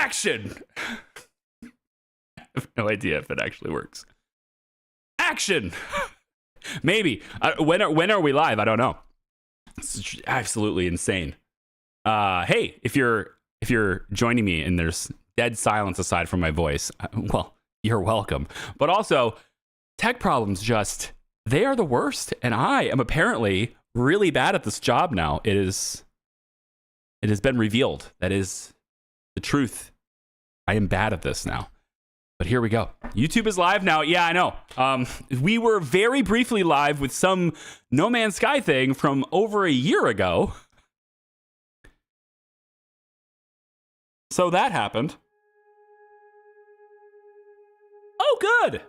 Action! I have no idea if it actually works. Action! Maybe. When are we live? I don't know. It's absolutely insane. Hey, if you're joining me and there's dead silence aside from my voice, well, you're welcome. But also, tech problems they are the worst, and I am apparently really bad at this job now. It has been revealed. That is the truth. I am bad at this now. But here we go. YouTube is live now. Yeah, I know. We were very briefly live with some No Man's Sky thing from over a year ago. So that happened. Oh, good.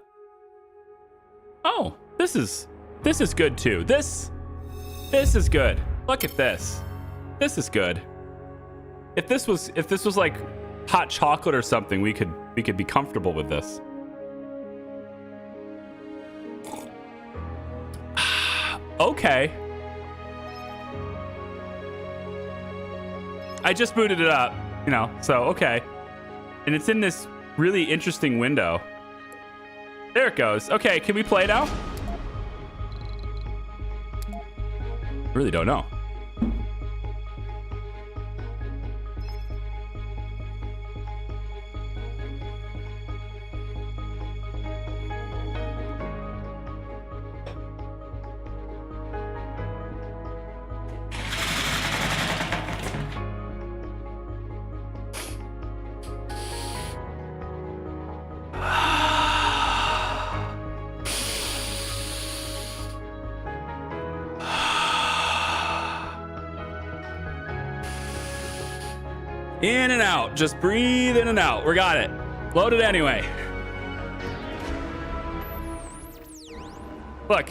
Oh, this is good too. This is good. Look at this. This is good. If this was like hot chocolate or something, we could be comfortable with this. Okay. I just booted it up, so okay. And it's in this really interesting window. There it goes. Okay, can we play now? Really don't know. In and out. Just breathe in and out. We got it. Loaded anyway. Look,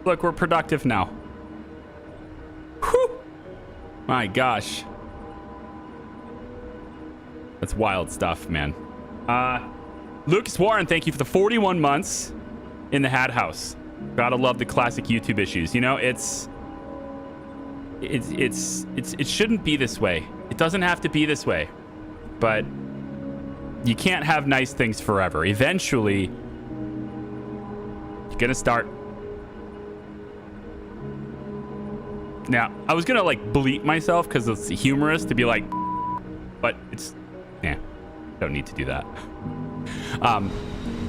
we're productive now. Whew. My gosh. That's wild stuff, man. Lucas Warren, thank you for the 41 months in the Hat House. Gotta love the classic YouTube issues. It shouldn't be this way. It doesn't have to be this way. But you can't have nice things forever. Eventually, you're gonna start. Now, I was gonna bleep myself because it's humorous to be like, but it's, don't need to do that.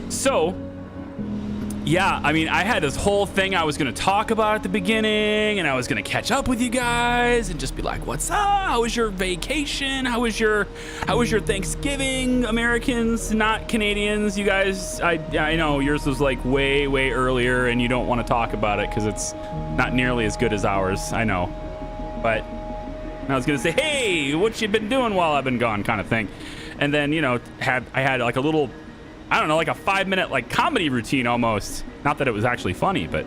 So, yeah, I mean, I had this whole thing I was going to talk about at the beginning, and I was going to catch up with you guys and just be like, what's up? How was your vacation? How was your Thanksgiving, Americans, not Canadians? You guys, I know yours was way, way earlier, and you don't want to talk about it because it's not nearly as good as ours. I know. But I was going to say, hey, what you been doing while I've been gone kind of thing. And then, I had a little, I don't know, a 5-minute comedy routine almost. Not that it was actually funny, but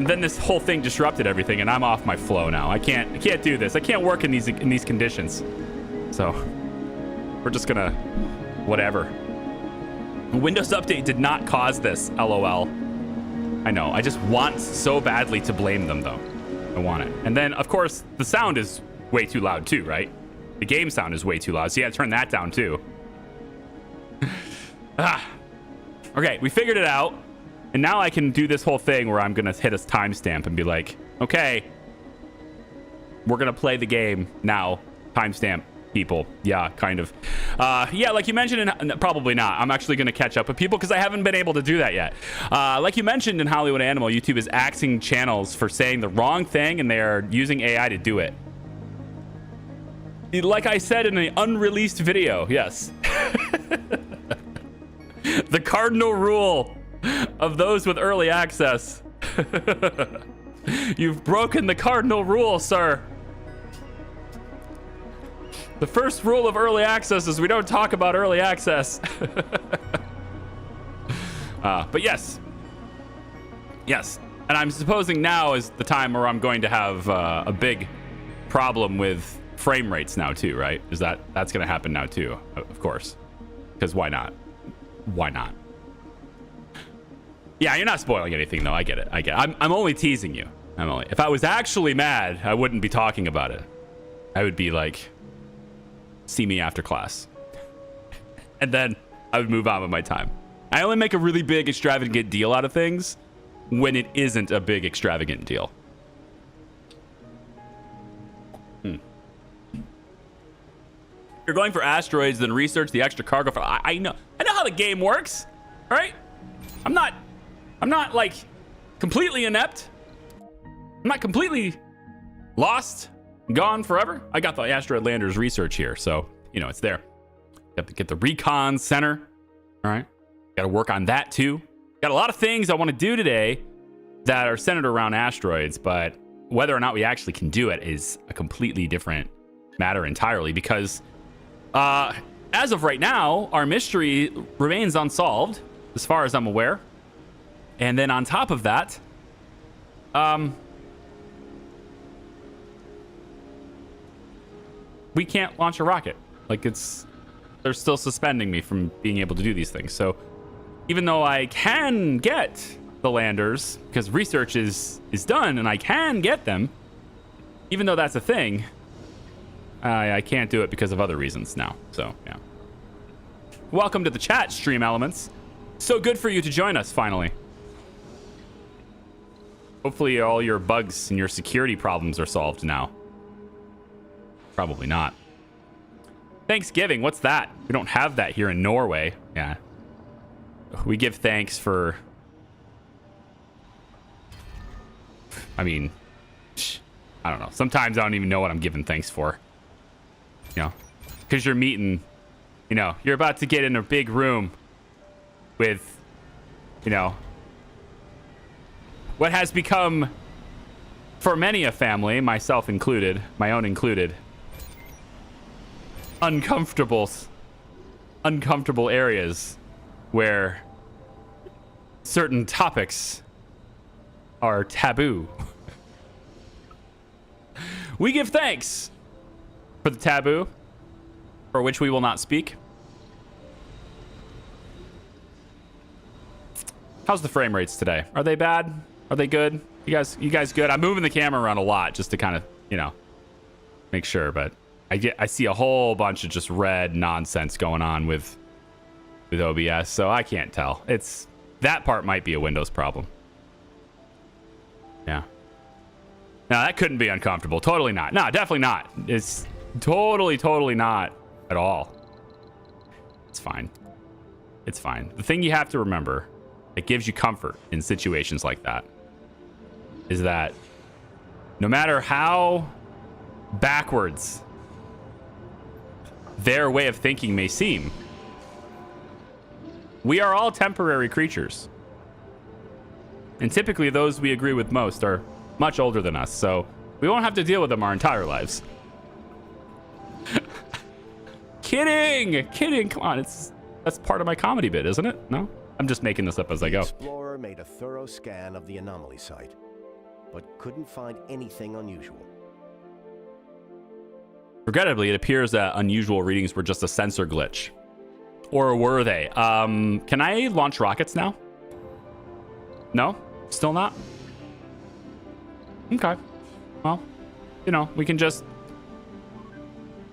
then this whole thing disrupted everything, and I'm off my flow now. I can't do this. I can't work in these conditions. So we're just gonna whatever. Windows Update did not cause this, LOL. I know. I just want so badly to blame them though. I want it. And then of course the sound is way too loud too, right? The game sound is way too loud, so you had to turn that down too. Okay, we figured it out, and now I can do this whole thing where I'm gonna hit a timestamp and be like, okay, we're gonna play the game now. Timestamp, people. Yeah, kind of. Yeah, like you mentioned, probably not. I'm actually gonna catch up with people because I haven't been able to do that yet. Like you mentioned in Hollywood Animal, YouTube is axing channels for saying the wrong thing, and they are using AI to do it. Like I said in an unreleased video, yes. The cardinal rule of those with early access. You've broken the cardinal rule, sir. The first rule of early access is we don't talk about early access. But yes. Yes. And I'm supposing now is the time where I'm going to have a big problem with frame rates now too, right? That's going to happen now too, of course. Because why not? Why not? Yeah, you're not spoiling anything though. I get it. I'm only teasing you. If I was actually mad, I wouldn't be talking about it. I would be like, see me after class. And then I would move on with my time. I only make a really big extravagant deal out of things when it isn't a big extravagant deal. You're going for asteroids, then research the extra cargo. I know how the game works. All right, I'm not like completely inept. I'm not completely lost, gone forever. I got the asteroid landers research here, so you know it's there. You have to get the recon center. All right, got to work on that too. Got a lot of things I want to do today that are centered around asteroids, but whether or not we actually can do it is a completely different matter entirely, because as of right now, our mystery remains unsolved, as far as I'm aware. And then on top of that, we can't launch a rocket. Like, they're still suspending me from being able to do these things. So even though I can get the landers, because research is done and I can get them, even though that's a thing, I can't do it because of other reasons now. So, yeah. Welcome to the chat, Stream Elements. So good for you to join us, finally. Hopefully all your bugs and your security problems are solved now. Probably not. Thanksgiving, what's that? We don't have that here in Norway. Yeah. We give thanks for... I mean, I don't know. Sometimes I don't even know what I'm giving thanks for. You know, because you're meeting, you know, you're about to get in a big room with, you know, what has become, for many a family, myself included, my own included, uncomfortable areas where certain topics are taboo. We give thanks for the taboo, for which we will not speak. How's the frame rates today? Are they bad? Are they good? You guys good? I'm moving the camera around a lot just to kind of, you know, make sure, but I see a whole bunch of just red nonsense going on with OBS, so I can't tell. That part might be a Windows problem. Yeah. No, that couldn't be uncomfortable. Totally not. No, definitely not. It's totally not at all. It's fine. It's fine. The thing you have to remember that gives you comfort in situations like that is that no matter how backwards their way of thinking may seem, we are all temporary creatures. And typically those we agree with most are much older than us, so we won't have to deal with them our entire lives. Kidding. Come on, that's part of my comedy bit, isn't it? No? I'm just making this up as I go. The explorer made a thorough scan of the anomaly site, but couldn't find anything unusual. Regrettably, it appears that unusual readings were just a sensor glitch. Or were they? Can I launch rockets now? No? Still not? Okay. Well, you know, we can just...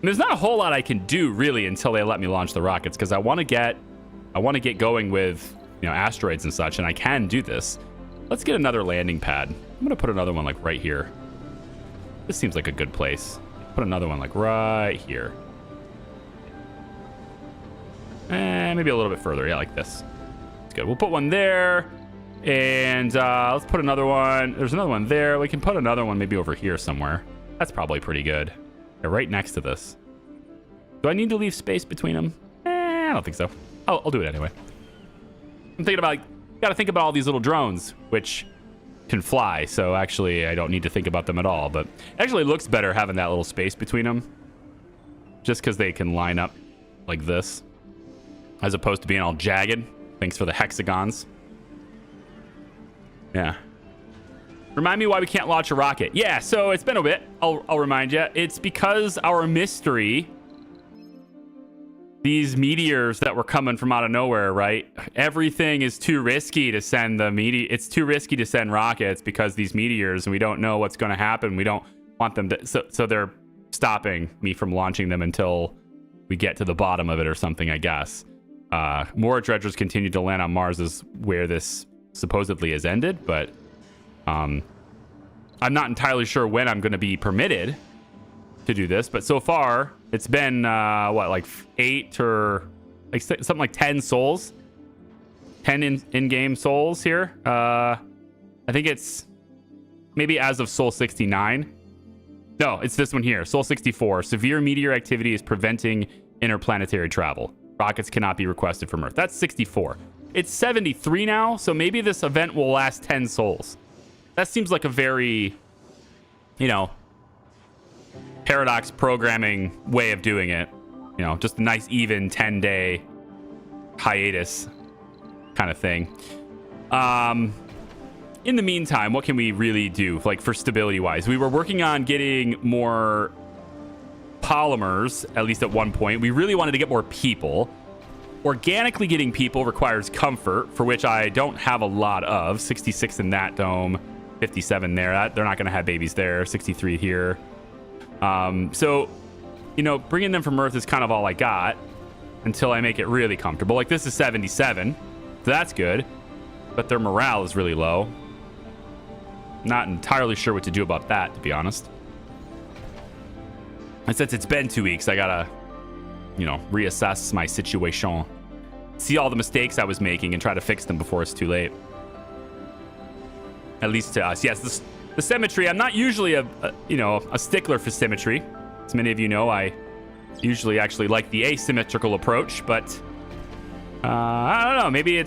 There's not a whole lot I can do, really, until they let me launch the rockets, because I want to get going with, you know, asteroids and such, and I can do this. Let's get another landing pad. I'm going to put another one, like, right here. This seems like a good place. Put another one, like, right here. And maybe a little bit further. Yeah, like this. That's good. We'll put one there. And let's put another one. There's another one there. We can put another one maybe over here somewhere. That's probably pretty good. They're right next to this. Do I need to leave space between them? I don't think so. I'll do it anyway. I'm thinking about, gotta think about all these little drones, which can fly. So actually, I don't need to think about them at all. But it actually looks better having that little space between them. Just because they can line up like this. As opposed to being all jagged. Thanks for the hexagons. Yeah. Remind me why we can't launch a rocket. Yeah, so it's been a bit. I'll remind you. It's because our mystery, these meteors that were coming from out of nowhere, right? Everything is too risky to send it's too risky to send rockets because these meteors, and we don't know what's going to happen. We don't want them to, so they're stopping me from launching them until we get to the bottom of it or something, I guess. More dredgers continue to land on Mars is where this supposedly has ended, but I'm not entirely sure when I'm going to be permitted to do this. But so far, it's been, what, like 8 or like something like 10 souls? 10 in-game souls here. I think it's maybe as of Soul 69. No, it's this one here. Soul 64. Severe meteor activity is preventing interplanetary travel. Rockets cannot be requested from Earth. That's 64. It's 73 now, so maybe this event will last 10 souls. That seems like a very, you know, paradox programming way of doing it. You know, just a nice even 10-day hiatus kind of thing. In the meantime, what can we really do, like, for stability-wise? We were working on getting more polymers, at least at one point. We really wanted to get more people. Organically getting people requires comfort, for which I don't have a lot of. 66 in that dome, 57 there. They're not going to have babies there. 63 here. So, you know, bringing them from Earth is kind of all I got until I make it really comfortable. Like, this is 77, so that's good. But their morale is really low. Not entirely sure what to do about that, to be honest. And since it's been 2 weeks, I gotta, you know, reassess my situation. See all the mistakes I was making and try to fix them before it's too late. At least to us. Yes, the symmetry. I'm not usually a stickler for symmetry. As many of you know, I usually actually like the asymmetrical approach, but I don't know. Maybe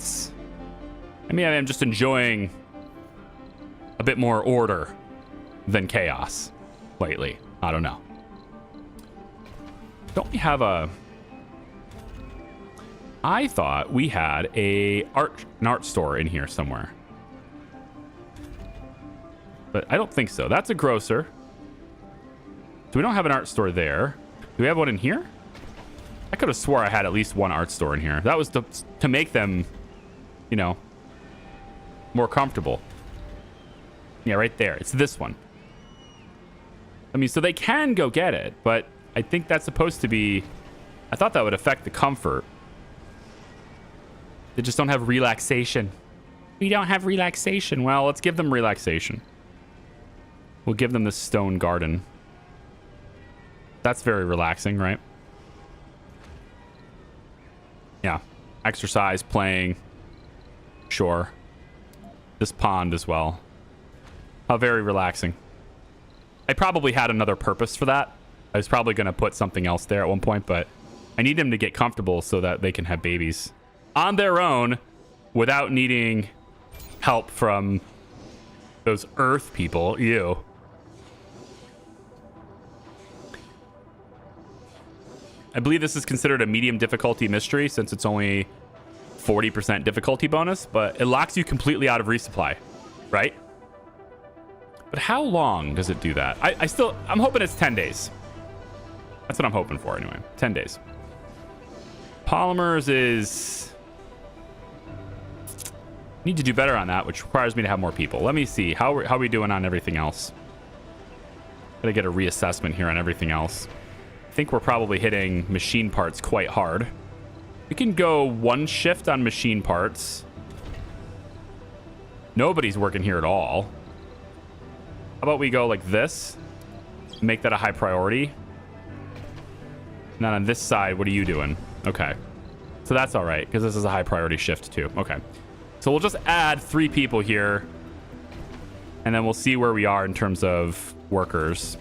I'm just enjoying a bit more order than chaos lately. I don't know. Don't we have I thought we had an art store in here somewhere. But I don't think so. That's a grocer. So we don't have an art store there. Do we have one in here? I could have swore I had at least one art store in here. That was to make them, you know, more comfortable. Yeah, right there. It's this one. I mean, so they can go get it, but I think that's supposed to be... I thought that would affect the comfort. They just don't have relaxation. We don't have relaxation. Well, let's give them relaxation. We'll give them the stone garden. That's very relaxing, right? Yeah. Exercise, playing. Sure. This pond as well. How very relaxing. I probably had another purpose for that. I was probably going to put something else there at one point, but I need them to get comfortable so that they can have babies on their own without needing help from those Earth people. Ew. I believe this is considered a medium difficulty mystery since it's only 40% difficulty bonus, but it locks you completely out of resupply, right? But how long does it do that? I'm hoping it's 10 days. That's what I'm hoping for anyway. 10 days. Polymers is... Need to do better on that, which requires me to have more people. Let me see. How are we doing on everything else? Gotta get a reassessment here on everything else. I think we're probably hitting machine parts quite hard. We can go one shift on machine parts. Nobody's working here at all. How about we go like this? Make that a high priority. And then on this side, what are you doing? Okay. So that's all right, because this is a high priority shift too. Okay. So we'll just add 3 people here. And then we'll see where we are in terms of workers.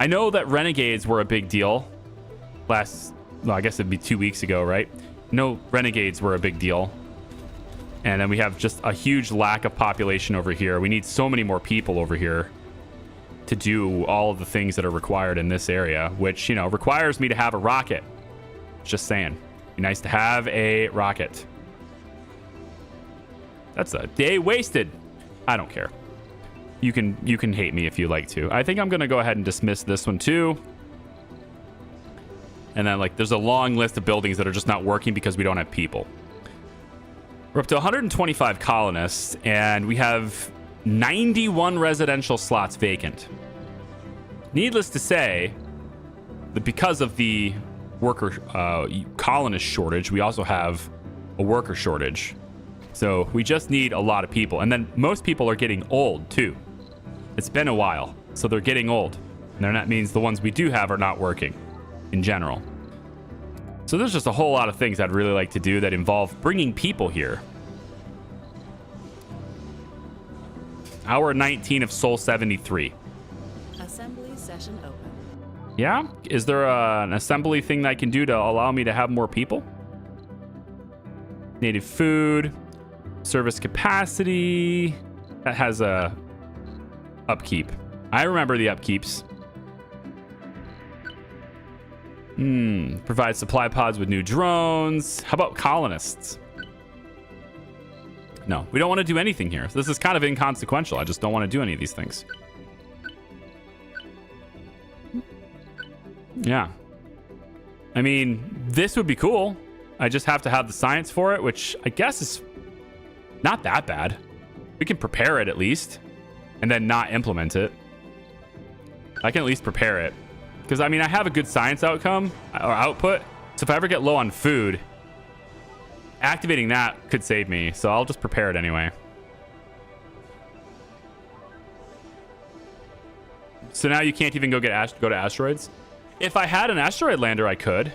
I know that renegades were a big deal I guess it'd be 2 weeks ago, right? No, renegades were a big deal. And then we have just a huge lack of population over here. We need so many more people over here to do all of the things that are required in this area, which, you know, requires me to have a rocket. Just saying. Be nice to have a rocket. That's a day wasted. I don't care. You can hate me if you like to. I think I'm going to go ahead and dismiss this one too. And then, like, there's a long list of buildings that are just not working because we don't have people. We're up to 125 colonists, and we have 91 residential slots vacant. Needless to say, that because of the colonist shortage. We also have a worker shortage. So we just need a lot of people. And then most people are getting old too. It's been a while, so they're getting old. And then that means the ones we do have are not working in general. So there's just a whole lot of things I'd really like to do that involve bringing people here. Hour 19 of Soul 73. Assembly session open. Yeah? Is there an assembly thing that I can do to allow me to have more people? Native food. Service capacity. That has a upkeep. I remember the upkeeps. Provide supply pods with new drones. How about colonists? No, we don't want to do anything here. This is kind of inconsequential. I just don't want to do any of these things. Yeah. I mean, this would be cool. I just have to have the science for it, which I guess is not that bad. We can prepare it at least and then not implement it. I can at least prepare it. Because, I mean, I have a good science outcome or output. So if I ever get low on food, activating that could save me. So I'll just prepare it anyway. So now you can't even go to asteroids. If I had an asteroid lander, I could.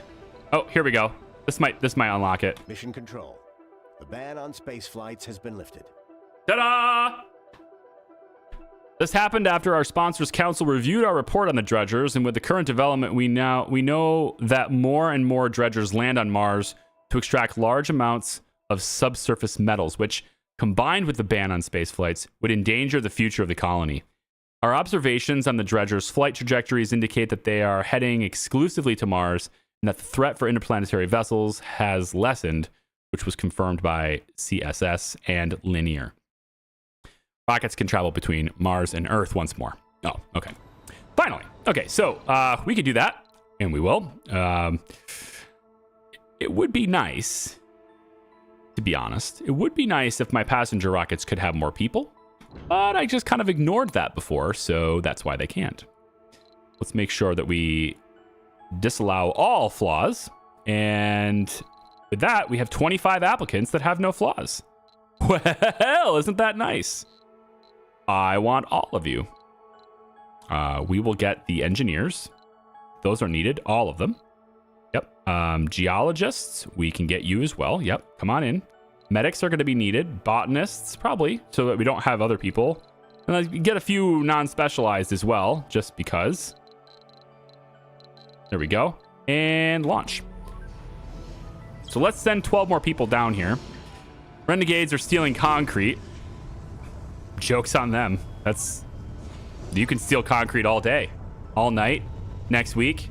Oh, here we go. This might unlock it. Mission control. The ban on space flights has been lifted. Ta-da! This happened after our sponsors council reviewed our report on the dredgers, and with the current development, we know that more and more dredgers land on Mars to extract large amounts of subsurface metals, which, combined with the ban on space flights, would endanger the future of the colony. Our observations on the dredgers' flight trajectories indicate that they are heading exclusively to Mars, and that the threat for interplanetary vessels has lessened, which was confirmed by CSS and Linear. Rockets can travel between Mars and Earth once more. Oh, okay. Finally. Okay, so we could do that, and we will. It would be nice, to be honest. It would be nice if my passenger rockets could have more people, but I just kind of ignored that before, so that's why they can't. Let's make sure that we disallow all flaws, and with that, we have 25 applicants that have no flaws. Well, isn't that nice? I want all of you. We will get the engineers. Those are needed, all of them. Yep. Geologists, we can get you as well. Yep, come on in. Medics are going to be needed. Botanists, probably, so that we don't have other people. And I get a few non-specialized as well, just because. There we go. And launch. So let's send 12 more people down here. Renegades are stealing concrete. Joke's on them. You can steal concrete all day, all night, next week.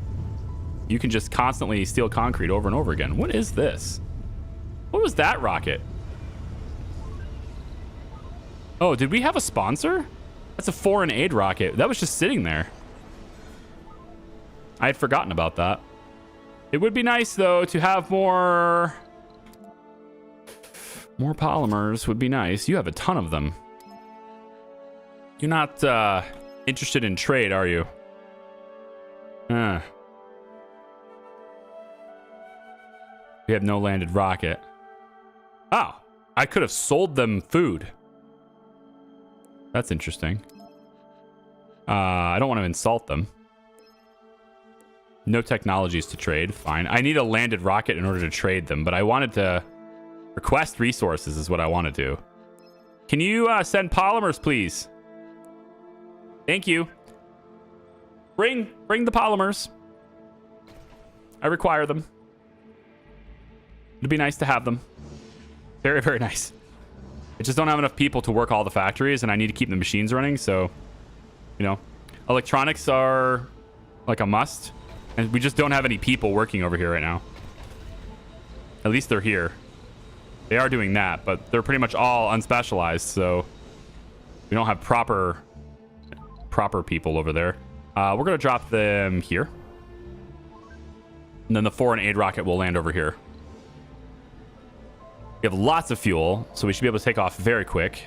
You can just constantly steal concrete over and over again. What is this? What was that rocket? Oh, did we have a sponsor? That's a foreign aid rocket. That was just sitting there. I had forgotten about that. It would be nice, though, to have more polymers would be nice. You have a ton of them. You're not interested in trade, are you? We have no landed rocket. Oh, I could have sold them food. That's interesting. I don't want to insult them. No technologies to trade. Fine. I need a landed rocket in order to trade them, but I wanted to request resources is what I want to do. Can you send polymers, please? Thank you. Bring the polymers. I require them. It'd be nice to have them. Very, very nice. I just don't have enough people to work all the factories, and I need to keep the machines running, so, you know. Electronics are like a must, and we just don't have any people working over here right now. At least they're here. They are doing that, but they're pretty much all unspecialized, so we don't have proper people over there. We're going to drop them here. And then the foreign aid rocket will land over here. We have lots of fuel, so we should be able to take off very quick.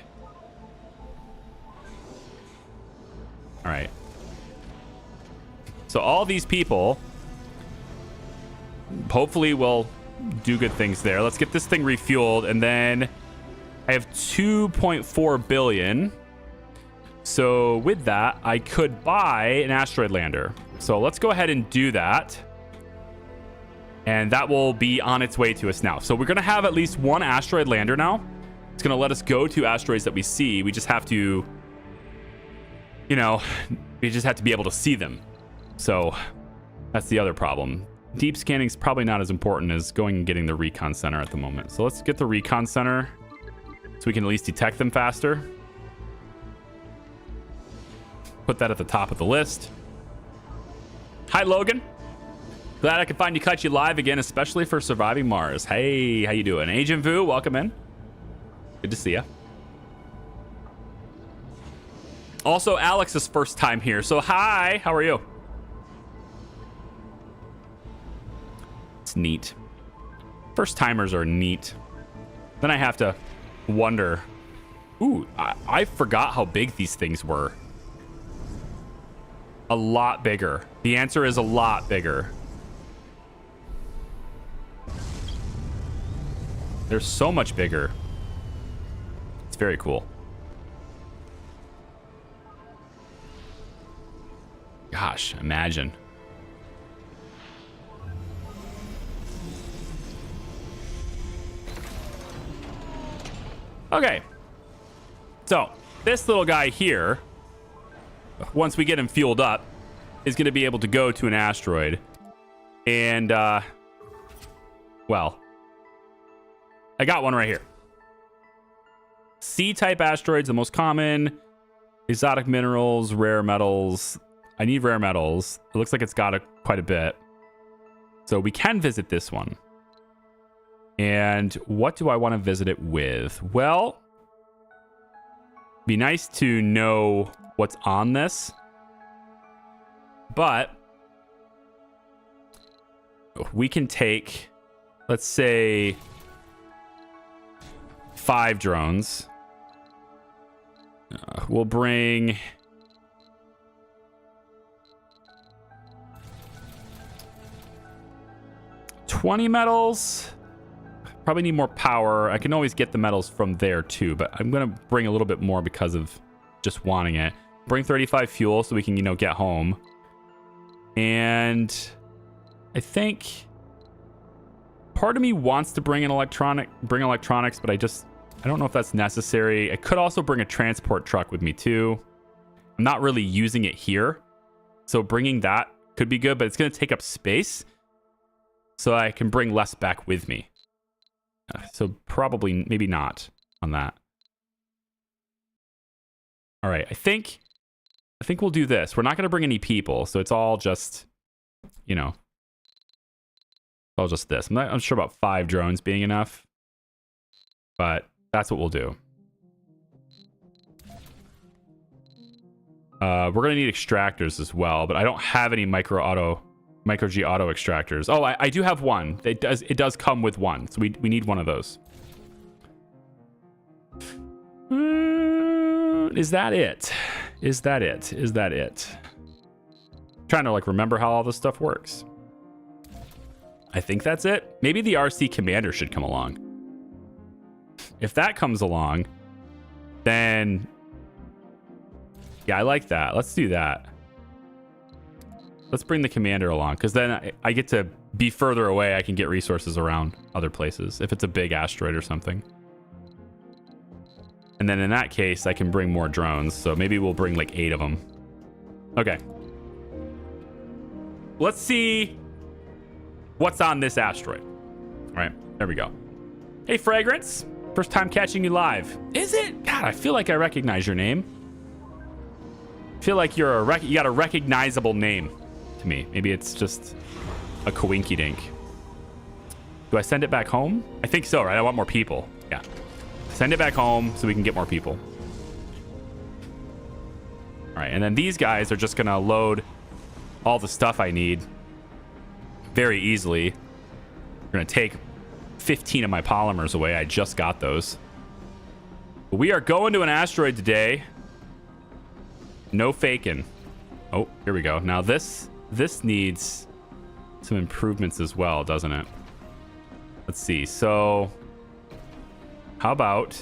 All right. So all these people hopefully we'll do good things there. Let's get this thing refueled, and then I have 2.4 billion. So with that, I could buy an asteroid lander. So let's go ahead and do that. And that will be on its way to us now. So we're going to have at least one asteroid lander now. It's going to let us go to asteroids that we see. We just have to, you know, we just have to be able to see them. So that's the other problem. Deep scanning is probably not as important as going and getting the recon center at the moment. So let's get the recon center so we can at least detect them faster. Put that at the top of the list. Hi, Logan. Glad I could find you, catch you live again, especially for surviving Mars. Hey, how you doing? Agent Vu, welcome in. Good to see you. Also, Alex's first time here. So hi, how are you? It's neat. First timers are neat. Then I have to wonder. Ooh, I forgot how big these things were. A lot bigger. The answer is a lot bigger. They're so much bigger. It's very cool. Gosh, imagine. Okay. So, this little guy here, once we get him fueled up, is going to be able to go to an asteroid. And, well, I got one right here. C-type asteroids, the most common. Exotic minerals, rare metals. I need rare metals. It looks like it's got quite a bit. So we can visit this one. And what do I want to visit it with? Well, be nice to know what's on this. But we can take, let's say, 5 drones. We'll bring 20 metals. Probably need more power. I can always get the metals from there too, but I'm going to bring a little bit more because of just wanting it. Bring 35 fuel so we can, you know, get home. And I think part of me wants to bring electronics, but I don't know if that's necessary. I could also bring a transport truck with me too. I'm not really using it here, so bringing that could be good, but it's going to take up space, so I can bring less back with me. So probably, maybe not on that. All right, I think we'll do this. We're not going to bring any people, so it's all just, you know, all just this. I'm not sure about 5 drones being enough, but that's what we'll do. We're going to need extractors as well, but I don't have any micro G auto extractors. Oh, I do have one. It does come with one, so we need one of those. Is that it? Is that it? Is that it? I'm trying to like remember how all this stuff works. I think that's it. Maybe the RC commander should come along. If that comes along, then yeah, I like that. Let's do that. Let's bring the commander along, because then I get to be further away. I can get resources around other places if it's a big asteroid or something. And then in that case, I can bring more drones. So maybe we'll bring like 8 of them. Okay. Let's see what's on this asteroid. All right, there we go. Hey, Fragrance. First time catching you live. Is it? God, I feel like I recognize your name. I feel like you got a recognizable name to me. Maybe it's just a coinky-dink. Do I send it back home? I think so, right? I want more people. Yeah. Send it back home so we can get more people. All right, and then these guys are just gonna load all the stuff I need very easily. We're gonna take 15 of my polymers away. I just got those. But we are going to an asteroid today. No faking. Oh, here we go. Now this needs some improvements as well, doesn't it? Let's see. So how about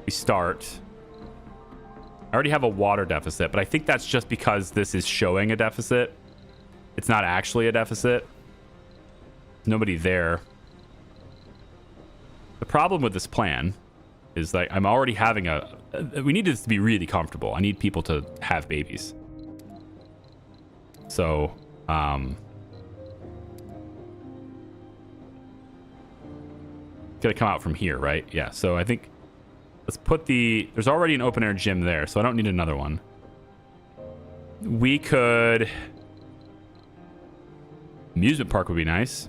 we start? I already have a water deficit, but I think that's just because this is showing a deficit. It's not actually a deficit. Nobody there. The problem with this plan is like I'm already having we need this to be really comfortable. I need people to have babies. So, gonna come out from here, right? Yeah, so I think let's put there's already an open air gym there, so I don't need another one. We could, amusement park would be nice.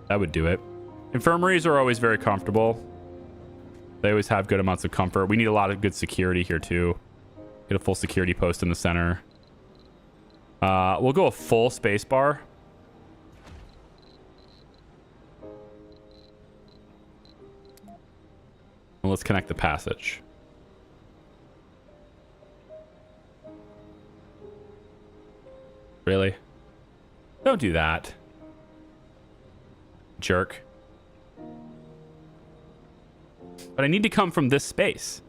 That would do it. Infirmaries are always very comfortable. They always have good amounts of comfort. We need a lot of good security here too. Get a full security post in the center. We'll go a full space bar. And let's connect the passage. Really? Don't do that. Jerk. But I need to come from this space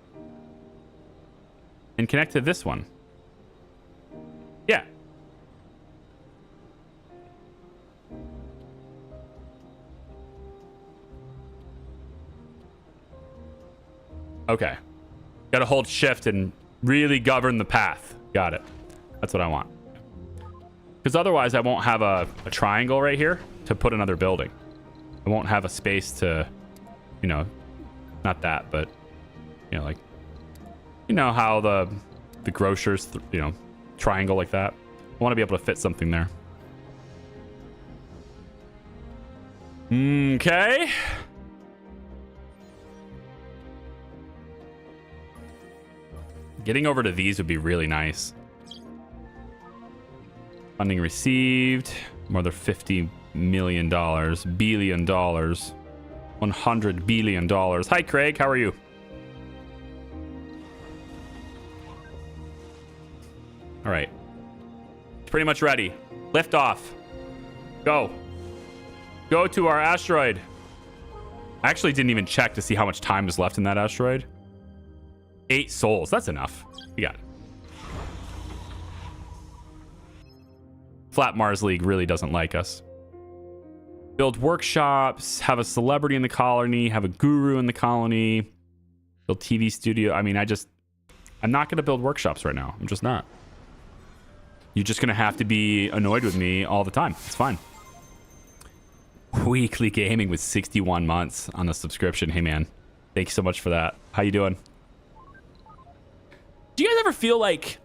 and connect to this one. Yeah. Okay. Got to hold shift and really govern the path. Got it. That's what I want. Because otherwise I won't have a triangle right here to put another building. I won't have a space to, you know, not that, but, you know, like, you know how the grocers, you know, triangle like that. I want to be able to fit something there. Okay. Getting over to these would be really nice. Funding received. More than $50 million. Billion dollars. $100 billion. Hi, Craig. How are you? All right. Pretty much ready. Lift off. Go. Go to our asteroid. I actually didn't even check to see how much time is left in that asteroid. 8 souls. That's enough. We got it. Flat Mars League really doesn't like us. Build workshops, have a celebrity in the colony, have a guru in the colony, build TV studio. I mean, I'm not going to build workshops right now. I'm just not. You're just going to have to be annoyed with me all the time. It's fine. Weekly gaming with 61 months on the subscription. Hey, man. Thank you so much for that. How you doing? Do you guys ever feel like...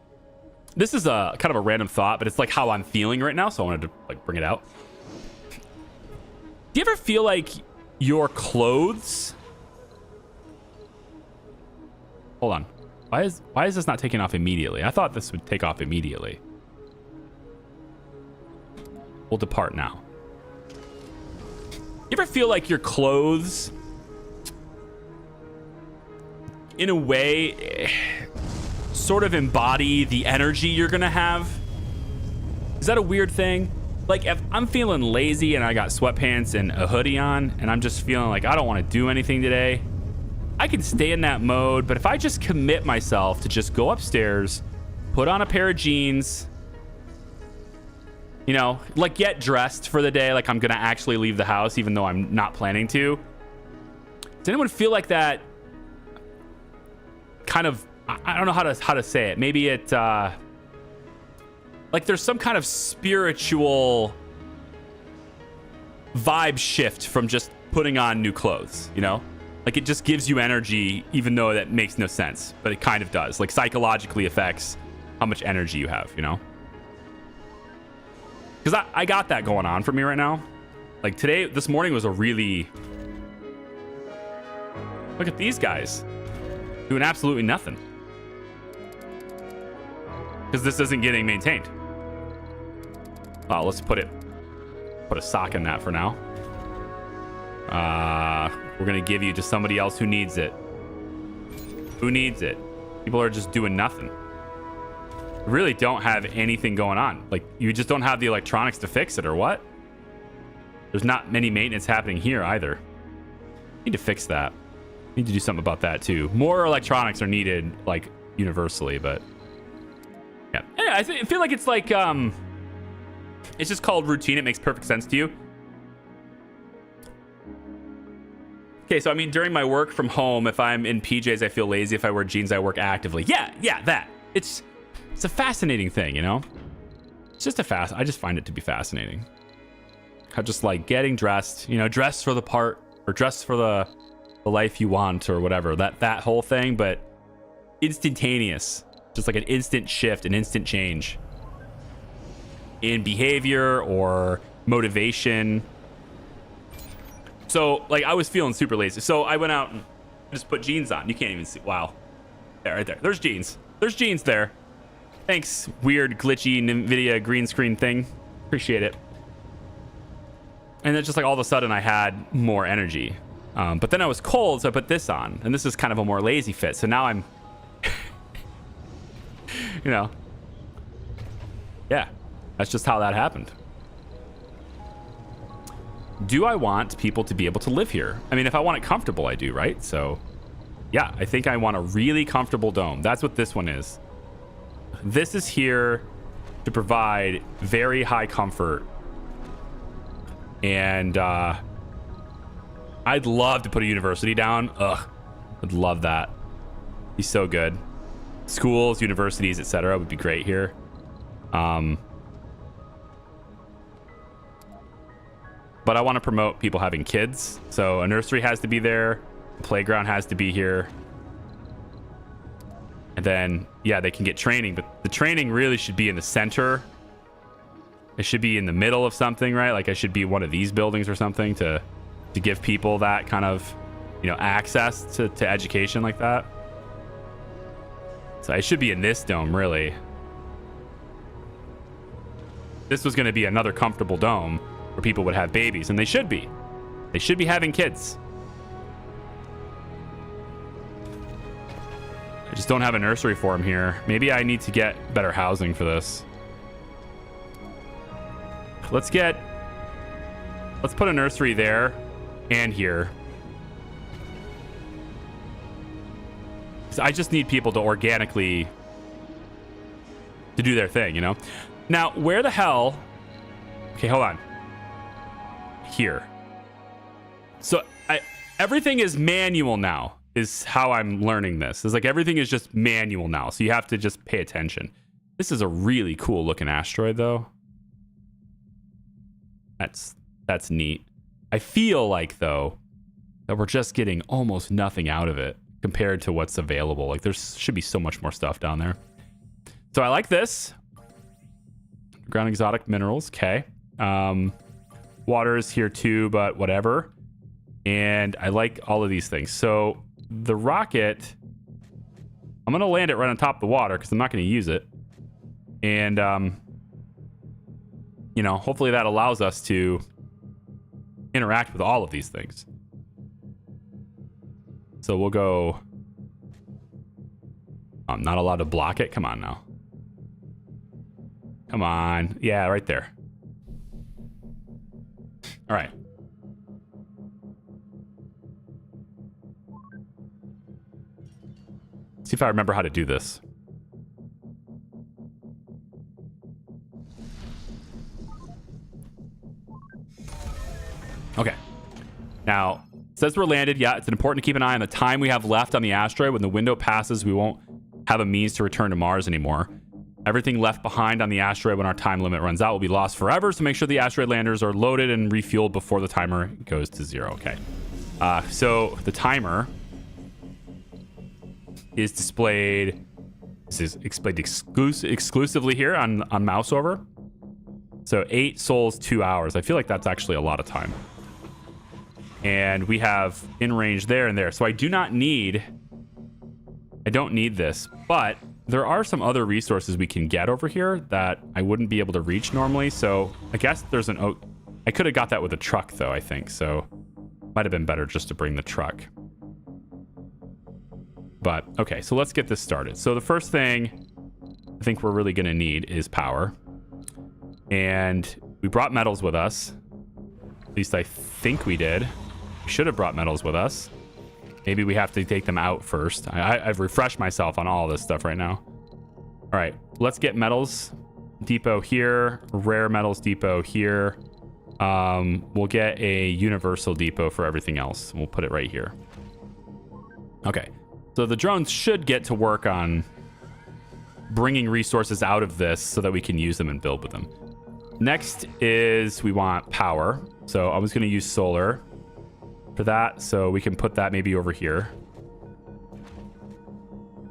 This is a kind of a random thought, but it's like how I'm feeling right now, so I wanted to like bring it out. Do you ever feel like your clothes... Hold on. Why is this not taking off immediately? I thought this would take off immediately. We'll depart now. You ever feel like your clothes, in a way, sort of embody the energy you're gonna have? Is that a weird thing? Like, if I'm feeling lazy and I got sweatpants and a hoodie on and I'm just feeling like I don't want to do anything today, I can stay in that mode. But if I just commit myself to just go upstairs, put on a pair of jeans, you know, like get dressed for the day, like I'm gonna actually leave the house even though I'm not planning to. Does anyone feel like that kind of, I don't know how to say it. Maybe it like there's some kind of spiritual vibe shift from just putting on new clothes, you know? Like it just gives you energy, even though that makes no sense, but it kind of does. Like psychologically affects how much energy you have, you know? Because I got that going on for me right now. Like this morning was a really... Look at these guys doing absolutely nothing. Because this isn't getting maintained. Oh, let's put a sock in that for now. We're gonna give you to somebody else who needs it. Who needs it? People are just doing nothing. Really don't have anything going on. Like, you just don't have the electronics to fix it, or what? There's not many maintenance happening here either. Need to fix that. Need to do something about that too. More electronics are needed, like, universally, but yeah. Anyway, I feel like it's like, it's just called routine. It makes perfect sense to you. Okay, so I mean, during my work from home, if I'm in PJs, I feel lazy. If I wear jeans, I work actively. Yeah, that. It's a fascinating thing, you know? It's just I just find it to be fascinating. How just like getting dressed, you know, dress for the part or dress for the life you want or whatever. That whole thing, but instantaneous. Just like an instant shift, an instant change in behavior or motivation. So, like, I was feeling super lazy. So I went out and just put jeans on. You can't even see. Wow. There, right there. There's jeans. There's jeans there. Thanks, weird, glitchy NVIDIA green screen thing. Appreciate it. And then just like all of a sudden I had more energy. But then I was cold, so I put this on. And this is kind of a more lazy fit. So now I'm, you know, yeah, that's just how that happened. Do I want people to be able to live here? I mean, if I want it comfortable, I do, right? So, yeah, I think I want a really comfortable dome. That's what this one is. This is here to provide very high comfort. And I'd love to put a university down. Ugh, I'd love that. Be so good. Schools, universities, etc. would be great here. But I want to promote people having kids. So a nursery has to be there. A playground has to be here. And then, yeah, they can get training. But the training really should be in the center. It should be in the middle of something, right? Like I should be one of these buildings or something to give people that kind of, you know, access to education like that. So I should be in this dome, really. This was going to be another comfortable dome where people would have babies, and they should be. They should be having kids. I just don't have a nursery for them here. Maybe I need to get better housing for this. Let's put a nursery there and here. So I just need people to organically to do their thing, you know? Now, where the hell... Okay, hold on. Here. So everything is manual now, is how I'm learning this. It's like everything is just manual now, so you have to just pay attention. This is a really cool looking asteroid, though. That's neat. I feel like, though, that we're just getting almost nothing out of it compared to what's available. Like, there should be so much more stuff down there. So I like this. Ground exotic minerals. Okay. Water is here too, but whatever. And I like all of these things. So the rocket, I'm going to land it right on top of the water because I'm not going to use it. And, you know, hopefully that allows us to interact with all of these things. So we'll go... I'm not allowed to block it. Come on now. Come on. Yeah, right there. All right. See if I remember how to do this. Okay. Now, it says we're landed. Yeah, it's important to keep an eye on the time we have left on the asteroid. When the window passes, we won't have a means to return to Mars anymore. Everything left behind on the asteroid when our time limit runs out will be lost forever, so make sure the asteroid landers are loaded and refueled before the timer goes to 0. Okay. So the timer is displayed... This is displayed exclusively here on mouse over. So 8 souls, 2 hours. I feel like that's actually a lot of time. And we have in range there and there. So I don't need this, but there are some other resources we can get over here that I wouldn't be able to reach normally. So I guess there's an... I could have got that with a truck though, I think. So might have been better just to bring the truck. But okay, so let's get this started. So the first thing I think we're really going to need is power. And we brought metals with us. At least I think we did. We should have brought metals with us. Maybe we have to take them out first. I've refreshed myself on all this stuff right now. All right, let's get metals depot here, rare metals depot here. We'll get a universal depot for everything else. We'll put it right here. Okay, so the drones should get to work on bringing resources out of this so that we can use them and build with them. Next is we want power. So I was going to use solar for that, so we can put that maybe over here.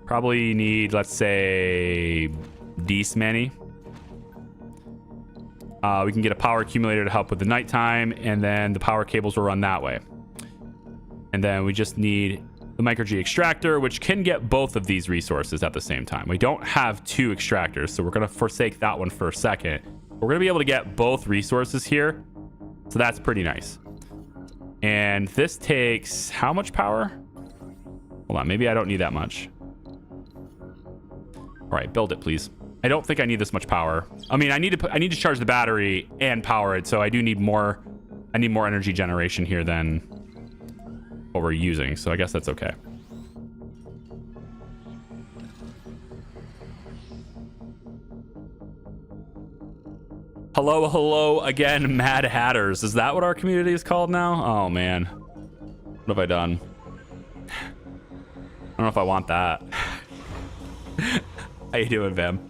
Probably need, let's say, this many. We can get a power accumulator to help with the nighttime, and then the power cables will run that way. And then we just need the micro-G extractor, which can get both of these resources at the same time. We don't have 2 extractors, so we're going to forsake that one for a second. We're going to be able to get both resources here, so that's pretty nice. And this takes how much power? Hold on, maybe I don't need that much. All right, build it, please. I don't think I need this much power. I mean, I need to charge the battery and power it, so I do need more. I need more energy generation here than what we're using, so I guess that's okay. Hello again, Mad Hatters. Is that what our community is called now? Oh man, what have I done? I don't know if I want that. How you doing, Vam?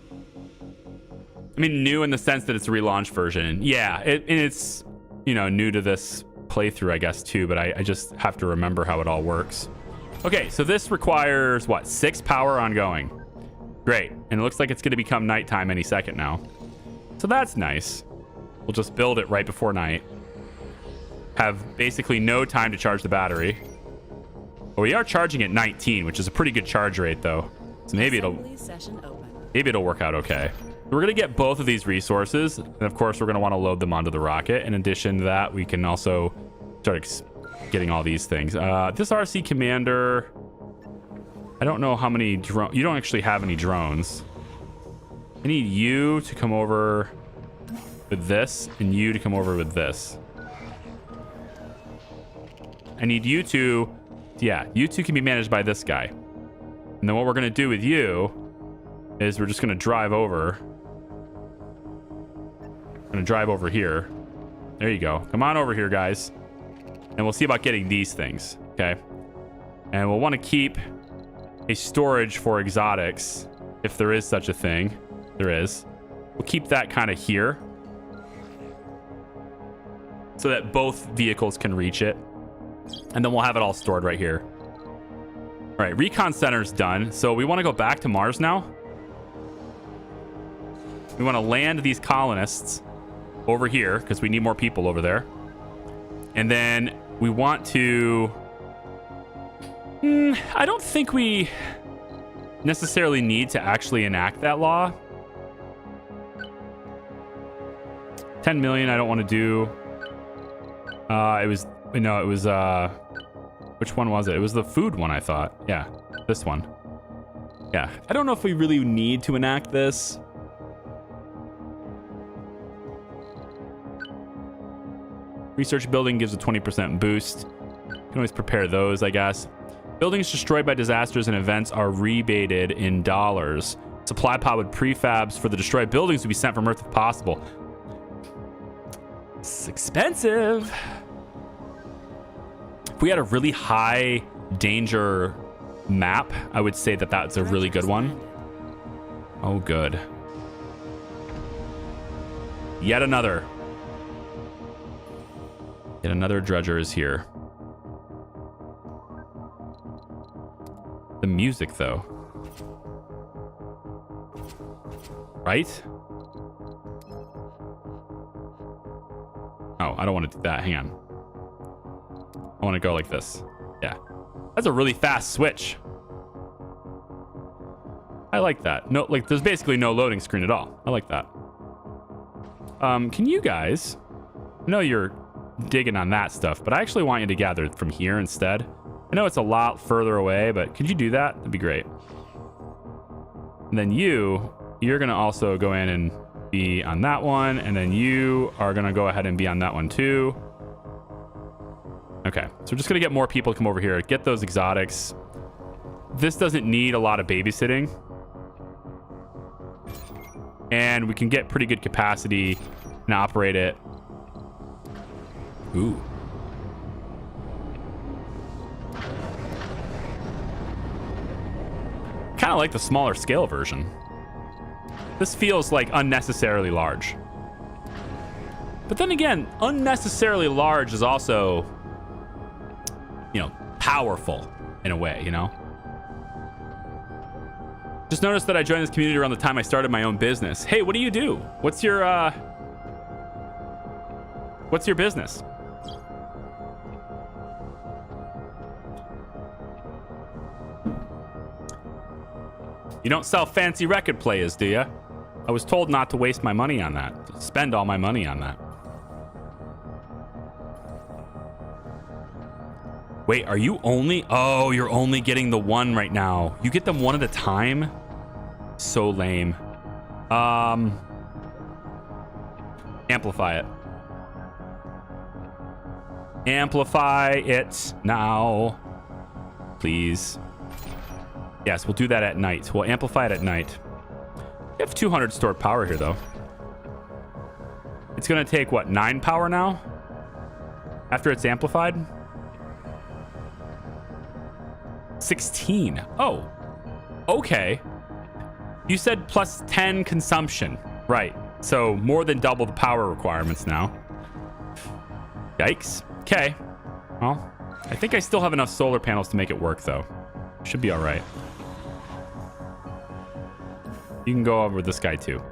I mean, new in the sense that it's a relaunch version. Yeah, and it's, you know, new to this playthrough, I guess, too, but I just have to remember how it all works. Okay, so this requires, what, 6 power ongoing. Great, and it looks like it's going to become nighttime any second now. So that's nice. We'll just build it right before night. Have basically no time to charge the battery. But we are charging at 19, which is a pretty good charge rate, though. So maybe it'll work out okay. We're going to get both of these resources, and of course we're going to want to load them onto the rocket. In addition to that, we can also start getting all these things. This RC commander, I don't know how many drones. You don't actually have any drones. I need you to come over with this, and you to come over with this. I need you to, yeah, you two can be managed by this guy. And then what we're going to do with you is we're just going to drive over. I'm going to drive over here. There you go. Come on over here, guys. And we'll see about getting these things, okay? And we'll want to keep a storage for exotics, if there is such a thing. There is. We'll keep that kind of here so that both vehicles can reach it. And then we'll have it all stored right here. All right, recon center's done. So we want to go back to Mars now. We want to land these colonists over here because we need more people over there. And then we want to... I don't think we necessarily need to actually enact that law. 10 million I don't want to do. Which one was it? It was the food one, I thought. Yeah, this one. Yeah, I don't know if we really need to enact this. Research building gives a 20% boost. You can always prepare those, I guess. Buildings destroyed by disasters and events are rebated in dollars. Supply pod with prefabs for the destroyed buildings will be sent from Earth if possible. It's expensive. If we had a really high danger map, I would say that that's a really good one. Oh, good. Yet another dredger is here. The music, though. Right? Oh, I don't want to do that. Hang on. I want to go like this. Yeah. That's a really fast switch. I like that. No, like there's basically no loading screen at all. I like that. Can you guys... I know you're digging on that stuff, but I actually want you to gather from here instead. I know it's a lot further away, but could you do that? That'd be great. And then you're going to also go in and be on that one, and then you are going to go ahead and be on that one too. Okay, so we're just gonna get more people to come over here, get those exotics. This doesn't need a lot of babysitting. And we can get pretty good capacity and operate it. Ooh. Kind of like the smaller scale version. This feels like unnecessarily large. But then again, unnecessarily large is also, you know, powerful in a way, you know? Just noticed that I joined this community around the time I started my own business. Hey, what do you do? What's your business? You don't sell fancy record players, do you? I was told not to waste my money on that. To spend all my money on that. Wait, are you only... Oh, you're only getting the one right now. You get them one at a time? So lame. Amplify it. Amplify it now. Please. Yes, we'll do that at night. We'll amplify it at night. We have 200 stored power here, though. It's going to take, what, 9 power now? After it's amplified? 16. Oh. Okay. You said plus 10 consumption. Right. So more than double the power requirements now. Yikes. Okay. Well, I think I still have enough solar panels to make it work, though. Should be all right. You can go over with this guy, too.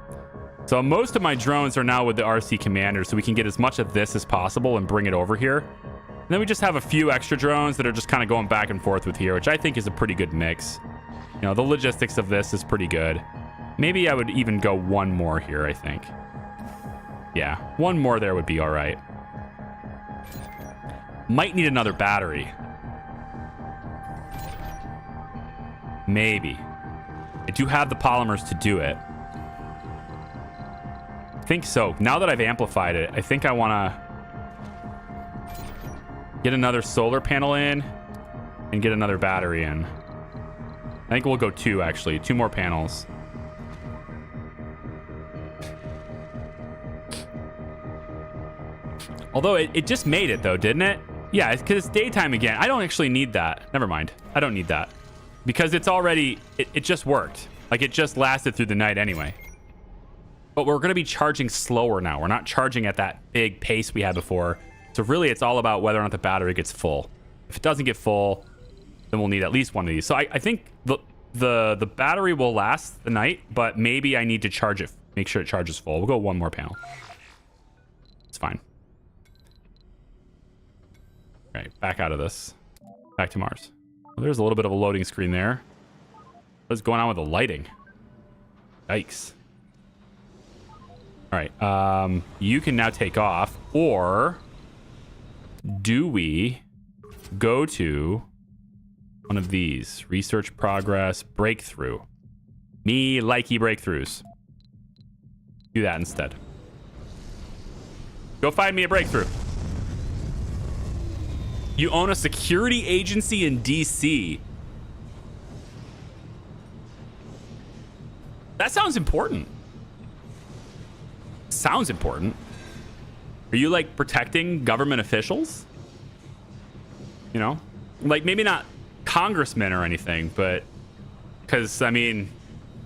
So most of my drones are now with the RC commander, so we can get as much of this as possible and bring it over here. And then we just have a few extra drones that are just kind of going back and forth with here, which I think is a pretty good mix. You know, the logistics of this is pretty good. Maybe I would even go one more here, I think. Yeah, one more there would be all right. Might need another battery. Maybe. I do have the polymers to do it. I think so. Now that I've amplified it, I think I want to get another solar panel in and get another battery in. I think we'll go 2, actually. 2 more panels. Although it just made it, though, didn't it? Yeah, it's because it's daytime again. I don't actually need that. Never mind. I don't need that. Because it's already... It just worked. Like, it just lasted through the night anyway. But we're going to be charging slower now. We're not charging at that big pace we had before. So really, it's all about whether or not the battery gets full. If it doesn't get full, then we'll need at least one of these. So I think the battery will last the night, but maybe I need to charge it. Make sure it charges full. We'll go one more panel. It's fine. All right, back out of this. Back to Mars. Well, there's a little bit of a loading screen there. What's going on with the lighting? Yikes. All right, you can now take off, or do we go to one of these? Research progress, breakthrough. Me likey breakthroughs. Do that instead. Go find me a breakthrough. You own a security agency in DC. That sounds important. Sounds important. Are you like protecting government officials? You know, like maybe not congressmen or anything, but because I mean,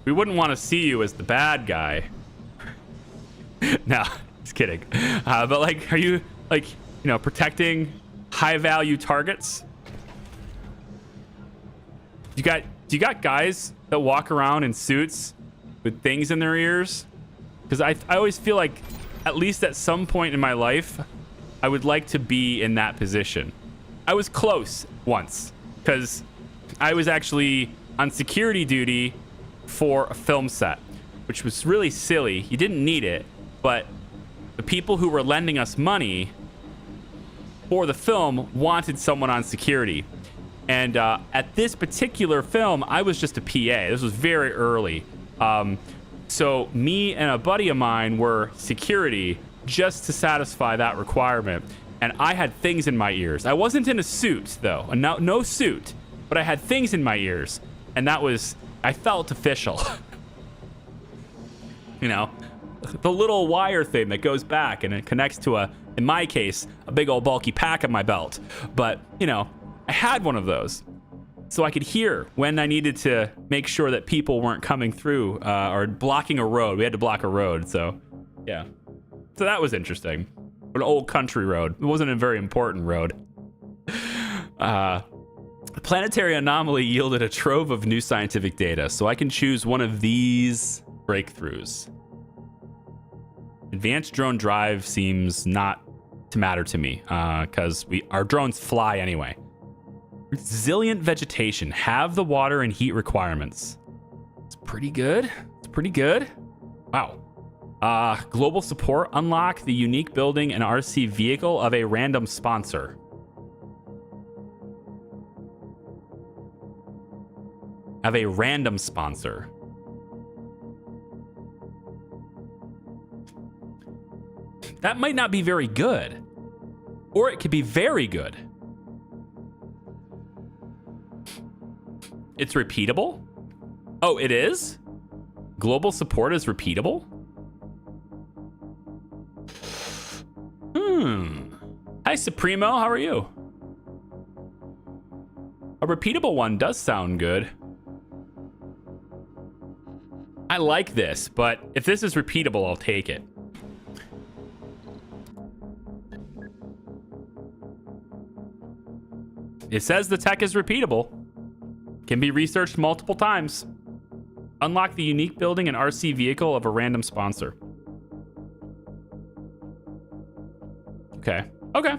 we wouldn't want to see you as the bad guy. No, just kidding. But like, are you like, you know, protecting high value targets? Do you got guys that walk around in suits with things in their ears? Because I always feel like, at least at some point in my life, I would like to be in that position. I was close once, because I was actually on security duty for a film set, which was really silly. You didn't need it, but the people who were lending us money for the film wanted someone on security. And at this particular film, I was just a PA. This was very early. So me and a buddy of mine were security just to satisfy that requirement. and I had things in my ears. I wasn't in a suit, though. No suit. But I had things in my ears. And that was... I felt official. You know? The little wire thing that goes back and it connects to in my case, a big old bulky pack on my belt. But, you know, I had one of those. So I could hear when I needed to make sure that people weren't coming through or blocking a road. We had to block a road, so yeah. So that was interesting. An old country road. It wasn't a very important road. The planetary anomaly yielded a trove of new scientific data, so I can choose one of these breakthroughs. Advanced drone drive seems not to matter to me because our drones fly anyway. Resilient vegetation. Have the water and heat requirements. It's pretty good. It's pretty good. Wow. Global support. Unlock the unique building and RC vehicle of a random sponsor. Of a random sponsor. That might not be very good. Or it could be very good. It's repeatable? Oh, it is? Global support is repeatable? Hi, Supremo. How are you? A repeatable one does sound good. I like this, but if this is repeatable, I'll take it. It says the tech is repeatable. Can be researched multiple times. Unlock the unique building and RC vehicle of a random sponsor. Okay. Okay.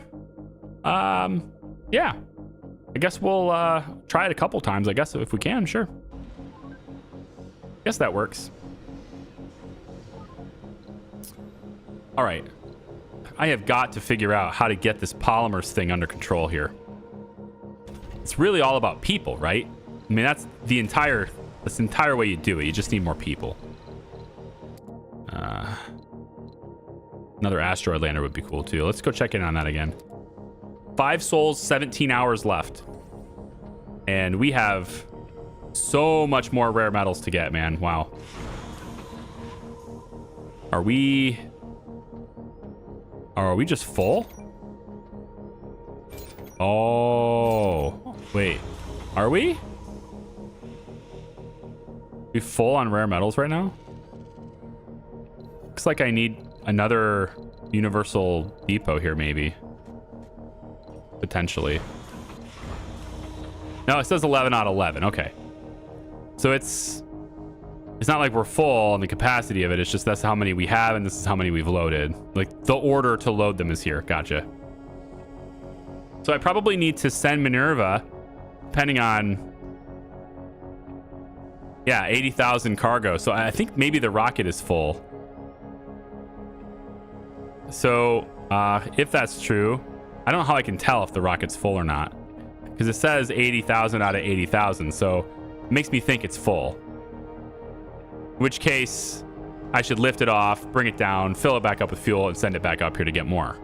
Yeah. I guess we'll try it a couple times, I guess, if we can, sure. Guess that works. All right. I have got to figure out how to get this polymers thing under control here. It's really all about people, right? I mean, that's the entire way you do it. You just need more people. Another asteroid lander would be cool too. Let's go check in on that again. 5 souls, 17 hours left. And we have so much more rare metals to get, man. Wow. Are we just full? Oh, wait. Are we? We full on rare metals right now? Looks like I need another universal depot here, maybe. Potentially. No, it says 11 out of 11. Okay. So it's not like we're full on the capacity of it. It's just that's how many we have, and this is how many we've loaded. Like, the order to load them is here. Gotcha. So I probably need to send Minerva, depending on... Yeah, 80,000 cargo. So I think maybe the rocket is full. So if that's true, I don't know how I can tell if the rocket's full or not. Because it says 80,000 out of 80,000. So it makes me think it's full. In which case, I should lift it off, bring it down, fill it back up with fuel, and send it back up here to get more.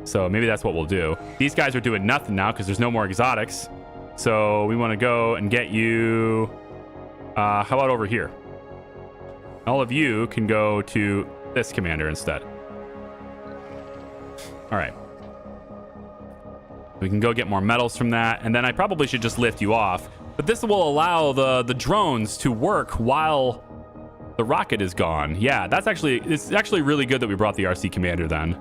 So maybe that's what we'll do. These guys are doing nothing now because there's no more exotics. So we want to go and get you... how about over here? All of you can go to this commander instead. All right. We can go get more metals from that. And then I probably should just lift you off. But this will allow the drones to work while the rocket is gone. Yeah, it's actually really good that we brought the RC commander then.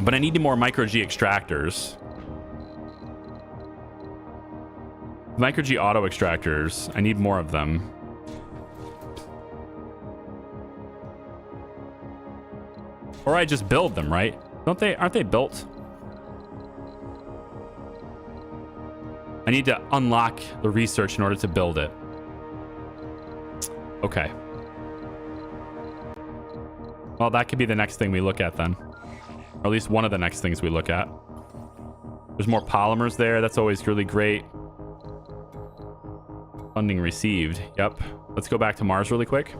But I need more micro G extractors. Micro G auto extractors. I need more of them. Or I just build them, right? Aren't they built? I need to unlock the research in order to build it. Okay. Well, that could be the next thing we look at then. Or at least one of the next things we look at. There's more polymers there. That's always really great. Funding received. Yep. Let's go back to Mars really quick.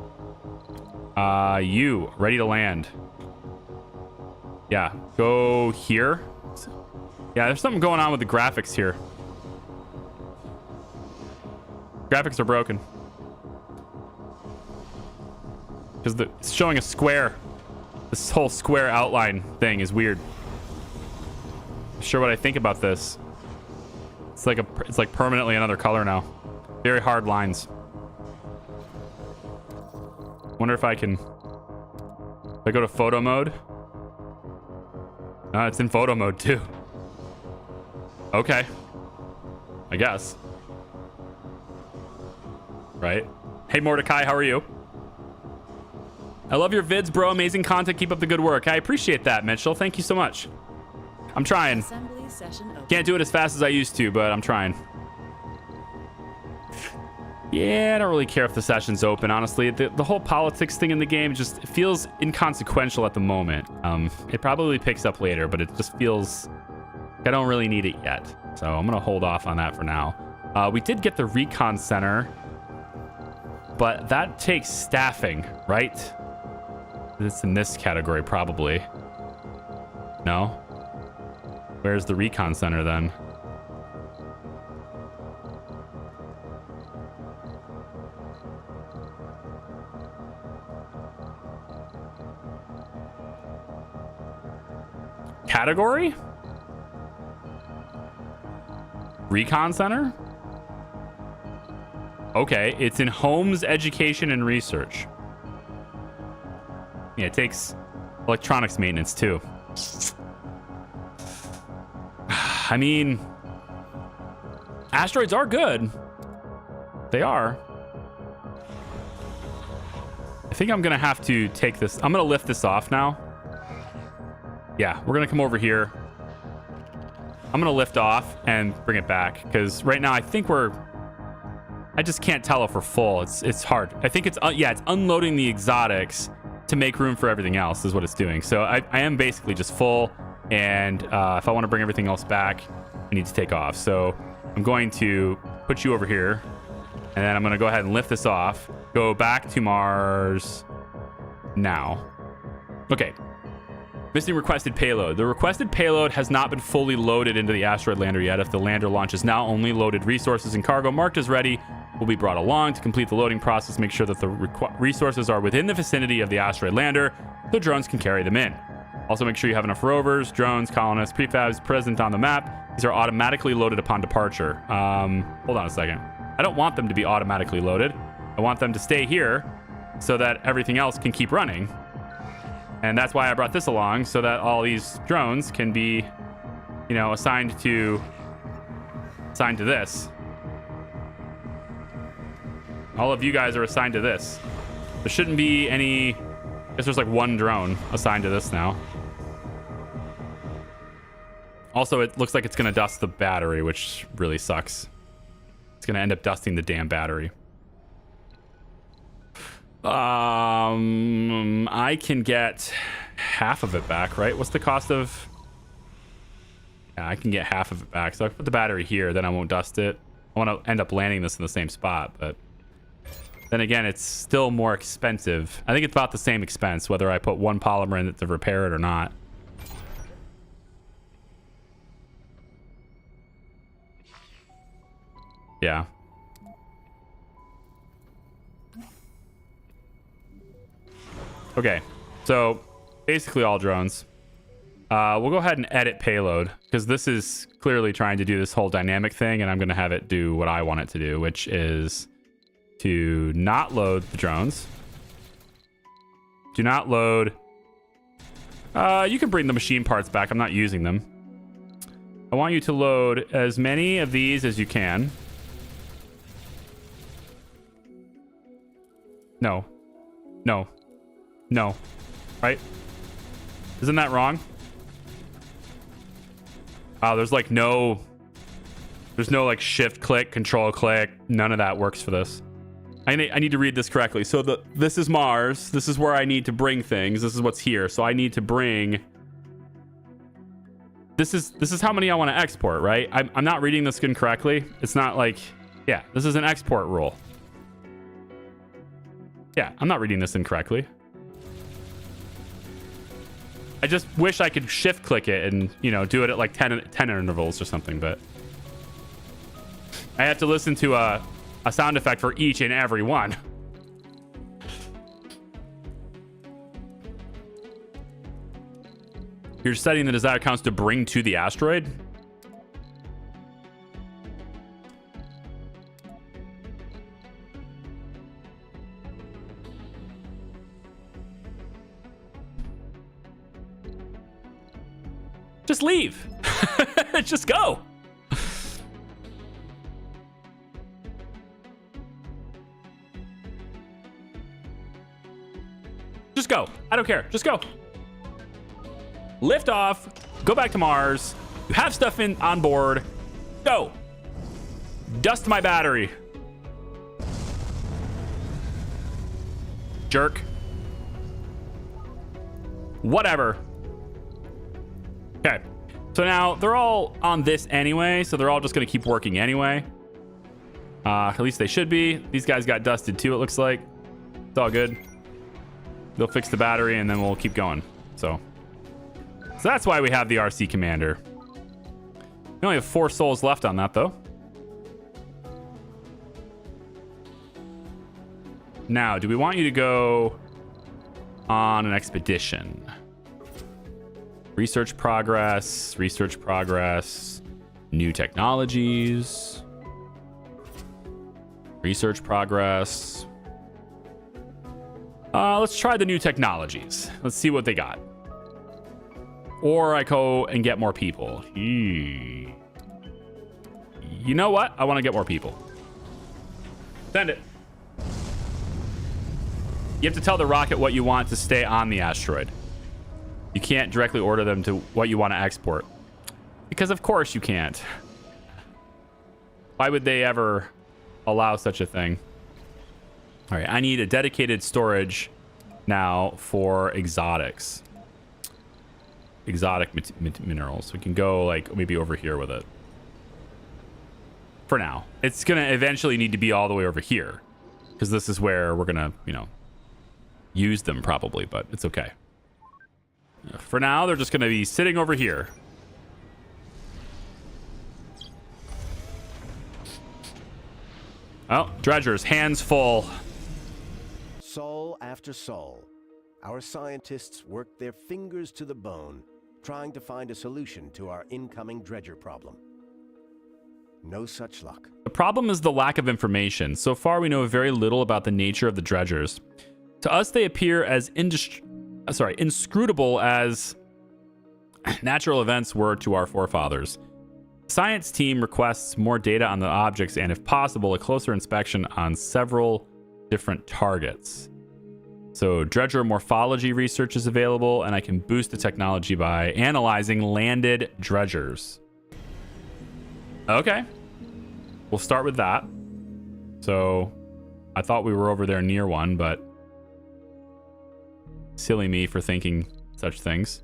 You, ready to land. Yeah, go here. Yeah, there's something going on with the graphics here. Graphics are broken. Because it's showing a square. This whole square outline thing is weird. Not sure what I think about this. It's like permanently another color now. Very hard lines. Wonder if I can... If I go to photo mode. It's in photo mode too. Okay. I guess. Right? Hey Mordecai, how are you? I love your vids, bro. Amazing content. Keep up the good work. I appreciate that, Mitchell. Thank you so much. I'm trying. Assembly session open. Can't do it as fast as I used to, but I'm trying. Yeah, I don't really care if the session's open, honestly. The whole politics thing in the game just feels inconsequential at the moment. It probably picks up later, but it just feels like I don't really need it yet. So I'm going to hold off on that for now. We did get the recon center, but that takes staffing, right? It's in this category, probably. No? Where's the recon center then? Category? Recon center? Okay, it's in Homes, Education, and Research. Yeah, it takes electronics maintenance too. I mean, asteroids are good. They are. I think I'm gonna have to take this. I'm gonna lift this off now. Yeah, we're gonna come over here. I'm gonna lift off and bring it back because right now I think I just can't tell if we're full. It's hard. I think it's it's unloading the exotics to make room for everything else is what it's doing. So I am basically just full, and if I want to bring everything else back, I need to take off. So I'm going to put you over here, and then I'm going to go ahead and lift this off. Go back to Mars now. Okay. Missing requested payload. The requested payload has not been fully loaded into the asteroid lander yet. If the lander launches now, only loaded resources and cargo marked as ready will be brought along. To complete the loading process, make sure that the resources are within the vicinity of the asteroid lander so drones can carry them in. Also, make sure you have enough rovers, drones, colonists, prefabs present on the map. These are automatically loaded upon departure. Hold on a second. I don't want them to be automatically loaded. I want them to stay here so that everything else can keep running. And that's why I brought this along, so that all these drones can be, you know, assigned to this. All of you guys are assigned to this. There shouldn't be any... I guess there's like one drone assigned to this now. Also, it looks like it's going to dust the battery, which really sucks. It's going to end up dusting the damn battery. I can get half of it back, right? What's the cost of... Yeah, I can get half of it back. So I put the battery here, then I won't dust it. I want to end up landing this in the same spot, but... Then again, it's still more expensive. I think it's about the same expense, whether I put one polymer in it to repair it or not. Yeah. Okay, so basically all drones. We'll go ahead and edit payload because this is clearly trying to do this whole dynamic thing, and I'm going to have it do what I want it to do, which is to not load the drones. Do not load. You can bring the machine parts back. I'm not using them. I want you to load as many of these as you can. No. No. No. Right? Isn't that wrong? There's like no... There's no like shift click, control click. None of that works for this. I need to read this correctly. So this is Mars. This is where I need to bring things. This is what's here. So I need to bring... This is how many I want to export, right? I'm not reading this incorrectly. It's not like... Yeah, this is an export rule. Yeah, I'm not reading this incorrectly. I just wish I could shift click it and, you know, do it at like 10 intervals or something, but I have to listen to a sound effect for each and every one. You're setting the desired counts to bring to the asteroid. Just leave. Just go. Just go. I don't care. Just go. Lift off. Go back to Mars. You have stuff on board. Go. Dust my battery. Jerk. Whatever. Okay. So now they're all on this anyway, so they're all just going to keep working anyway. At least they should be. These guys got dusted too, it looks like. It's all good. They'll fix the battery and then we'll keep going. So that's why we have the RC commander. We only have 4 souls left on that though. Now, do we want you to go on an expedition? Research progress, new technologies, research progress. Let's try the new technologies. Let's see what they got. Or I go and get more people. You know what? I want to get more people. Send it. You have to tell the rocket what you want to stay on the asteroid. You can't directly order them to what you want to export. Because of course you can't. Why would they ever allow such a thing? All right, I need a dedicated storage now for exotics. Exotic minerals. We can go like maybe over here with it. For now. It's going to eventually need to be all the way over here. Because this is where we're going to, you know, use them probably, but it's okay. For now, they're just going to be sitting over here. Oh, dredgers, hands full. Sol after sol, our scientists worked their fingers to the bone, trying to find a solution to our incoming dredger problem. No such luck. The problem is the lack of information. So far, we know very little about the nature of the dredgers. To us, they appear as inscrutable as natural events were to our forefathers. The science team requests more data on the objects and, if possible, a closer inspection on several different targets. So dredger morphology research is available, and I can boost the technology by analyzing landed dredgers. Okay. We'll start with that. So I thought we were over there near one, but silly me for thinking such things.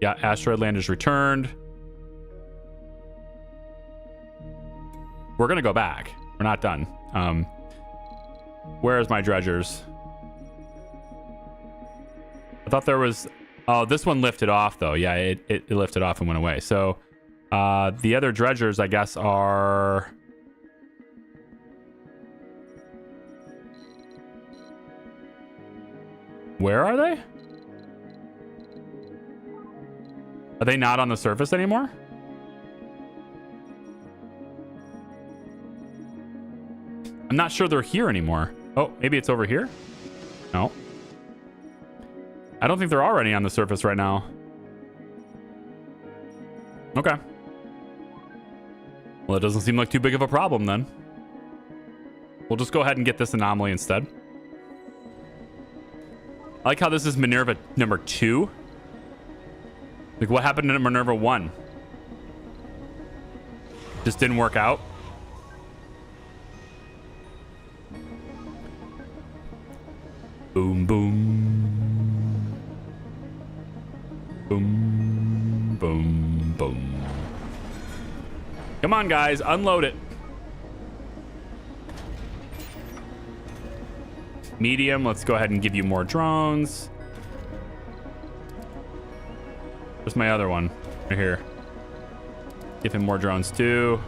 Yeah, asteroid landers returned. We're gonna go back. We're not done. Where's my dredgers? I thought there was... Oh, this one lifted off though. Yeah, it lifted off and went away. So the other dredgers, I guess, are... Where are they? Are they not on the surface anymore? I'm not sure they're here anymore. Oh, maybe it's over here? No. I don't think they're already on the surface right now. Okay. Well, it doesn't seem like too big of a problem then. We'll just go ahead and get this anomaly instead. I like how this is Minerva number 2. Like, what happened to Minerva 1? Just didn't work out. Boom, boom. Boom, boom, boom. Come on, guys. Unload it. Medium. Let's go ahead and give you more drones. Where's my other one? Right here. Give him more drones too.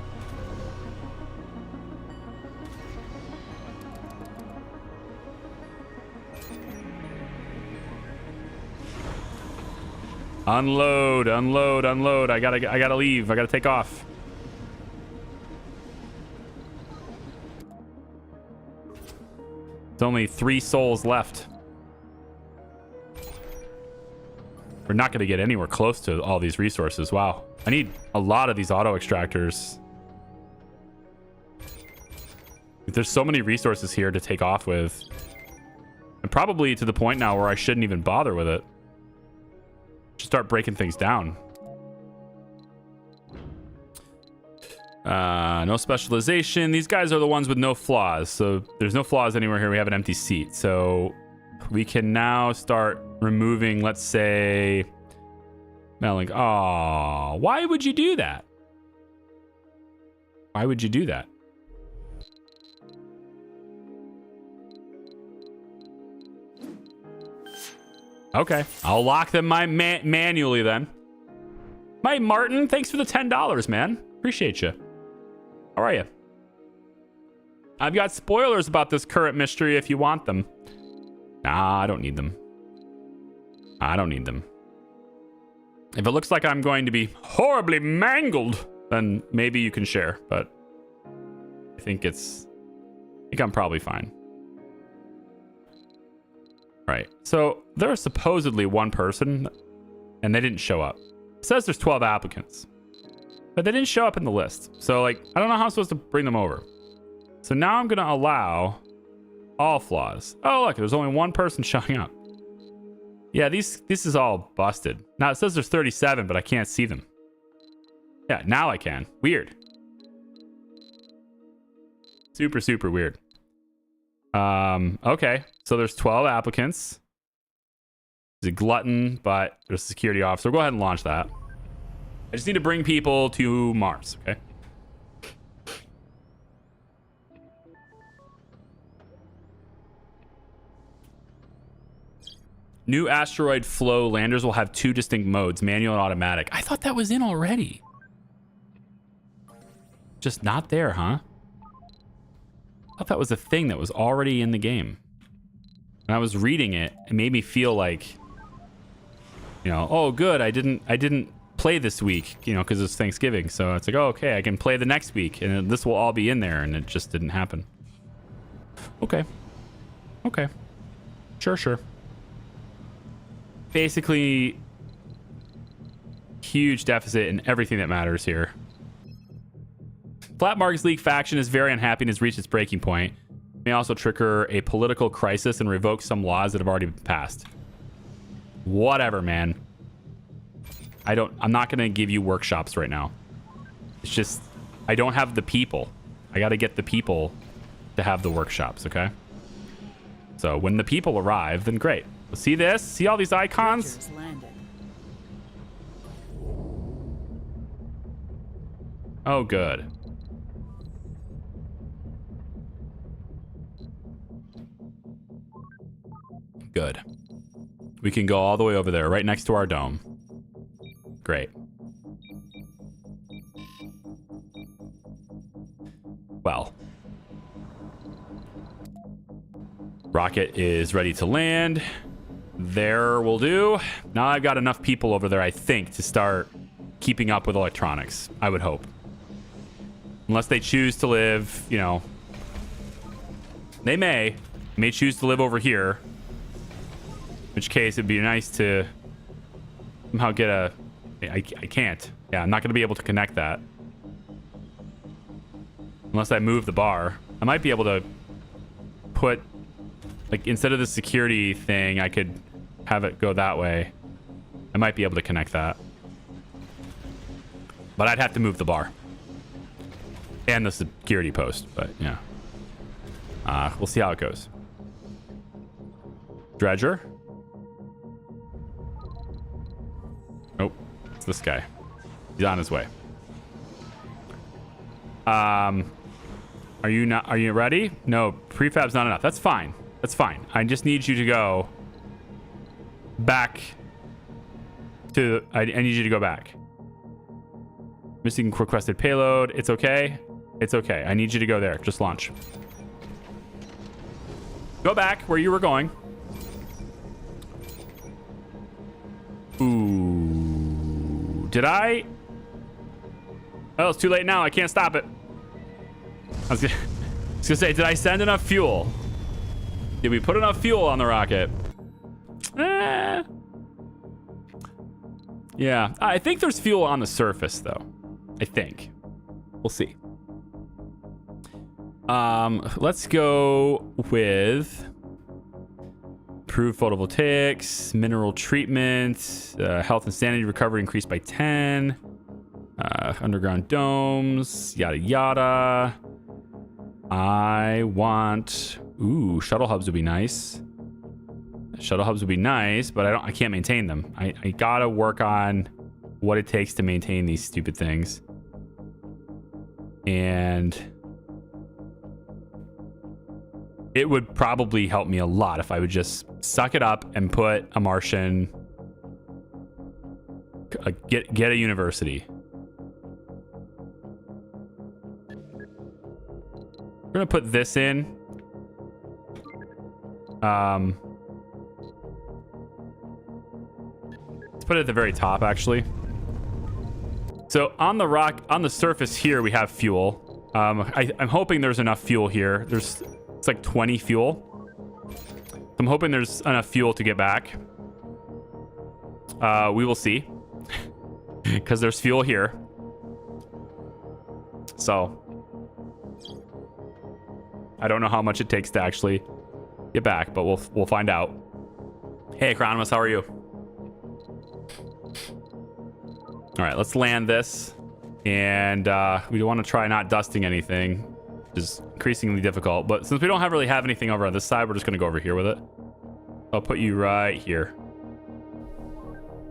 Unload, unload, unload. I gotta leave. I gotta take off. There's only 3 souls left. We're not gonna get anywhere close to all these resources. Wow. I need a lot of these auto extractors. There's so many resources here to take off with. And probably to the point now where I shouldn't even bother with it. Just start breaking things down. No specialization. These guys are the ones with no flaws. So there's no flaws anywhere here. We have an empty seat. So we can now start removing, let's say, Melling. Oh, why would you do that? Why would you do that? Okay, I'll lock them manually then. Mike Martin, thanks for the $10, man. Appreciate you. How are you? I've got spoilers about this current mystery if you want them. Nah, I don't need them. I don't need them. If it looks like I'm going to be horribly mangled, then maybe you can share, but I think I'm probably fine. Right. So there's supposedly one person and they didn't show up. It says there's 12 applicants, but they didn't show up in the list. So like, I don't know how I'm supposed to bring them over. So now I'm going to allow all flaws. Oh, look, there's only one person showing up. Yeah, this is all busted. Now it says there's 37, but I can't see them. Yeah, now I can. Weird. Super, super weird. Okay, so there's 12 applicants. He's a glutton, but there's a security officer. Go ahead and launch that. I just need to bring people to Mars, okay? New asteroid flow landers will have 2 distinct modes, manual and automatic. I thought that was in already. Just not there, huh? I thought that was a thing that was already in the game. When I was reading it, it made me feel like, you know, oh good, I didn't play this week, you know, because it's Thanksgiving. So it's like, oh, okay, I can play the next week and this will all be in there, and it just didn't happen. Okay. Okay. Sure. Basically, huge deficit in everything that matters here. Flat Mark's League faction is very unhappy and has reached its breaking point. It may also trigger a political crisis and revoke some laws that have already been passed. Whatever, man. I'm not going to give you workshops right now. It's just, I don't have the people. I got to get the people to have the workshops, okay? So when the people arrive, then great. See this? See all these icons? Oh, good. Good. We can go all the way over there, right next to our dome. Great. Well. Rocket is ready to land. There will do. Now I've got enough people over there, I think, to start keeping up with electronics. I would hope. Unless they choose to live, you know. They may choose to live over here. In which case, it'd be nice to somehow get a... I can't. Yeah, I'm not going to be able to connect that. Unless I move the bar. I might be able to put... Like, instead of the security thing, I could have it go that way. I might be able to connect that. But I'd have to move the bar. And the security post, but yeah. We'll see how it goes. Dredger. Nope. It's this guy. He's on his way. Are you ready? No, prefab's not enough. That's fine. That's fine. I just need you to go back I need you to go back. Missing requested payload. It's okay. It's okay. I need you to go there. Just launch. Go back where you were going. Ooh. Did I? Oh, it's too late now. I can't stop it. I was gonna say, did I send enough fuel? Did we put enough fuel on the rocket? Yeah, I think there's fuel on the surface, though. I think. We'll see. Let's go with improved photovoltaics, mineral treatment, health and sanity recovery increased by 10, underground domes, yada yada. I want, ooh, shuttle hubs would be nice. Shuttle hubs would be nice, but I can't maintain them. I gotta work on what it takes to maintain these stupid things. And it would probably help me a lot if I would just suck it up and put a Martian, get a university. We're gonna put this in. Let's put it at the very top, actually. So on the rock, on the surface here, we have fuel. I'm hoping there's enough fuel here. It's like 20 fuel. I'm hoping there's enough fuel to get back. We will see. Because there's fuel here. So I don't know how much it takes to actually get back, but we'll find out. Hey, Acronymus, how are you? All right, let's land this. And we want to try not dusting anything, which is increasingly difficult. But since we don't really have anything over on this side, we're just going to go over here with it. I'll put you right here.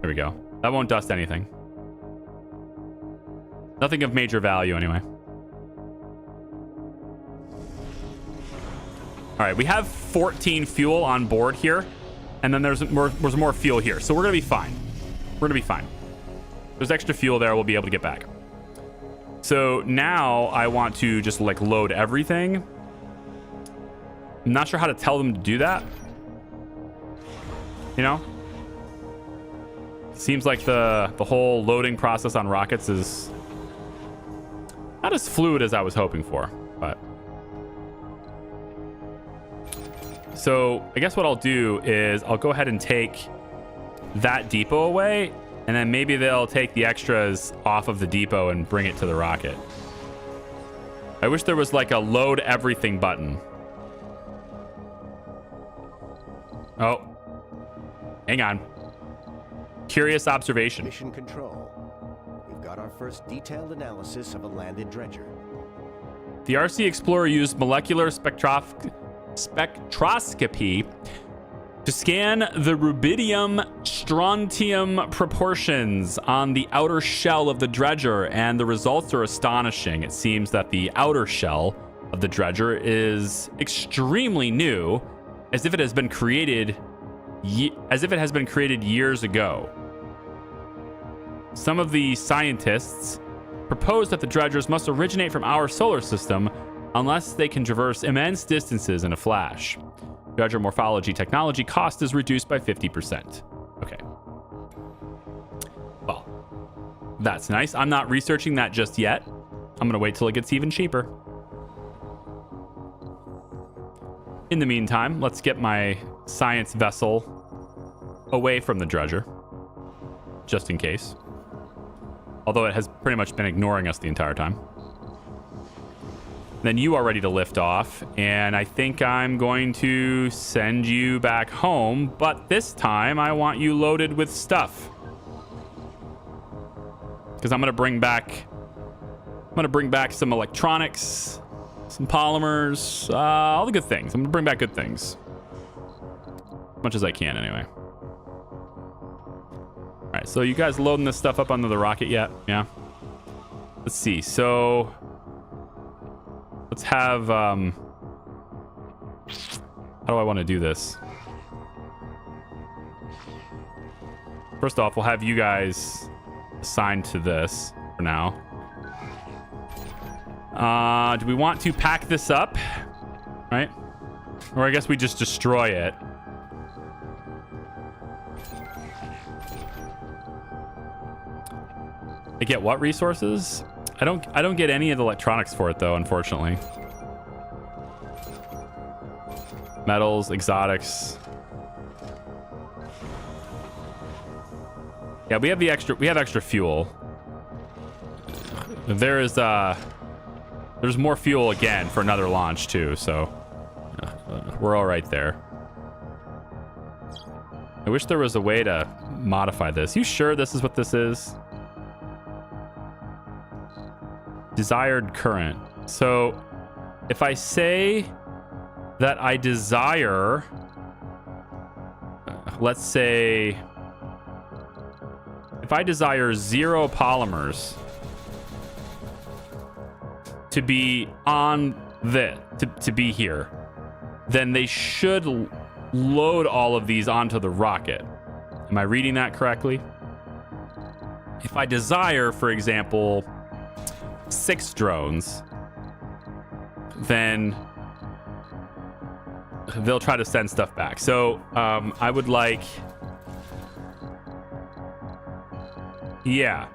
There we go. That won't dust anything. Nothing of major value anyway. All right, we have 14 fuel on board here, and then there's more fuel here, so we're gonna be fine. We're gonna be fine. There's extra fuel there. We'll be able to get back. So now I want to just like load everything. I'm not sure how to tell them to do that. You know, seems like the whole loading process on rockets is not as fluid as I was hoping for, but. So I guess what I'll do is I'll go ahead and take that depot away, and then maybe they'll take the extras off of the depot and bring it to the rocket. I wish there was like a load everything button. Oh, hang on. Curious observation. Mission control. We've got our first detailed analysis of a landed dredger. The RC Explorer used molecular spectroscopy to scan the rubidium-strontium proportions on the outer shell of the dredger, and the results are astonishing. It seems that the outer shell of the dredger is extremely new, as if it has been created years ago. Some of the scientists propose that the dredgers must originate from our solar system unless they can traverse immense distances in a flash. Dredger morphology technology cost is reduced by 50%. Okay. Well, that's nice. I'm not researching that just yet. I'm going to wait till it gets even cheaper. In the meantime, let's get my science vessel away from the dredger, just in case. Although it has pretty much been ignoring us the entire time. Then you are ready to lift off, and I think I'm going to send you back home, but this time I want you loaded with stuff. Because I'm going to bring back some electronics, some polymers, all the good things. I'm going to bring back good things. As much as I can, anyway. All right, so you guys loading this stuff up onto the rocket yet? Yeah. Let's see. So let's have, how do I want to do this? First off, we'll have you guys assigned to this for now. Do we want to pack this up? Right? Or I guess we just destroy it. I get what resources? I don't get any of the electronics for it though, unfortunately. Metals, exotics. Yeah, we have extra fuel. There's more fuel again for another launch too, so we're all right there. I wish there was a way to modify this. You sure this is what this is? Desired current. So if I say that I desire, let's say, if I desire 0 polymers to be on to be here, then they should load all of these onto the rocket. Am I reading that correctly? If I desire, for example, 6 drones, then they'll try to send stuff back. So I would like, yeah,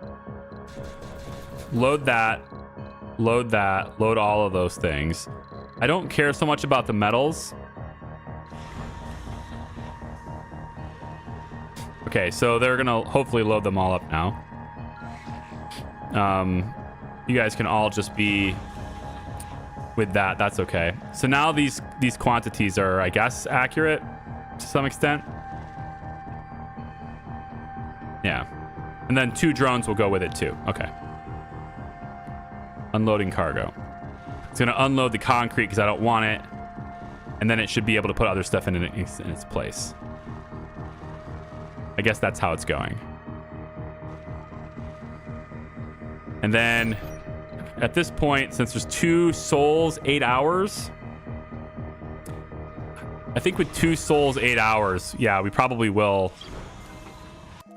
load that, load all of those things. I don't care so much about the metals. Okay, so they're gonna hopefully load them all up now. You guys can all just be with that. That's okay. So now these quantities are, I guess, accurate to some extent. Yeah. And then 2 drones will go with it too. Okay. Unloading cargo. It's going to unload the concrete because I don't want it. And then it should be able to put other stuff in its place. I guess that's how it's going. And then at this point, since there's 2 souls, 8 hours. I think with 2 souls, 8 hours, yeah, we probably will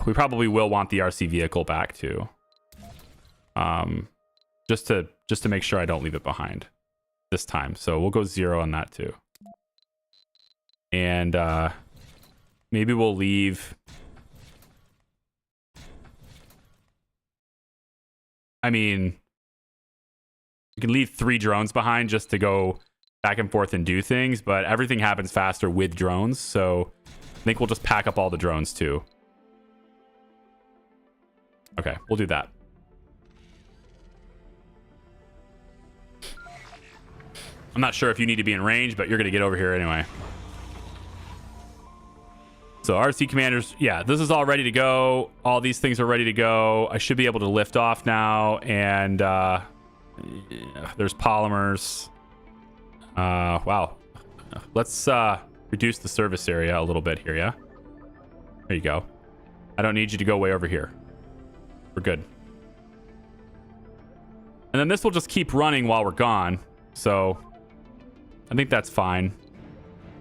want the RC vehicle back too. Just to make sure I don't leave it behind this time. So we'll go 0 on that too. And maybe we'll leave. I mean, you can leave 3 drones behind just to go back and forth and do things, but everything happens faster with drones. So I think we'll just pack up all the drones too. Okay, we'll do that. I'm not sure if you need to be in range, but you're going to get over here anyway. So RC commanders, yeah, this is all ready to go. All these things are ready to go. I should be able to lift off now. And there's polymers. Wow. Let's reduce the service area a little bit here, yeah? There you go. I don't need you to go way over here. We're good. And then this will just keep running while we're gone. So I think that's fine.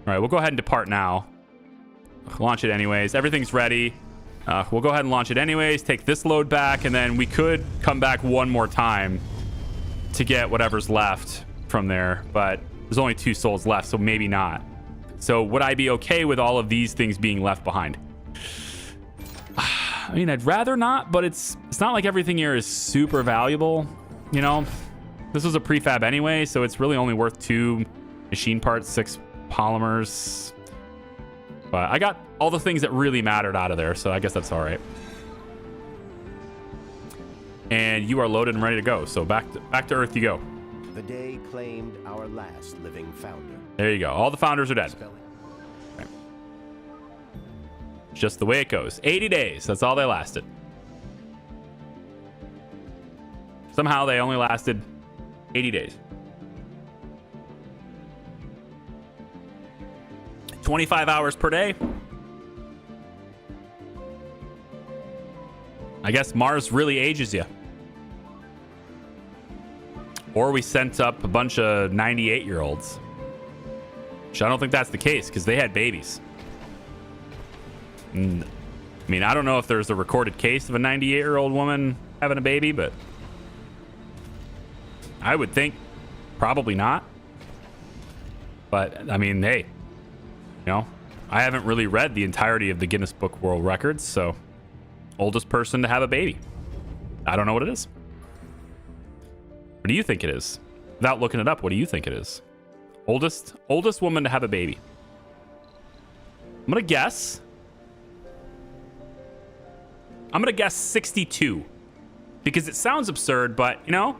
All right, we'll go ahead and depart now. Launch it anyways. Everything's ready. We'll go ahead and launch it anyways. Take this load back, and then we could come back one more time to get whatever's left from there. But there's only 2 souls left, so maybe not. So would I be okay with all of these things being left behind? I mean, I'd rather not, but it's not like everything here is super valuable. You know, this was a prefab anyway, so it's really only worth 2 machine parts, 6 polymers. But I got all the things that really mattered out of there, so I guess that's all right. And you are loaded and ready to go. So back to Earth you go. The day claimed our last living founder. There you go. All the founders are dead. Okay. Just the way it goes. 80 days. That's all they lasted. Somehow they only lasted 80 days. 25 hours per day. I guess Mars really ages you. Or we sent up a bunch of 98-year-olds. Which I don't think that's the case, because they had babies. And I mean, I don't know if there's a recorded case of a 98-year-old woman having a baby, but I would think probably not. But I mean, hey, you know, I haven't really read the entirety of the Guinness Book World Records, so oldest person to have a baby. I don't know what it is. What do you think it is? Without looking it up, what do you think it is? Oldest woman to have a baby. I'm gonna guess 62. Because it sounds absurd, but you know,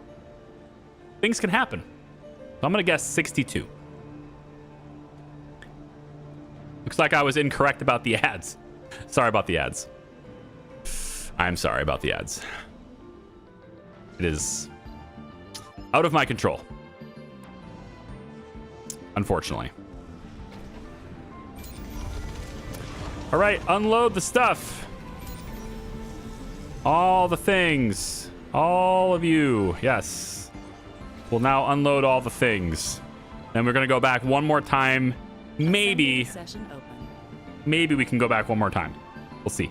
things can happen. So I'm gonna guess 62. Looks like I was incorrect about the ads. Sorry about the ads. I'm sorry about the ads. It is out of my control, unfortunately. All right, unload the stuff. All the things. All of you. Yes. We'll now unload all the things. Then we're going to go back one more time. Maybe. Session open. Maybe we can go back one more time. We'll see.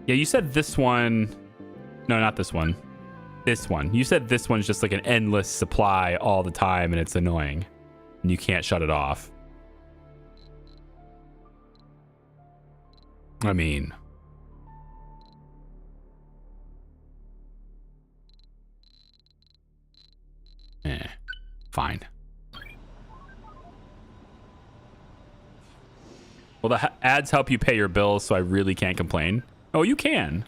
Yeah, you said this one. No, not this one. This one. You said this one's just like an endless supply all the time and it's annoying. And you can't shut it off. I mean, fine. Well, the ads help you pay your bills, so I really can't complain. Oh, you can.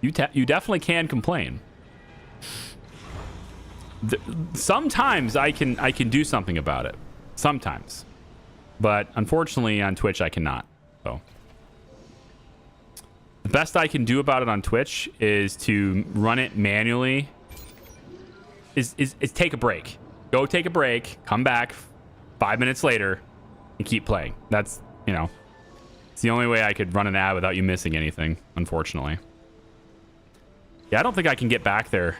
You definitely can complain. Sometimes I can do something about it. Sometimes. But unfortunately on Twitch I cannot. So the best I can do about it on Twitch is to run it manually. Is take a break. Go take a break, come back 5 minutes later and keep playing. That's, you know, it's the only way I could run an ad without you missing anything, unfortunately. Yeah, I don't think I can get back there.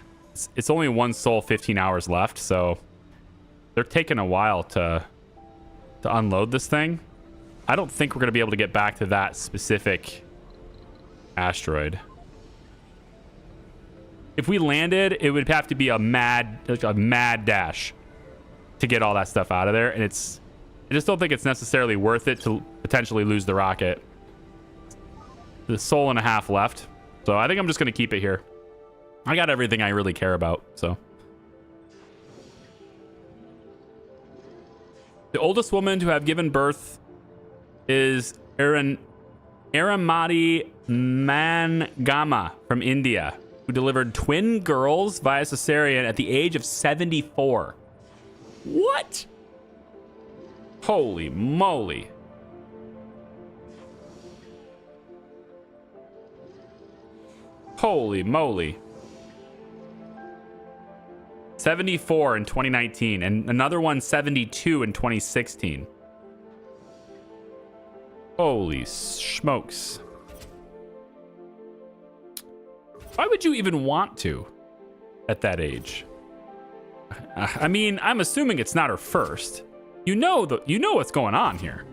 It's only one soul, 15 hours left, so they're taking a while to unload this thing. I don't think we're going to be able to get back to that specific asteroid. If we landed, it would have to be a mad dash to get all that stuff out of there, and I just don't think it's necessarily worth it to potentially lose the rocket. There's a soul and a half left, so I think I'm just going to keep it here. I got everything I really care about, so. The oldest woman to have given birth is Aramati Mangama from India, who delivered twin girls via cesarean at the age of 74. What? Holy moly. Holy moly. 74 in 2019 and another one 72 in 2016. Holy smokes. Why would you even want to at that age? I mean, I'm assuming it's not her first. You know what's going on here.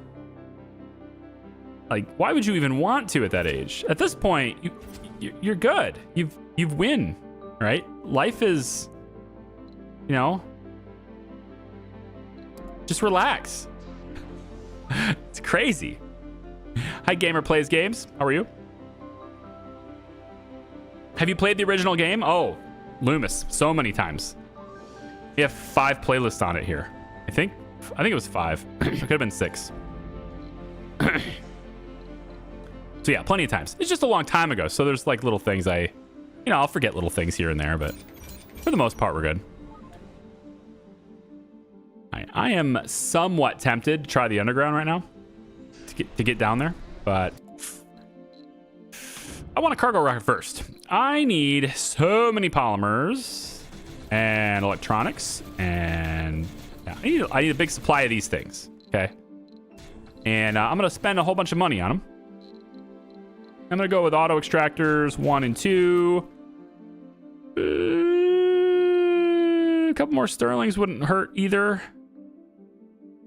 Like, why would you even want to at that age? At this point, you're good. You've win, right? Life is, you know, just relax. It's crazy. Hi, Gamer Plays Games. How are you? Have you played the original game? Oh, Loomis, so many times. We have 5 playlists on it here. I think it was 5. It could have been 6. So yeah, plenty of times. It's just a long time ago, so there's like little things I'll forget little things here and there, but for the most part, we're good. I am somewhat tempted to try the underground right now to get down there, but I want a cargo rocket first. I need so many polymers and electronics, and yeah, I need a big supply of these things. Okay, and I'm gonna spend a whole bunch of money on them. I'm gonna go with auto extractors 1 and 2. A couple more sterlings wouldn't hurt either.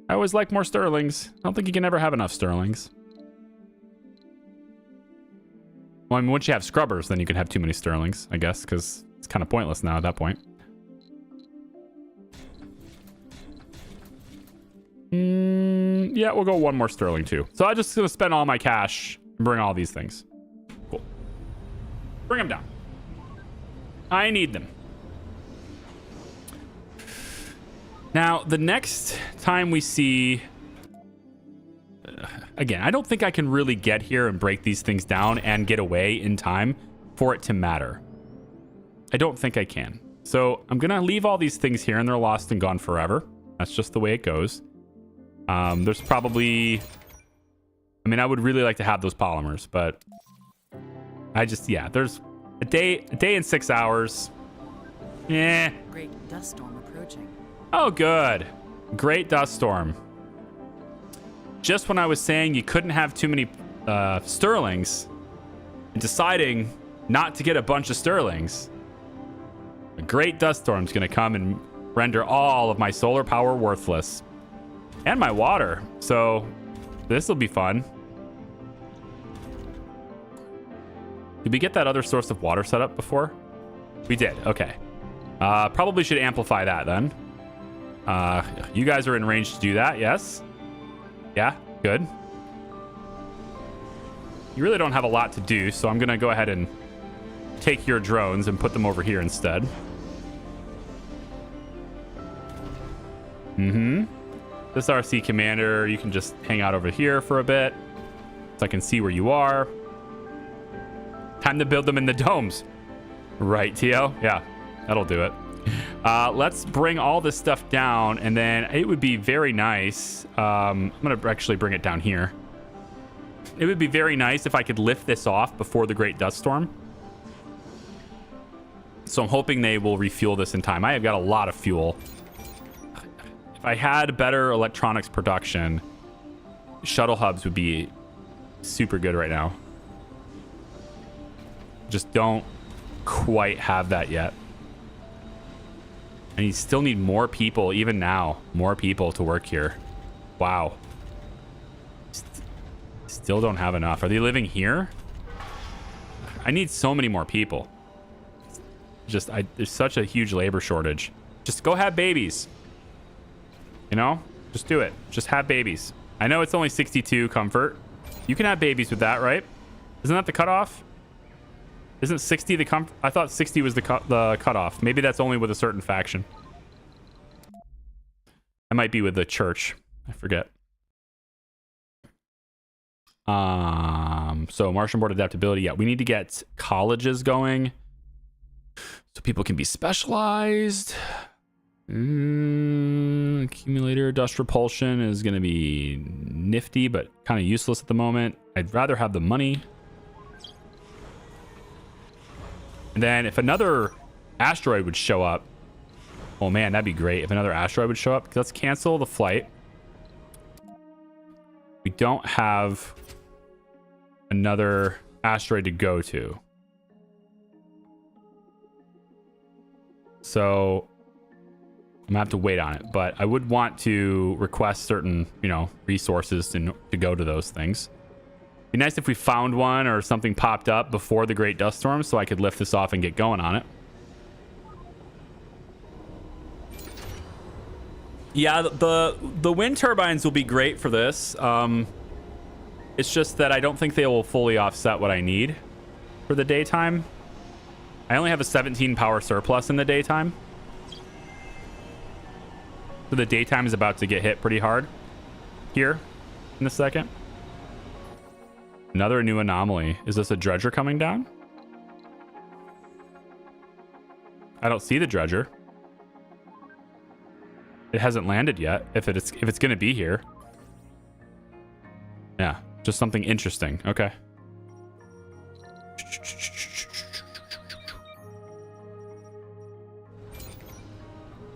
I always like more sterlings. I don't think you can ever have enough sterlings. Well, I mean, once you have scrubbers, then you can have too many sterlings, I guess, because it's kind of pointless now at that point. Yeah, we'll go one more sterling too. So I'm just going to spend all my cash and bring all these things. Cool. Bring them down. I need them. Now, the next time we see... Again, I don't think I can really get here and break these things down and get away in time for it to matter. I don't think I can. So I'm going to leave all these things here and they're lost and gone forever. That's just the way it goes. There's probably... I mean, I would really like to have those polymers, but I just... Yeah, there's a day and 6 hours. Yeah. Great dust storm approaching. Oh, good. Great dust storm. Just when I was saying you couldn't have too many sterlings and deciding not to get a bunch of sterlings, a great dust storm is going to come and render all of my solar power worthless. And my water. So this will be fun. Did we get that other source of water set up before? We did. Okay. Probably should amplify that then. You guys are in range to do that. Yes. Yeah, good. You really don't have a lot to do, so I'm going to go ahead and take your drones and put them over here instead. This RC commander, you can just hang out over here for a bit so I can see where you are. Time to build them in the domes. Right, Tio? Yeah, that'll do it. Let's bring all this stuff down, and then it would be very nice. I'm going to actually bring it down here. It would be very nice if I could lift this off before the Great Dust Storm. So I'm hoping they will refuel this in time. I have got a lot of fuel. If I had better electronics production, shuttle hubs would be super good right now. Just don't quite have that yet. And you still need more people, even now. More people to work here. Wow. Still don't have enough. Are they living here? I need so many more people. Just, there's such a huge labor shortage. Just go have babies. You know? Just do it. Just have babies. I know it's only 62 comfort. You can have babies with that, right? Isn't that the cutoff? Isn't 60 the comfort? I thought 60 was the cutoff. Maybe that's only with a certain faction. I might be with the church. I forget. So Martian board adaptability. Yeah, we need to get colleges going so people can be specialized. Accumulator dust repulsion is going to be nifty, but kind of useless at the moment. I'd rather have the money. And then if another asteroid would show up, oh man, that'd be great if another asteroid would show up. Let's cancel the flight. We don't have another asteroid to go to. So I'm gonna have to wait on it, but I would want to request certain, you know, resources to go to those things. Be nice if we found one or something popped up before the Great Dust Storm so I could lift this off and get going on it. Yeah, the wind turbines will be great for this. It's just that I don't think they will fully offset what I need for the daytime. I only have a 17 power surplus in the daytime. So the daytime is about to get hit pretty hard here in a second. Another new anomaly. Is this a dredger coming down? I don't see the dredger. It hasn't landed yet. If it's going to be here. Yeah, just something interesting. Okay.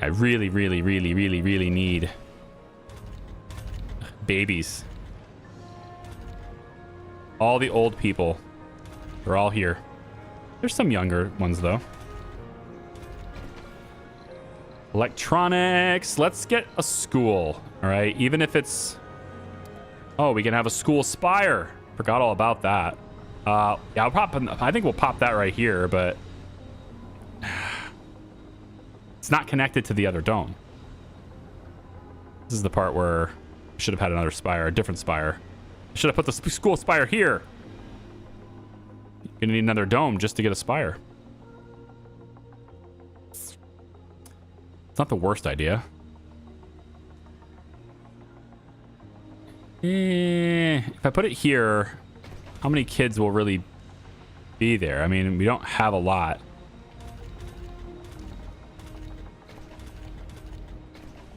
I really need babies. All the old people. They're all here. There's some younger ones, though. Electronics. Let's get a school. All right. Even if it's... Oh, we can have a school spire. Forgot all about that. Yeah, I think we'll pop that right here, but... It's not connected to the other dome. This is the part where I should have had another spire, a different spire. I should have put the school spire here. You're gonna need another dome just to get a spire. It's not the worst idea. If I put it here, how many kids will really be there? I mean, we don't have a lot.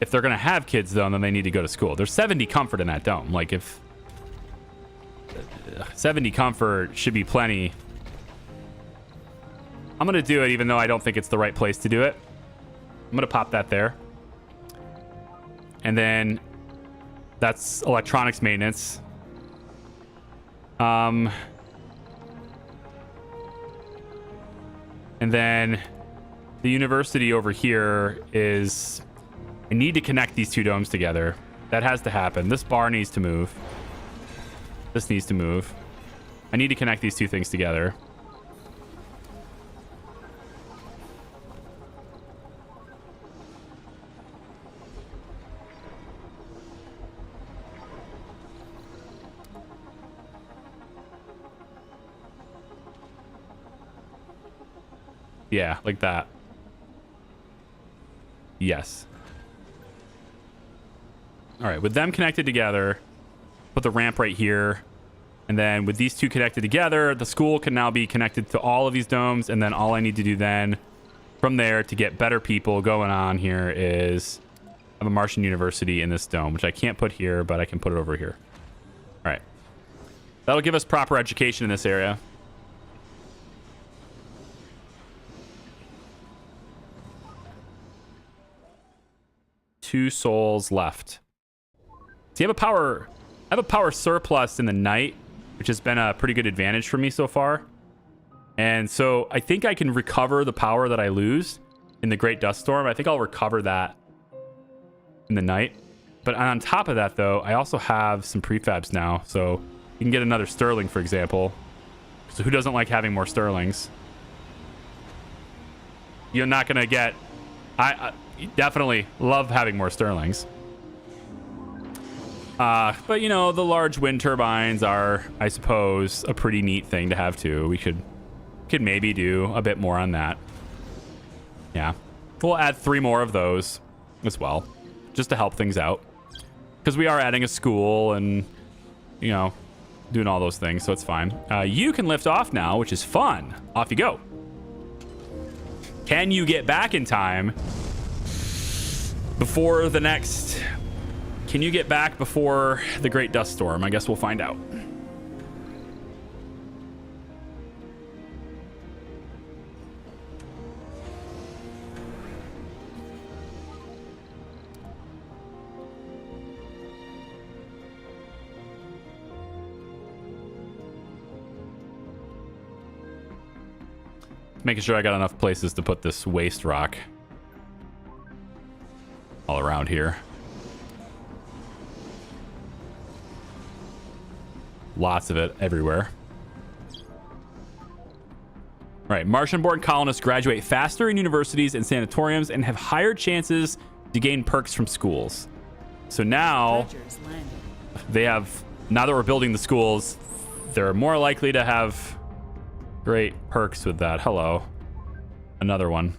If they're gonna have kids though, then they need to go to school. There's 70 comfort in that dome. Like if 70 comfort should be plenty. I'm gonna do it even though I don't think it's the right place to do it. I'm gonna pop that there. And then that's electronics maintenance. And then the university over here is... I need to connect these two domes together. That has to happen. This bar needs to move. This needs to move. I need to connect these two things together. Yeah, like that. Yes. All right, with them connected together, put the ramp right here. And then with these two connected together, the school can now be connected to all of these domes. And then all I need to do then from there to get better people going on here is have a Martian university in this dome, which I can't put here, but I can put it over here. All right. That'll give us proper education in this area. Two souls left. So you have I have a power surplus in the night, which has been a pretty good advantage for me so far. And so I think I can recover the power that I lose in the Great Dust Storm. I think I'll recover that in the night. But on top of that, though, I also have some prefabs now. So you can get another Sterling, for example. So who doesn't like having more Sterlings? You're not going to get... I definitely love having more Sterlings. But, you know, the large wind turbines are, I suppose, a pretty neat thing to have, too. We could maybe do a bit more on that. Yeah. We'll add 3 more of those as well, just to help things out. Because we are adding a school and, you know, doing all those things, so it's fine. You can lift off now, which is fun. Off you go. Can you get back in time before the next... Can you get back before the Great Dust Storm? I guess we'll find out. Making sure I got enough places to put this waste rock all around here. Lots of it everywhere. All right, Martian-born colonists graduate faster in universities and sanatoriums and have higher chances to gain perks from schools. So now they have, now that we're building the schools, they're more likely to have great perks with that. Hello. Another one.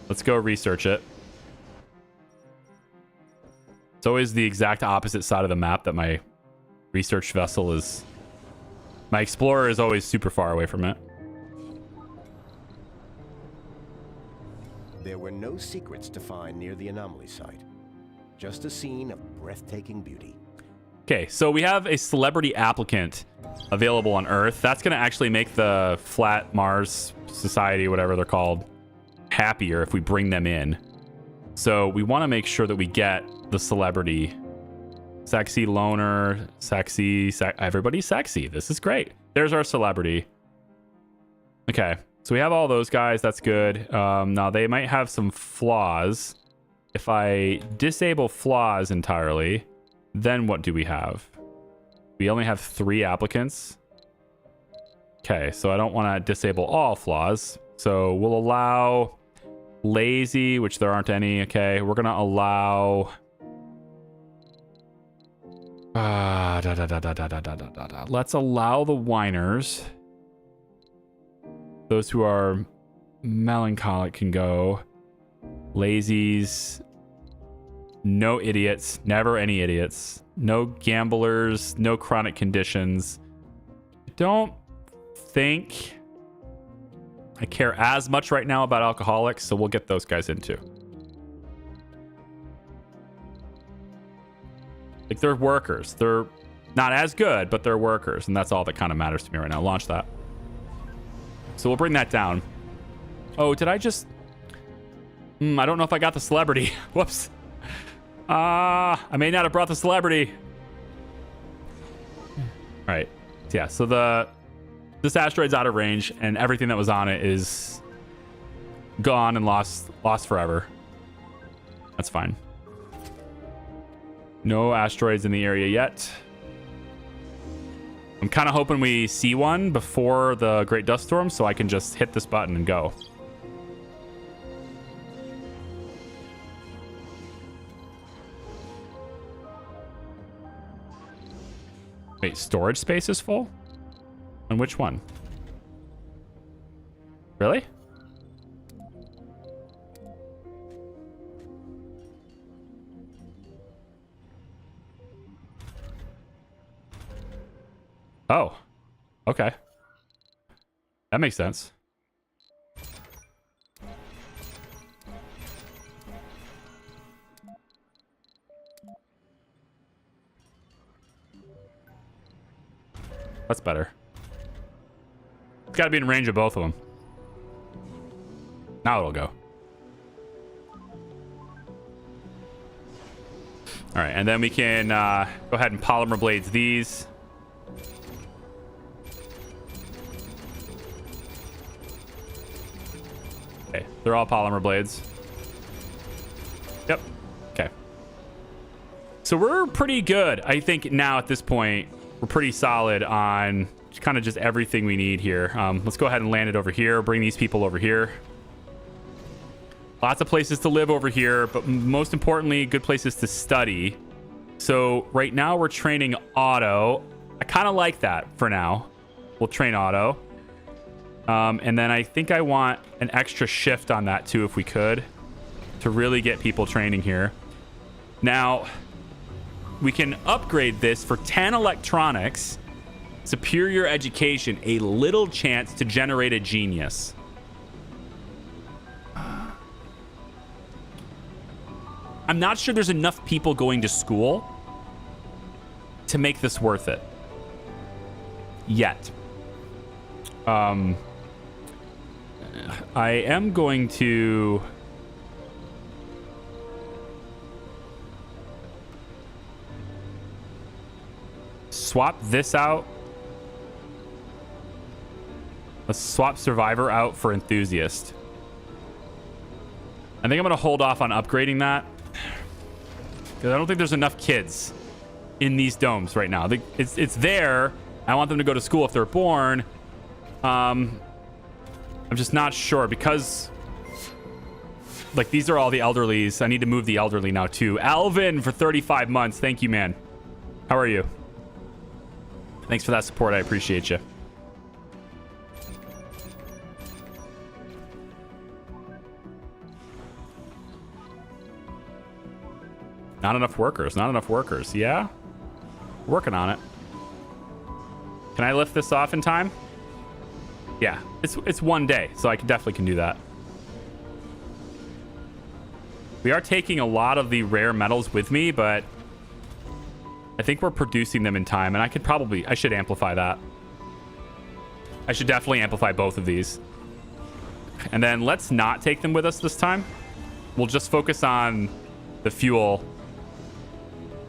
Let's go research it. It's always the exact opposite side of the map that my research vessel is. My explorer is always super far away from it. There were no secrets to find near the anomaly site. Just a scene of breathtaking beauty. Okay, so we have a celebrity applicant available on Earth. That's going to actually make the Flat Mars Society, whatever they're called, happier if we bring them in. So we want to make sure that we get the celebrity. Sexy loner, sexy, everybody's sexy. This is great. There's our celebrity. Okay, So we have all those guys. That's good. Now, they might have some flaws. If I disable flaws entirely, then what do we have? We only have 3 applicants. Okay, so I don't want to disable all flaws. So we'll allow lazy, which there aren't any. Okay, we're going to allow... Let's allow the whiners. Those who are melancholic can go. Lazies. No idiots. Never any idiots. No gamblers. No chronic conditions. I don't think I care as much right now about alcoholics, so we'll get those guys in too. Like, they're workers. They're not as good, but they're workers, and that's all that kind of matters to me right now. Launch that. So we'll bring that down. Oh, did I just... I don't know if I got the celebrity. Whoops. I may not have brought the celebrity. All right. Yeah, so this asteroid's out of range, and everything that was on it is gone and lost forever. That's fine. No asteroids in the area yet. I'm kind of hoping we see one before the Great Dust Storm so I can just hit this button and go. Wait, storage space is full? On which one? Really? Oh, okay. That makes sense. That's better. It's got to be in range of both of them. Now it'll go. All right, and then we can go ahead and polymer blades these. Okay, they're all polymer blades. Yep. Okay. So we're pretty good. I think now at this point, we're pretty solid on kind of just everything we need here. Let's go ahead and land it over here. Bring these people over here. Lots of places to live over here, but most importantly, good places to study. So right now we're training auto. I kind of like that for now. We'll train auto. And then I think I want an extra shift on that too, if we could, to really get people training here. Now, we can upgrade this for 10 electronics, superior education, a little chance to generate a genius. I'm not sure there's enough people going to school to make this worth it yet. I am going to swap this out. Let's swap Survivor out for Enthusiast. I think I'm going to hold off on upgrading that, because I don't think there's enough kids in these domes right now. It's there. I want them to go to school if they're born. I'm just not sure, because like these are all the elderlies. I need to move the elderly now too. Alvin for 35 months. Thank you, man. How are you? Thanks for that support. I appreciate you. Not enough workers. Not enough workers. Yeah? Working on it. Can I lift this off in time? Yeah. It's one day, so I definitely can do that. We are taking a lot of the rare metals with me, but I think we're producing them in time, and I should amplify that. I should definitely amplify both of these. And then let's not take them with us this time. We'll just focus on the fuel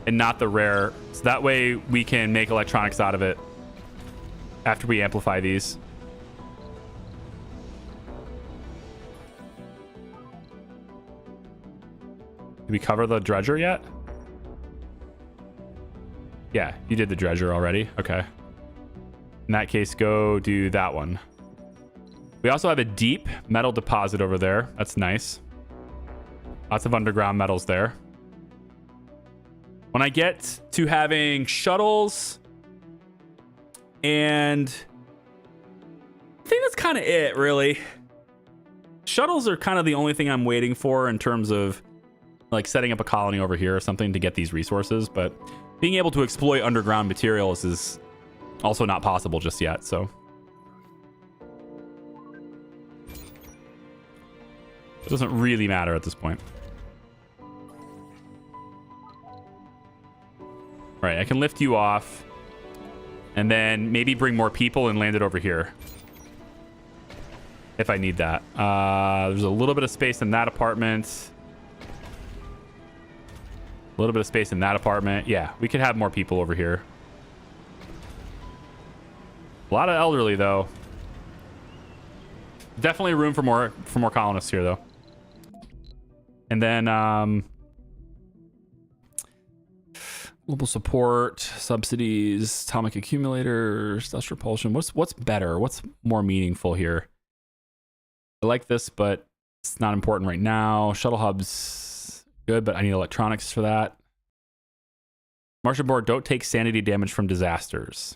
and not the rare. So that way we can make electronics out of it after we amplify these. Did we cover the dredger yet? Yeah, you did the dredger already. Okay. In that case, go do that one. We also have a deep metal deposit over there. That's nice. Lots of underground metals there. When I get to having shuttles, and I think that's kind of it, really. Shuttles are kind of the only thing I'm waiting for in terms of like setting up a colony over here or something to get these resources, but being able to exploit underground materials is also not possible just yet, so. It doesn't really matter at this point. All right, I can lift you off and then maybe bring more people and land it over here if I need that. There's a little bit of space in that apartment. A little bit of space in that apartment. Yeah, we could have more people over here. A lot of elderly, though. Definitely room for more colonists here, though. And then global support, subsidies, atomic accumulators, dust repulsion. What's better? What's more meaningful here? I like this, but it's not important right now. Shuttle hubs, good, but I need electronics for that. Martian board, don't take sanity damage from disasters.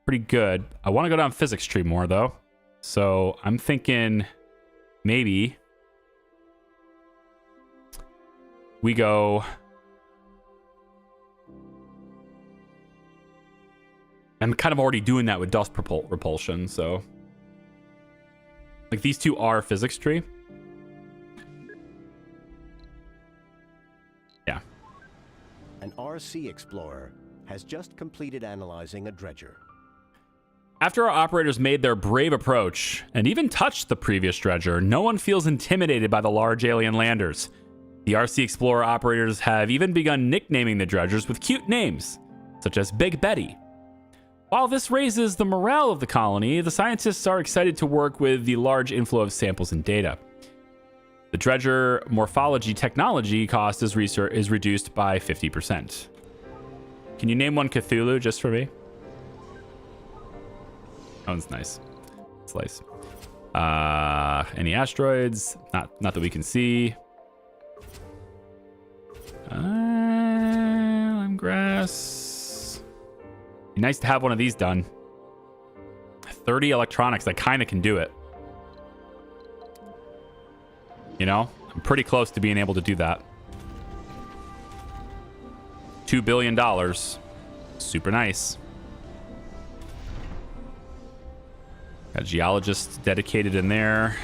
Pretty good. I want to go down physics tree more, though. So I'm thinking maybe we go... I'm kind of already doing that with dust repulsion, so... Like, these two are physics tree. Yeah. An RC Explorer has just completed analyzing a dredger. After our operators made their brave approach, and even touched the previous dredger, no one feels intimidated by the large alien landers. The RC Explorer operators have even begun nicknaming the dredgers with cute names, such as Big Betty. While this raises the morale of the colony, the scientists are excited to work with the large inflow of samples and data. The dredger morphology technology cost is reduced by 50%. Can you name one Cthulhu just for me? That one's nice. Slice. Any asteroids? Not that we can see. Lime grass. Be nice to have one of these done. 30 electronics. I kind of can do it. You know, I'm pretty close to being able to do that. $2 billion. Super nice. Got geologists dedicated in there.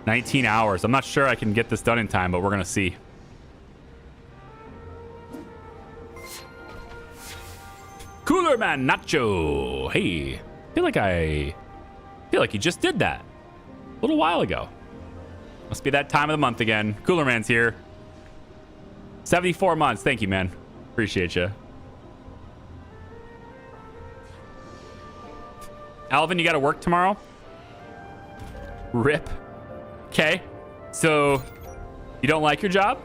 $19 hours. I'm not sure I can get this done in time, but we're going to see. Cooler Man Nacho. Hey, I feel like you just did that a little while ago. Must be that time of the month again. Cooler Man's here. 74 months. Thank you, man. Appreciate you. Alvin, you got to work tomorrow? Rip. Okay. So, you don't like your job?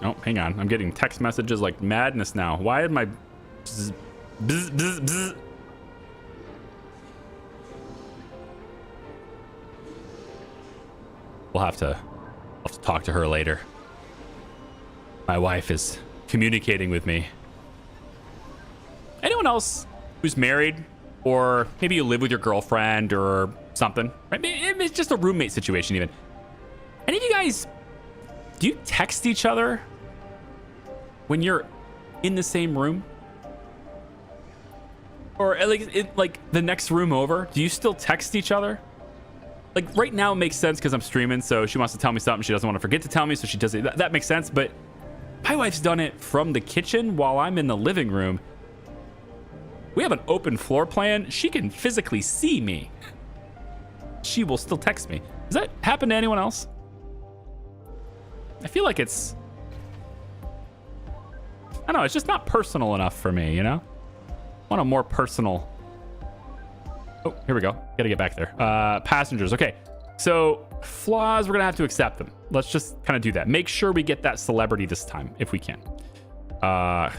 Oh, hang on. I'm getting text messages like madness now. Why am I... Bzz, bzz, bzz, bzz. I'll have to talk to her later. My wife is communicating with me. Anyone else who's married, or maybe you live with your girlfriend or something, right? Maybe it's just a roommate situation even. Any of you guys, do you text each other when you're in the same room? Or like the next room over? Do you still text each other? Like right now it makes sense because I'm streaming, so she wants to tell me something. She doesn't want to forget to tell me, so she does it. That makes sense, but my wife's done it from the kitchen while I'm in the living room. We have an open floor plan. She can physically see me. She will still text me. Does that happen to anyone else? I feel like it's... I don't know, it's just not personal enough for me, you know? I want a more personal Oh, here we go. Gotta get back there. Passengers. Okay. So flaws, we're gonna have to accept them. Let's just kind of do that. Make sure we get that celebrity this time if we can.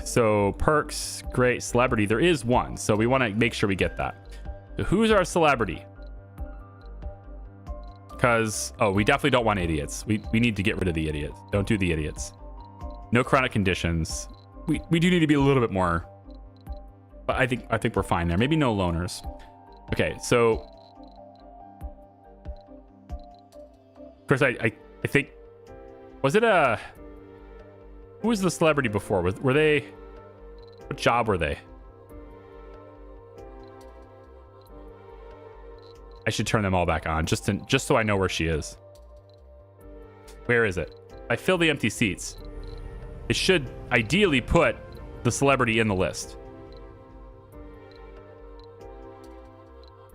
So perks, great. Celebrity, there is one. So we want to make sure we get that. So who's our celebrity? Because, oh, we definitely don't want idiots. We need to get rid of the idiots. Don't do the idiots. No chronic conditions. We do need to be a little bit more, but I think we're fine there. Maybe no loners. Okay, so of course I think, was it who was the celebrity before? Were they, what job were they? I should turn them all back on just so I know where she is. Where is it? I fill the empty seats. It should ideally put the celebrity in the list.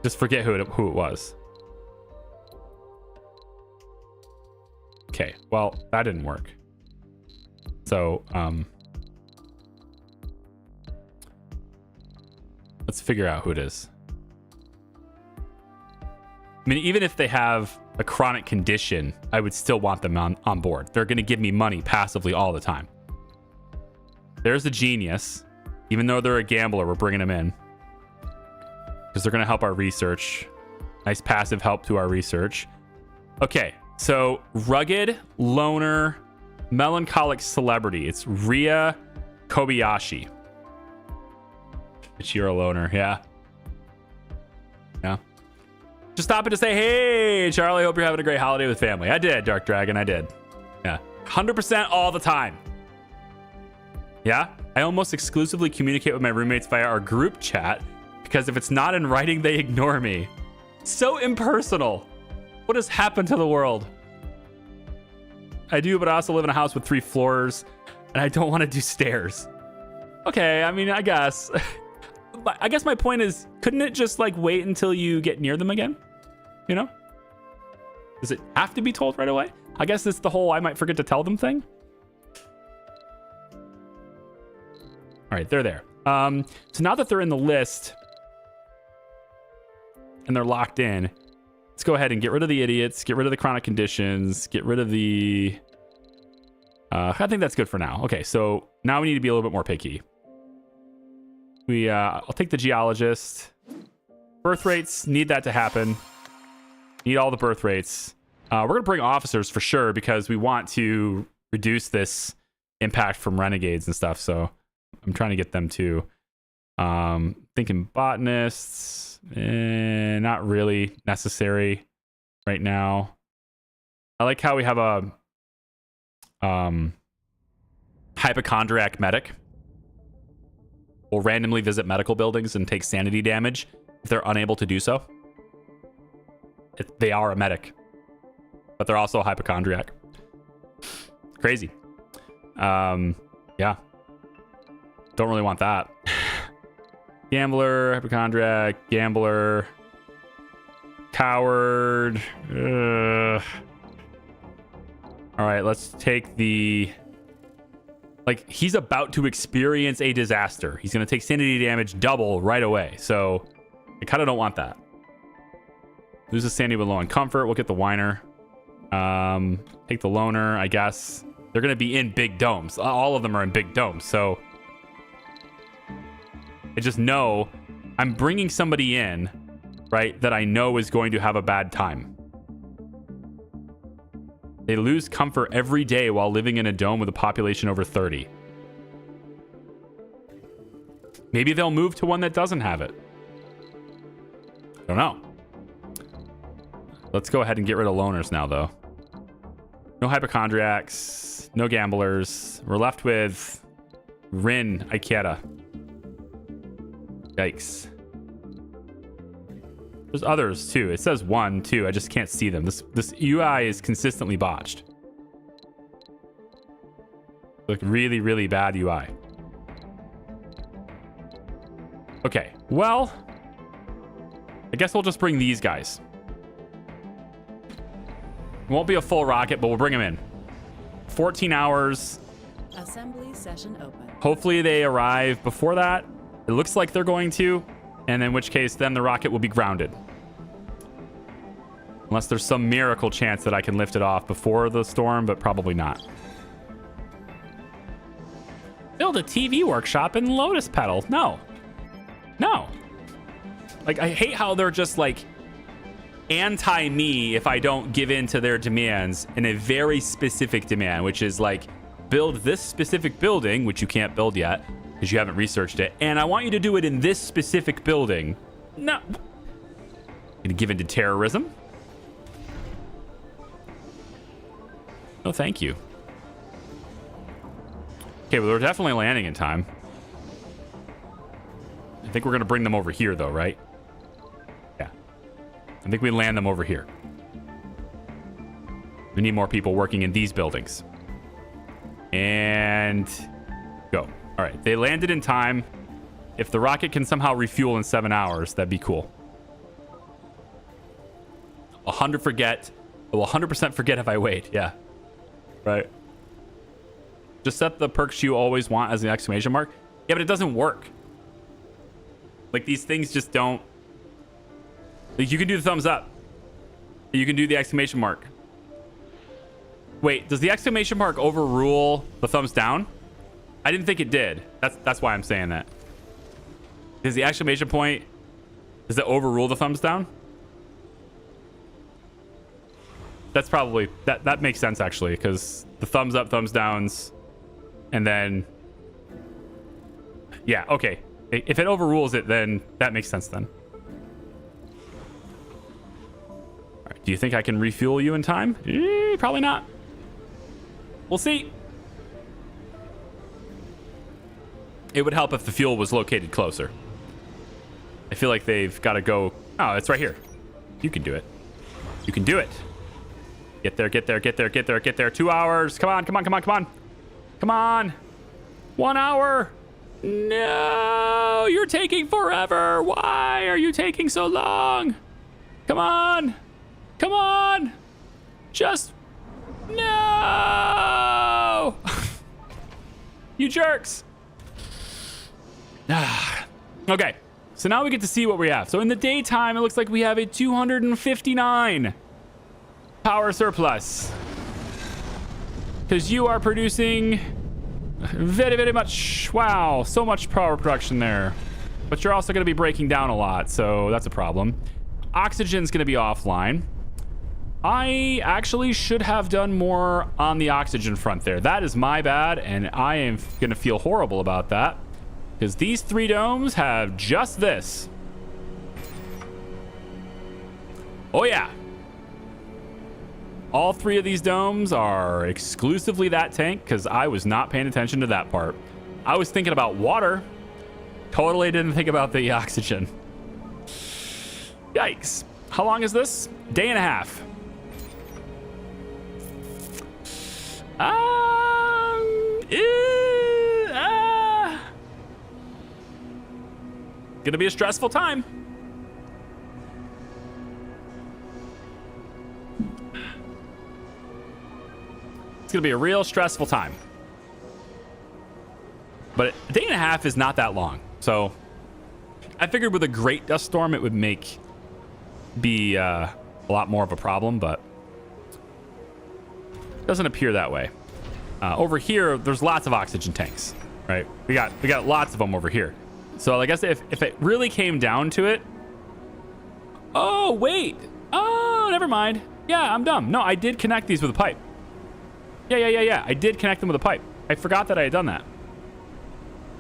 Just forget who it was. Okay, well, that didn't work. So, let's figure out who it is. I mean, even if they have a chronic condition, I would still want them on board. They're going to give me money passively all the time. There's a genius. Even though they're a gambler, we're bringing them in. Because they're going to help our research. Nice passive help to our research. Okay, so rugged, loner, melancholic celebrity. It's Ria Kobayashi. You're a loner, yeah. Yeah. Just stop it to say, hey, Charlie, hope you're having a great holiday with family. I did, Dark Dragon, I did. Yeah, 100% all the time. Yeah, I almost exclusively communicate with my roommates via our group chat because if it's not in writing, they ignore me. So impersonal. What has happened to the world? I do, but I also live in a house with 3 floors and I don't want to do stairs. Okay, I mean, I guess my point is, couldn't it just like wait until you get near them again? You know? Does it have to be told right away? I guess it's the whole I might forget to tell them thing. All right, they're there. So now that they're in the list and they're locked in, let's go ahead and get rid of the idiots, get rid of the chronic conditions, get rid of the... I think that's good for now. Okay, so now we need to be a little bit more picky. I'll take the geologist. Birth rates, need that to happen. Need all the birth rates. We're going to bring officers for sure because we want to reduce this impact from renegades and stuff. So I'm trying to get them too. Thinking botanists, not really necessary right now. I like how we have a hypochondriac medic. Will randomly visit medical buildings and take sanity damage if they're unable to do so. They are a medic, but they're also a hypochondriac. Crazy. Yeah. Don't really want that. Gambler, hypochondriac, gambler, coward. All right, let's take the... Like, he's about to experience a disaster. He's going to take sanity damage double right away. So, I kind of don't want that. Lose the sanity with low on comfort. We'll get the whiner. Take the loner, I guess. They're going to be in big domes. All of them are in big domes. So, I just know I'm bringing somebody in, right, that I know is going to have a bad time. They lose comfort every day while living in a dome with a population over 30. Maybe they'll move to one that doesn't have it. I don't know. Let's go ahead and get rid of loners now, though. No hypochondriacs, no gamblers. We're left with Rin Ikeda. Yikes. There's others too. It says 1, 2. I just can't see them. This UI is consistently botched. Like really, really bad UI. Okay, well, I guess we'll just bring these guys. Won't be a full rocket, but we'll bring them in. 14 hours. Assembly session open. Hopefully they arrive before that. It looks like they're going to. And in which case, then the rocket will be grounded. Unless there's some miracle chance that I can lift it off before the storm, but probably not. Build a TV workshop in Lotus Petal. No. No. Like, I hate how they're just like anti-me if I don't give in to their demands in a very specific demand, which is like, build this specific building, which you can't build yet because you haven't researched it, and I want you to do it in this specific building. No. Gonna give in to terrorism? No, thank you. Okay, well, we're definitely landing in time. I think we're gonna bring them over here, though, right? Yeah. I think we land them over here. We need more people working in these buildings. And go. All right, they landed in time. If the rocket can somehow refuel in 7 hours, that'd be cool. 100% forget if I wait. Yeah. Right. Just set the perks you always want as an exclamation mark. Yeah, but it doesn't work. Like, these things just don't. Like, you can do the thumbs up. You can do the exclamation mark. Wait, does the exclamation mark overrule the thumbs down? I didn't think it did. That's why I'm saying that. Is the exclamation point, does it overrule the thumbs down? That's probably, that makes sense actually, because the thumbs up, thumbs downs, and then, yeah, okay. If it overrules it, then that makes sense then. All right, do you think I can refuel you in time? Probably not. We'll see. It would help if the fuel was located closer. I feel like they've got to go. Oh, it's right here. You can do it. You can do it. Get there, get there, get there, get there, get there. 2 hours. Come on, come on, come on, come on. Come on. 1 hour. No, you're taking forever. Why are you taking so long? Come on. Come on. Just. No. You jerks. Okay. So now we get to see what we have. So in the daytime, it looks like we have a 259 power surplus. Because you are producing very, very much. Wow, so much power production there. But you're also going to be breaking down a lot, so that's a problem. Oxygen's going to be offline. I actually should have done more on the oxygen front there. That is my bad, and I am going to feel horrible about that. Because these 3 domes have just this. Oh, yeah. All 3 of these domes are exclusively that tank, because I was not paying attention to that part. I was thinking about water. Totally didn't think about the oxygen. Yikes. How long is this? Day and a half. Gonna be a stressful time. It's gonna be a real stressful time. But a day and a half is not that long. So I figured with a great dust storm, it would be a lot more of a problem, but it doesn't appear that way. Over here, there's lots of oxygen tanks, right? We got lots of them over here. So I guess if it really came down to it. Oh, wait. Oh, never mind. Yeah, I'm dumb. No, I did connect these with a pipe. Yeah. I did connect them with a pipe. I forgot that I had done that.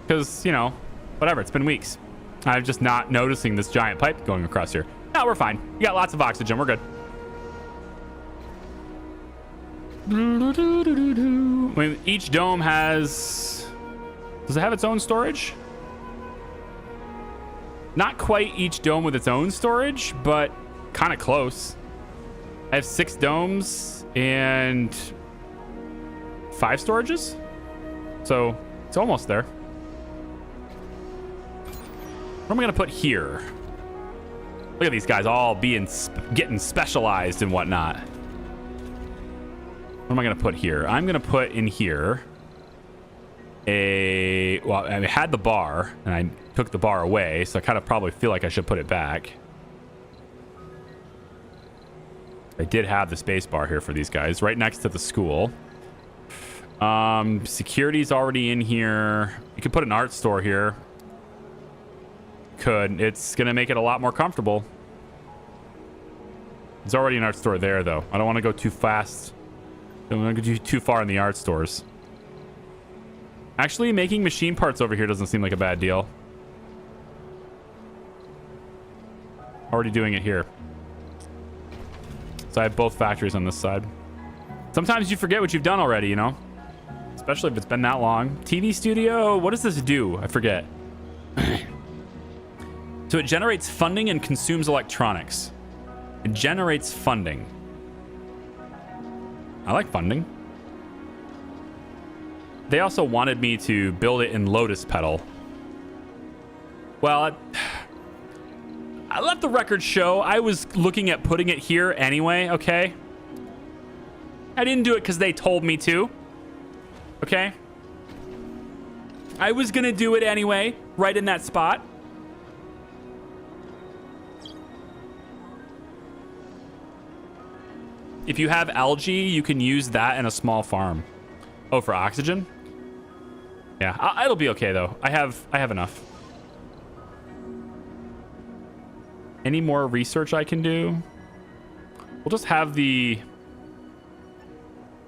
Because, you know, whatever. It's been weeks. I'm just not noticing this giant pipe going across here. No, we're fine. We got lots of oxygen. We're good. I mean, each dome has... Does it have its own storage? Not quite each dome with its own storage, but kind of close. I have 6 domes and 5 storages. So it's almost there. What am I going to put here? Look at these guys all getting specialized and whatnot. What am I going to put here? I'm going to put in here well, I had the bar and I took the bar away, so I kind of probably feel like I should put it back. I did have the space bar here for these guys right next to the school. Security's already in here. You could put an art store here. Could. It's gonna make it a lot more comfortable. There's already an art store there, though. I don't want to go too fast. I don't want to go too far in the art stores. Actually, making machine parts over here doesn't seem like a bad deal. Already doing it here. So I have both factories on this side. Sometimes you forget what you've done already, you know? Especially if it's been that long. TV studio, what does this do? I forget. So it generates funding and consumes electronics. It generates funding. I like funding. They also wanted me to build it in Lotus Petal. Well, I let the record show I was looking at putting it here anyway, okay? I didn't do it because they told me to. Okay? I was gonna do it anyway, right in that spot. If you have algae, you can use that in a small farm. Oh, for oxygen? Yeah, it'll be okay though. I have enough. Any more research I can do? We'll just have the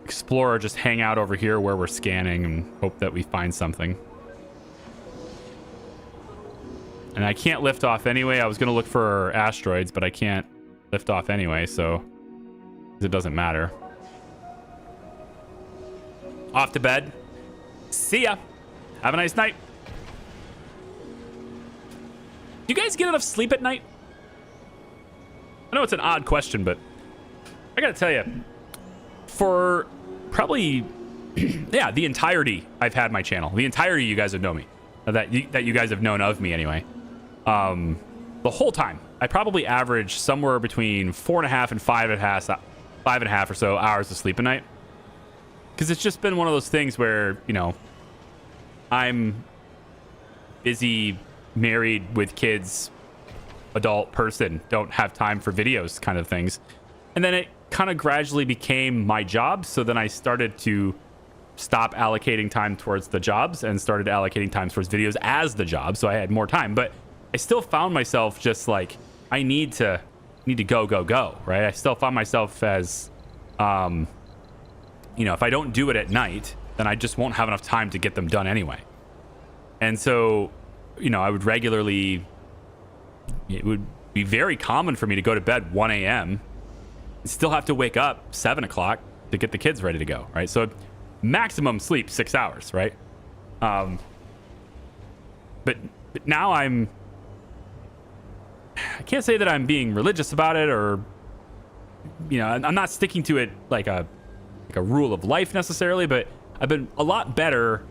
explorer just hang out over here where we're scanning and hope that we find something. And I can't lift off anyway. I was going to look for asteroids, but I can't lift off anyway, so it doesn't matter. Off to bed. See ya. Have a nice night. Do you guys get enough sleep at night? I know it's an odd question, but I gotta tell you, for probably, yeah, the entirety I've had my channel, the entirety you guys have known me, that you guys have known of me anyway, the whole time, I probably average somewhere between 4.5 and 5.5 or so hours of sleep a night. Because it's just been one of those things where, you know, I'm busy, married with kids, adult person, don't have time for videos kind of things. And then it kind of gradually became my job. So then I started to stop allocating time towards the jobs and started allocating time towards videos as the job. So I had more time, but I still found myself just like, I need to go, right? I still found myself as, you know, if I don't do it at night, then I just won't have enough time to get them done anyway. And so, you know, I would regularly, it would be very common for me to go to bed 1 a.m. and still have to wake up 7 o'clock to get the kids ready to go, right? So maximum sleep, 6 hours, right? But now I can't say that I'm being religious about it, or, you know, I'm not sticking to it like a rule of life necessarily, but I've been a lot better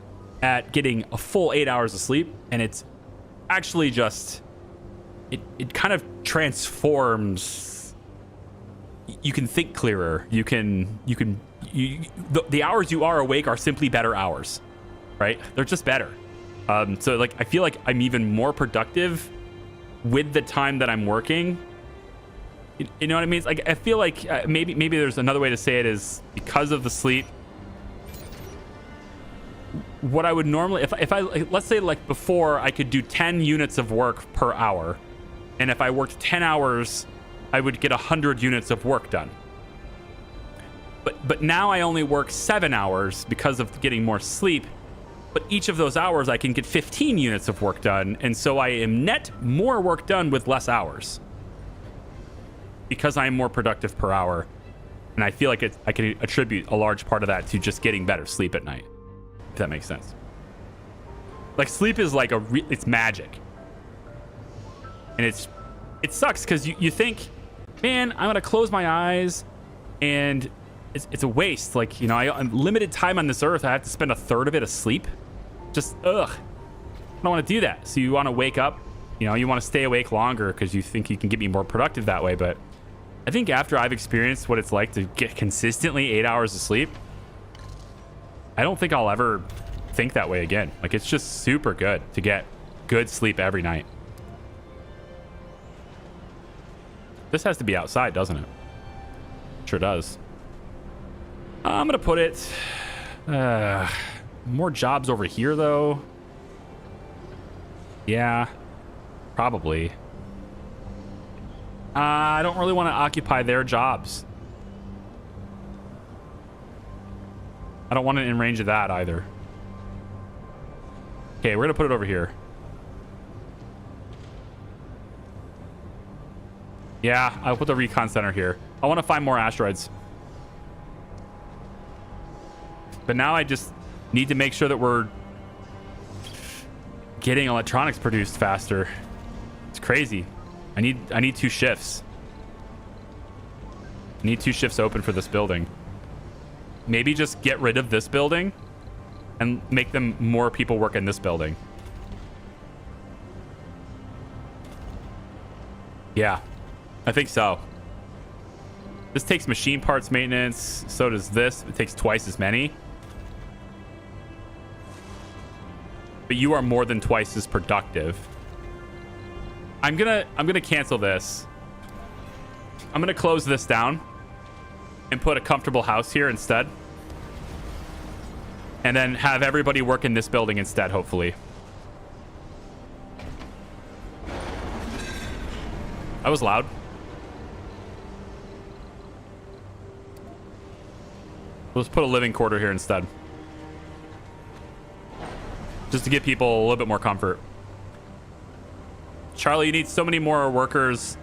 at getting a full 8 hours of sleep, and it's actually just, it kind of transforms. You can think clearer. The hours you are awake are simply better hours, right? They're just better. So like, I feel like I'm even more productive with the time that I'm working. You know what I mean? It's like, I feel like maybe there's another way to say it is because of the sleep. What I would normally, if I let's say like before, I could do 10 units of work per hour, and if I worked 10 hours, I would get 100 units of work done. But now I only work 7 hours because of getting more sleep. But each of those hours, I can get 15 units of work done, and so I am net more work done with less hours because I am more productive per hour. And I feel like I can attribute a large part of that to just getting better sleep at night, if that makes sense. Like, sleep is like it's magic. And it sucks because you think, man, I'm going to close my eyes and it's a waste. Like, you know, I'm limited time on this earth. I have to spend a third of it asleep. Just, ugh. I don't want to do that. So you want to wake up, you know, you want to stay awake longer because you think you can get me more productive that way. But I think after I've experienced what it's like to get consistently 8 hours of sleep, I don't think I'll ever think that way again. Like, it's just super good to get good sleep every night. This has to be outside, doesn't it? Sure does. I'm gonna put it more jobs over here though. Yeah, probably. I don't really want to occupy their jobs. I don't want it in range of that either. Okay, we're gonna put it over here. Yeah, I'll put the recon center here. I want to find more asteroids. But now I just need to make sure that we're getting electronics produced faster. It's crazy. I need 2 shifts. I need 2 shifts open for this building. Maybe just get rid of this building and make them more people work in this building. Yeah, I think so. This takes machine parts maintenance. So does this. It takes twice as many. But you are more than twice as productive. I'm gonna cancel this. I'm gonna close this down and put a comfortable house here instead. And then have everybody work in this building instead, hopefully. That was loud. Let's put a living quarter here instead. Just to give people a little bit more comfort. Charlie, you need so many more workers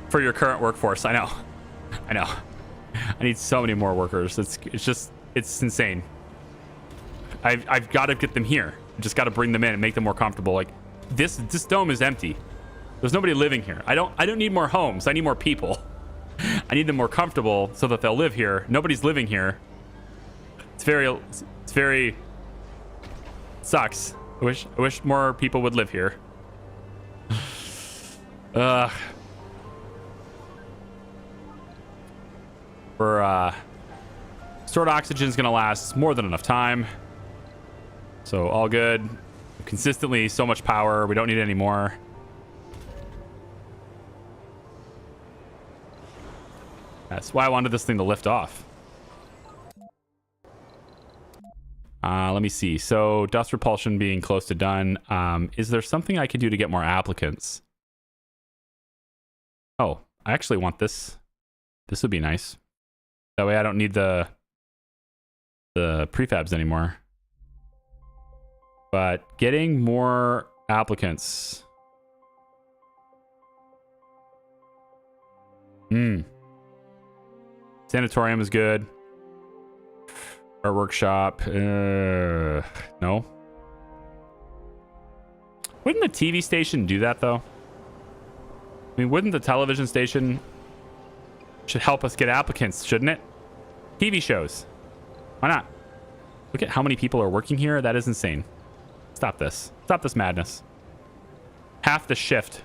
for your current workforce. I know. I know. I need so many more workers. It's insane. I've got to get them here. I just got to bring them in and make them more comfortable. Like this dome is empty. There's nobody living here. I don't need more homes. I need more people. I need them more comfortable so that they'll live here. Nobody's living here. It's very sucks. I wish more people would live here. Stored oxygen is gonna last more than enough time. So all good. Consistently so much power. We don't need any more. That's why I wanted this thing to lift off. Let me see. So dust repulsion being close to done. Is there something I could do to get more applicants? Oh, I actually want this. This would be nice. That way I don't need the prefabs anymore. But getting more applicants. Sanatorium is good. Our workshop. No. Wouldn't the TV station do that though? I mean, wouldn't the television station should help us get applicants, shouldn't it? TV shows. Why not? Look at how many people are working here. That is insane. Stop this. Stop this madness. Half the shift.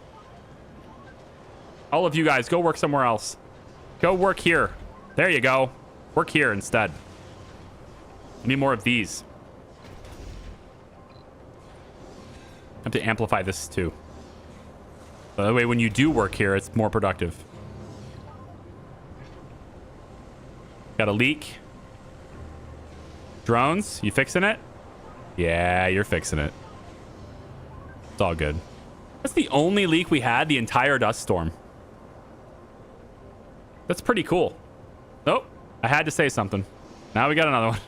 All of you guys, go work somewhere else. Go work here. There you go. Work here instead. I need more of these. I have to amplify this too. So that way when you do work here, it's more productive. Got a leak. Drones, you fixing it? Yeah, you're fixing it. It's all good. That's the only leak we had the entire dust storm. That's pretty cool. Nope, I had to say something. Now we got another one.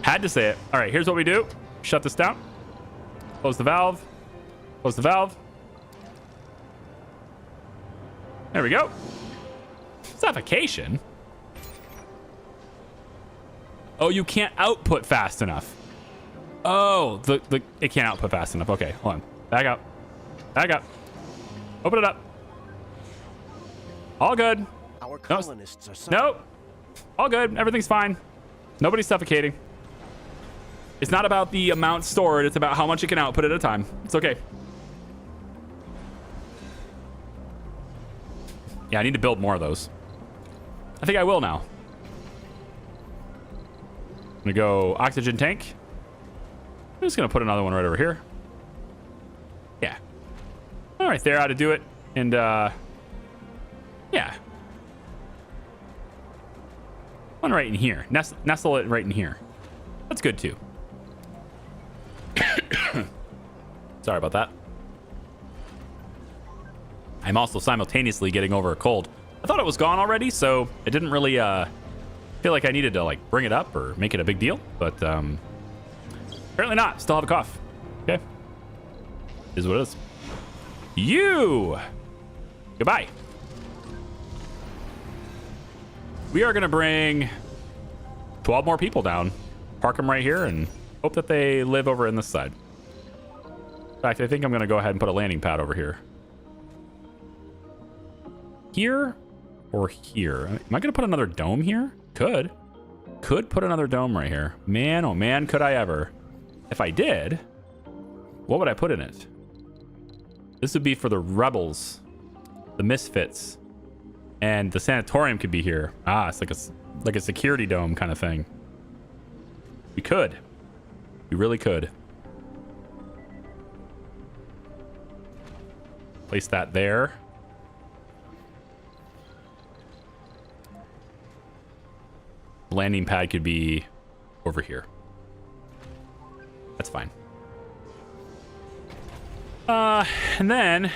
Had to say it. All right, here's what we do. Shut this down. Close the valve. Close the valve. There we go. Suffocation. Oh, you can't output fast enough. Oh, it can't output fast enough. Okay, hold on. Back up. Back up. Open it up. All good. Our colonists are suffering. Nope. All good. Everything's fine. Nobody's suffocating. It's not about the amount stored. It's about how much it can output at a time. It's okay. Yeah, I need to build more of those. I think I will now. I'm gonna go oxygen tank. I'm just gonna put another one right over here. Yeah. All right, there ought to do it. And yeah. One right in here. Nestle it right in here. That's good too. Sorry about that. I'm also simultaneously getting over a cold. I thought it was gone already, so it didn't really feel like I needed to like bring it up or make it a big deal, but apparently not. Still have a cough. Okay. Is what it is. You. Goodbye. We are gonna bring 12 more people down, park them right here, and hope that they live over in this side. In fact, I think I'm gonna go ahead and put a landing pad over here. Here or here? Am I gonna put another dome here? Could put another dome right here. Man, oh man, could I ever. If I did, what would I put in it? This would be for the rebels, the misfits, and the sanatorium could be here. Ah, it's like a security dome kind of thing. We could. We really could. Place that there. Landing pad could be over here. That's fine. And then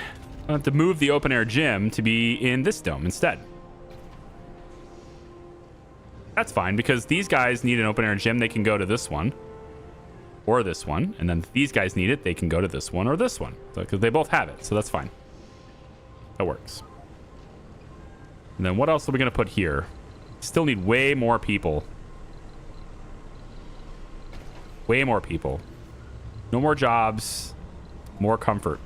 I have to move the open air gym to be in this dome instead. That's fine because these guys need an open air gym. They can go to this one or this one. And then if these guys need it, they can go to this one or this one because they both have it. So that's fine. That works. And then what else are we going to put here? Still need way more people. Way more people. No more jobs. More comfort.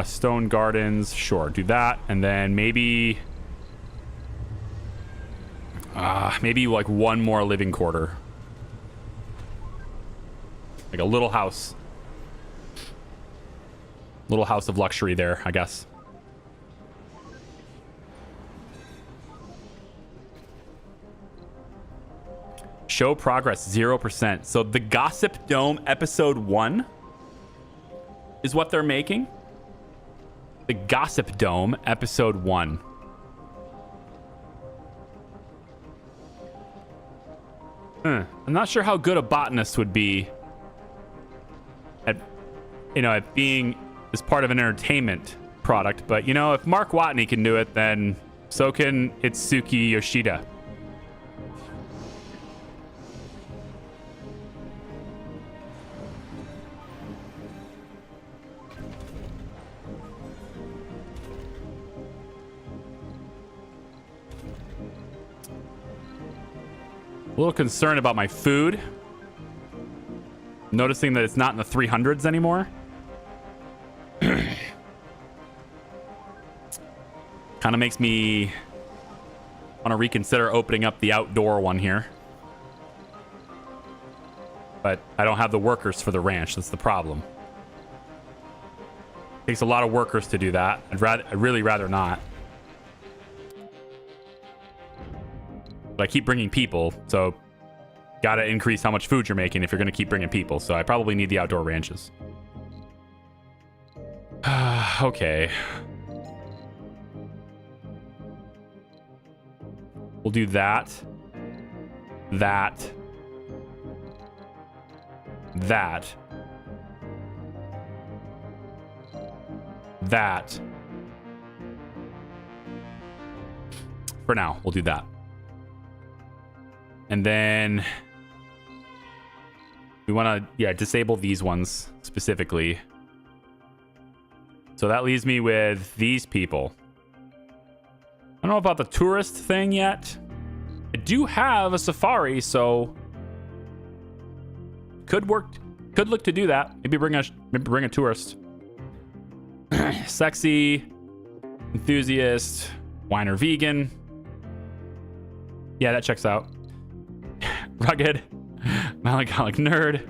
Stone gardens. Sure, do that. And then maybe like one more living quarter. Like a little house. Little house of luxury there, I guess. Show progress 0%. So the Gossip Dome episode 1 is what they're making. The Gossip Dome episode 1. I'm not sure how good a botanist would be at, at being as part of an entertainment product. But, if Mark Watney can do it, then so can Itsuki Yoshida. A little concerned about my food. Noticing that it's not in the 300s anymore. Kind of makes me want to reconsider opening up the outdoor one here. But I don't have the workers for the ranch. That's the problem. Takes a lot of workers to do that. I'd really rather not. But I keep bringing people, so gotta increase how much food you're making if you're gonna keep bringing people. So I probably need the outdoor ranches. Okay. We'll do that. That. That. That. For now, we'll do that. And then we want to, disable these ones specifically. So that leaves me with these people. I don't know about the tourist thing yet. I do have a safari, so could look to do that. Maybe bring a tourist. Sexy, enthusiast, wine or vegan. Yeah, that checks out. Rugged, melancholic nerd.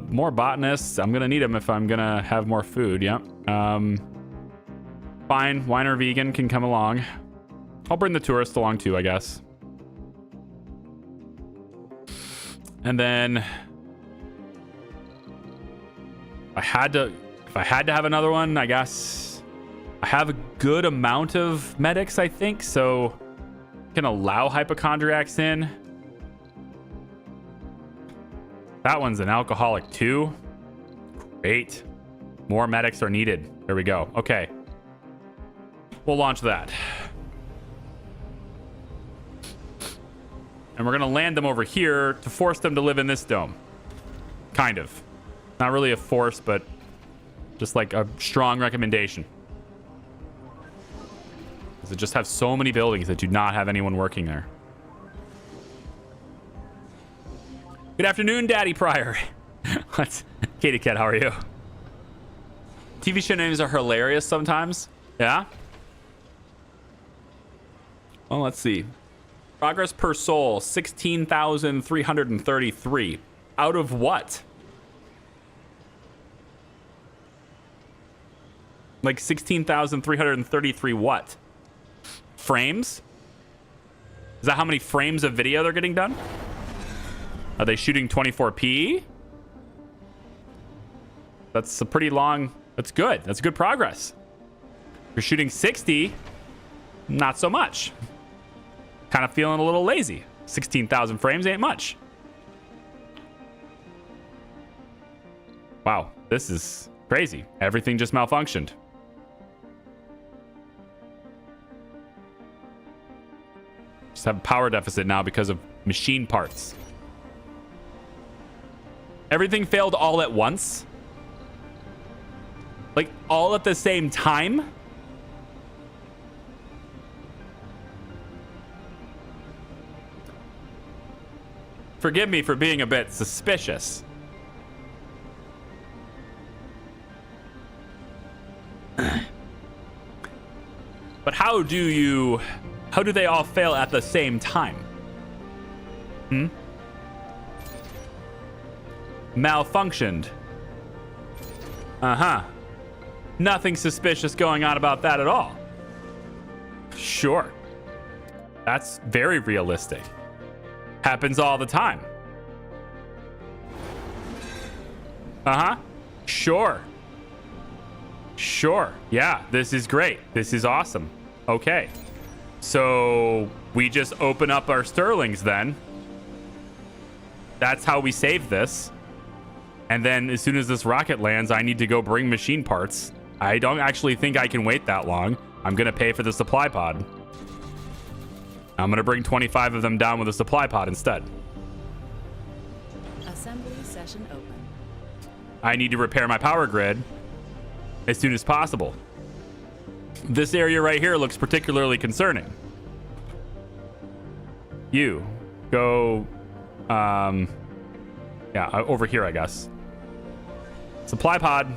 More botanists. I'm gonna need them if I'm gonna have more food. Yep. Fine, wine or vegan can come along. I'll bring the tourist along too, I guess. And then if I had to have another one, I guess I have a good amount of medics, I think, so I can allow hypochondriacs in. That one's an alcoholic too. Great. More medics are needed. There we go. Okay. We'll launch that. And we're going to land them over here to force them to live in this dome. Kind of. Not really a force, but just like a strong recommendation. Because it just have so many buildings that do not have anyone working there. Good afternoon, Daddy Pryor. What's Katie Cat, how are you? TV show names are hilarious sometimes. Yeah? Well, let's see. Progress per soul, 16,333. Out of what? Like 16,333 what? Frames? Is that how many frames of video they're getting done? Are they shooting 24p? That's a pretty long... That's good. That's good progress. If you're shooting 60, not so much. Kind of feeling a little lazy. 16,000 frames ain't much. Wow, this is crazy. Everything just malfunctioned. Just have a power deficit now because of machine parts. Everything failed all at once. Like, all at the same time? Forgive me for being a bit suspicious. But how do they all fail at the same time? Malfunctioned. Uh-huh. Nothing suspicious going on about that at all. Sure. That's very realistic. Happens all the time. Uh-huh. Sure. Sure. Yeah, this is great. This is awesome. Okay. So we just open up our Sterlings then. That's how we save this. And then as soon as this rocket lands, I need to go bring machine parts. I don't actually think I can wait that long. I'm going to pay for the supply pod. I'm going to bring 25 of them down with a supply pod instead. Assembly session open. I need to repair my power grid as soon as possible. This area right here looks particularly concerning. You go, yeah, over here, I guess. Supply pod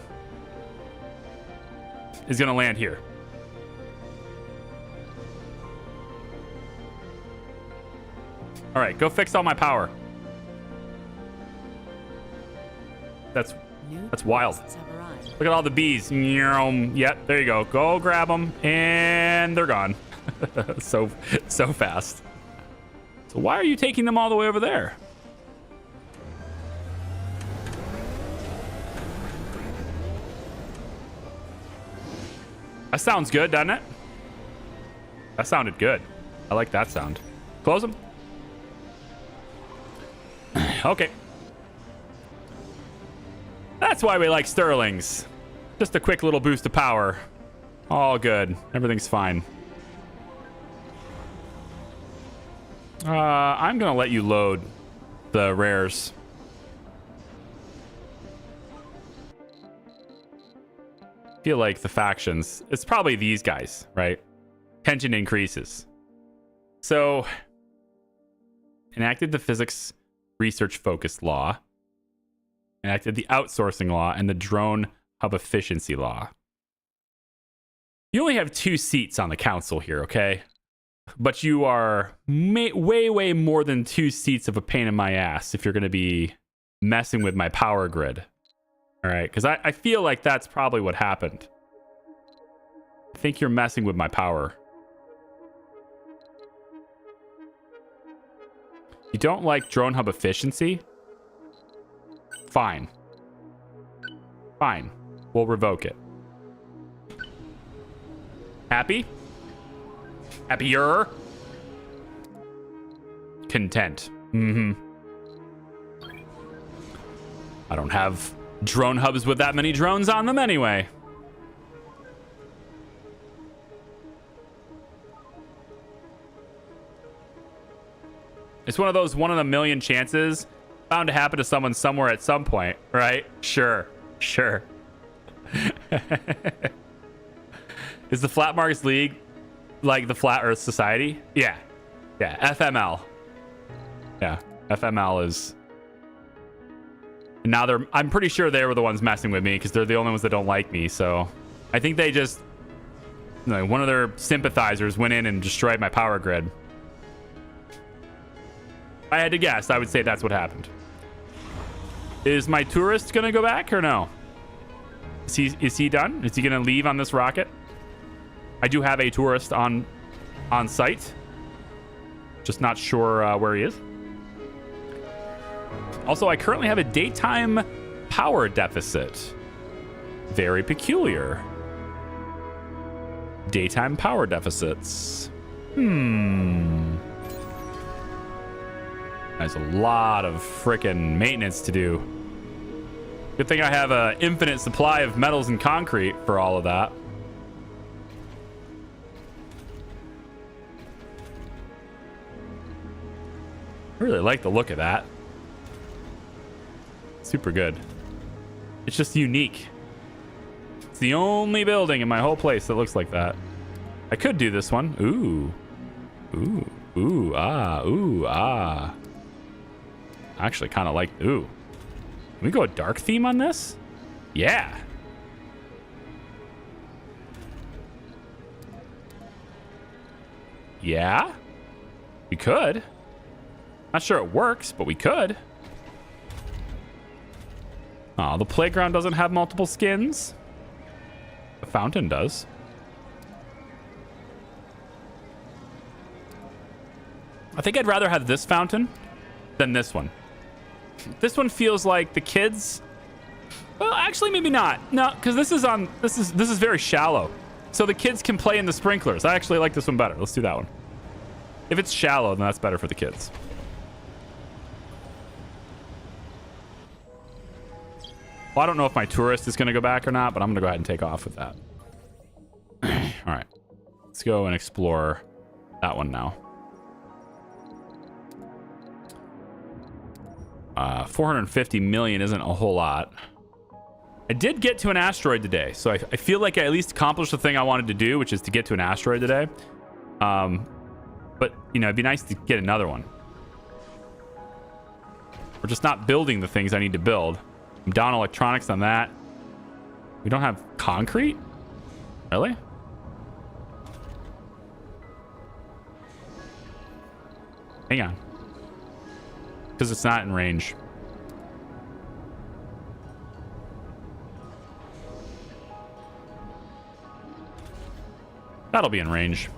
is going to land here. All right, go fix all my power. That's wild. Look at all the bees. Yep, there you go. Go grab them, and they're gone. so fast. So why are you taking them all the way over there? That sounds good, doesn't it? That sounded good. I like that sound. Close them. Okay. That's why we like Sterlings. Just a quick little boost of power. All good. Everything's fine. I'm gonna let you load the rares. Feel like the factions, it's probably these guys, right? Tension increases. So, enacted the physics research focused law, enacted the outsourcing law, and the drone hub efficiency law. You only have 2 seats on the council here, okay? But you are way more than 2 seats of a pain in my ass if you're going to be messing with my power grid. All right, because I feel like that's probably what happened. I think you're messing with my power. You don't like drone hub efficiency? Fine. Fine. We'll revoke it. Happy? Happier? Content. Mm-hmm. I don't have drone hubs with that many drones on them anyway. It's one of those 1 in a million chances bound to happen to someone somewhere at some point, right? Sure. Sure. Is the Flat Marks League like the Flat Earth Society? Yeah. Yeah. FML. Yeah. FML is... And now I'm pretty sure they were the ones messing with me because they're the only ones that don't like me. So I think they just... one of their sympathizers went in and destroyed my power grid. If I had to guess, I would say that's what happened. Is my tourist going to go back or no? Is he done? Is he going to leave on this rocket? I do have a tourist on site. Just not sure where he is. Also, I currently have a daytime power deficit. Very peculiar. Daytime power deficits. There's a lot of frickin' maintenance to do. Good thing I have an infinite supply of metals and concrete for all of that. I really like the look of that. Super good. It's just unique. It's the only building in my whole place that looks like that. I could do this one. Ooh. Ooh. Ooh. Ah. Ooh. Ah. I actually kind of like... Ooh. Can we go a dark theme on this? Yeah. Yeah. We could. Not sure it works, but we could. Oh, the playground doesn't have multiple skins. The fountain does. I think I'd rather have this fountain than this one. This one feels like the kids... Well, actually, maybe not. No, because this is very shallow. So the kids can play in the sprinklers. I actually like this one better. Let's do that one. If it's shallow, then that's better for the kids. Well, I don't know if my tourist is going to go back or not, but I'm going to go ahead and take off with that. All right. Let's go and explore that one now. 450 million isn't a whole lot. I did get to an asteroid today, so I feel like I at least accomplished the thing I wanted to do, which is to get to an asteroid today. But, you know, it'd be nice to get another one. We're just not building the things I need to build. I'm down electronics on that. We don't have concrete? Really? Hang on. Because it's not in range. That'll be in range.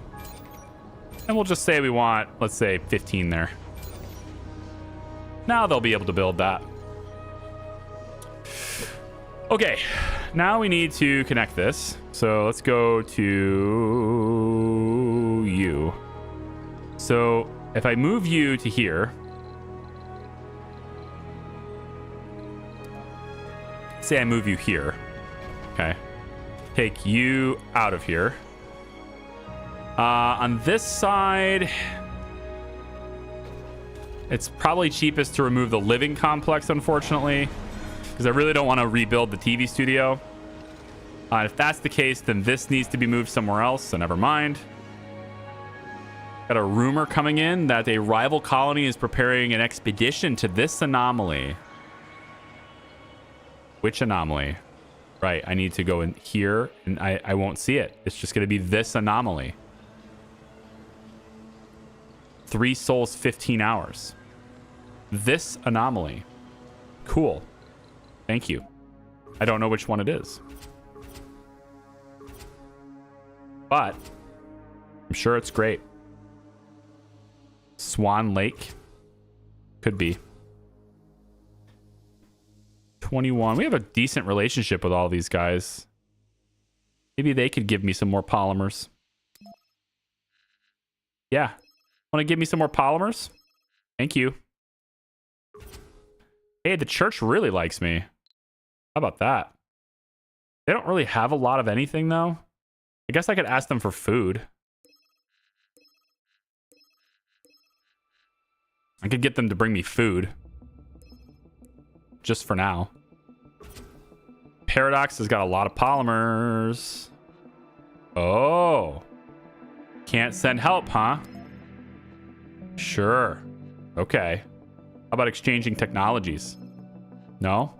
And we'll just say we want, let's say, 15 there. Now they'll be able to build that. Okay, now we need to connect this. So let's go to you. So if I move you to here, say I move you here, okay, take you out of here. On this side, it's probably cheapest to remove the living complex, unfortunately, because I really don't want to rebuild the TV studio. If that's the case, then this needs to be moved somewhere else, so never mind. Got a rumor coming in that a rival colony is preparing an expedition to this anomaly. Which anomaly? Right, I need to go in here, and I won't see it. It's just going to be this anomaly. 3 souls, 15 hours. This anomaly. Cool. Thank you. I don't know which one it is. But I'm sure it's great. Swan Lake. Could be. 21. We have a decent relationship with all these guys. Maybe they could give me some more polymers. Yeah. Want to give me some more polymers? Thank you. Hey, the church really likes me. How about that? They don't really have a lot of anything, though. I guess I could ask them for food. I could get them to bring me food. Just for now. Paradox has got a lot of polymers. Oh. Can't send help, huh? Sure. Okay. How about exchanging technologies? No?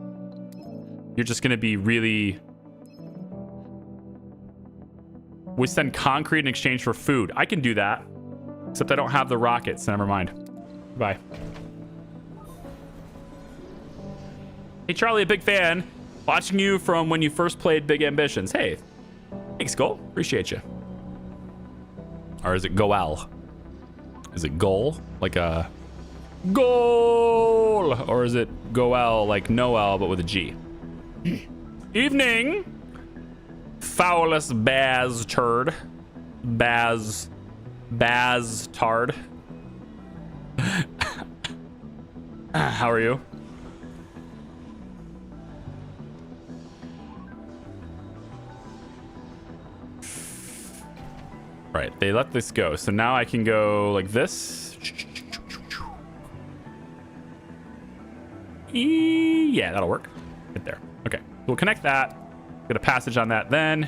You're just going to be really... We send concrete in exchange for food. I can do that. Except I don't have the rockets. Never mind. Bye. Hey, Charlie, a big fan. Watching you from when you first played Big Ambitions. Hey, thanks, Goal. Appreciate you. Or is it Goal? Is it Goal? Like a goal? Or is it Goel like Noel, but with a G? Evening. Foulest Baz turd. Baz tard. How are you? Right, they let this go. So now I can go like this. Yeah, that'll work. Right there. Okay, we'll connect that. Get a passage on that then.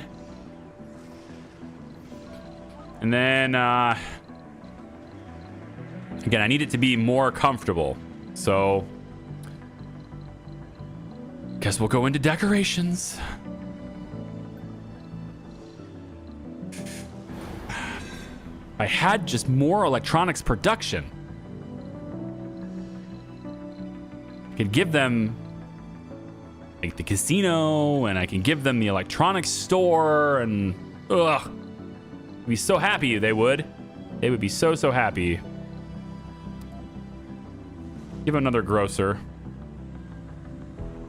And then, again, I need it to be more comfortable. So, guess we'll go into decorations. I had just more electronics production. I could give them like the casino, and I can give them the electronics store, and ugh, I'd be so happy. They would be so happy. Give another grocer.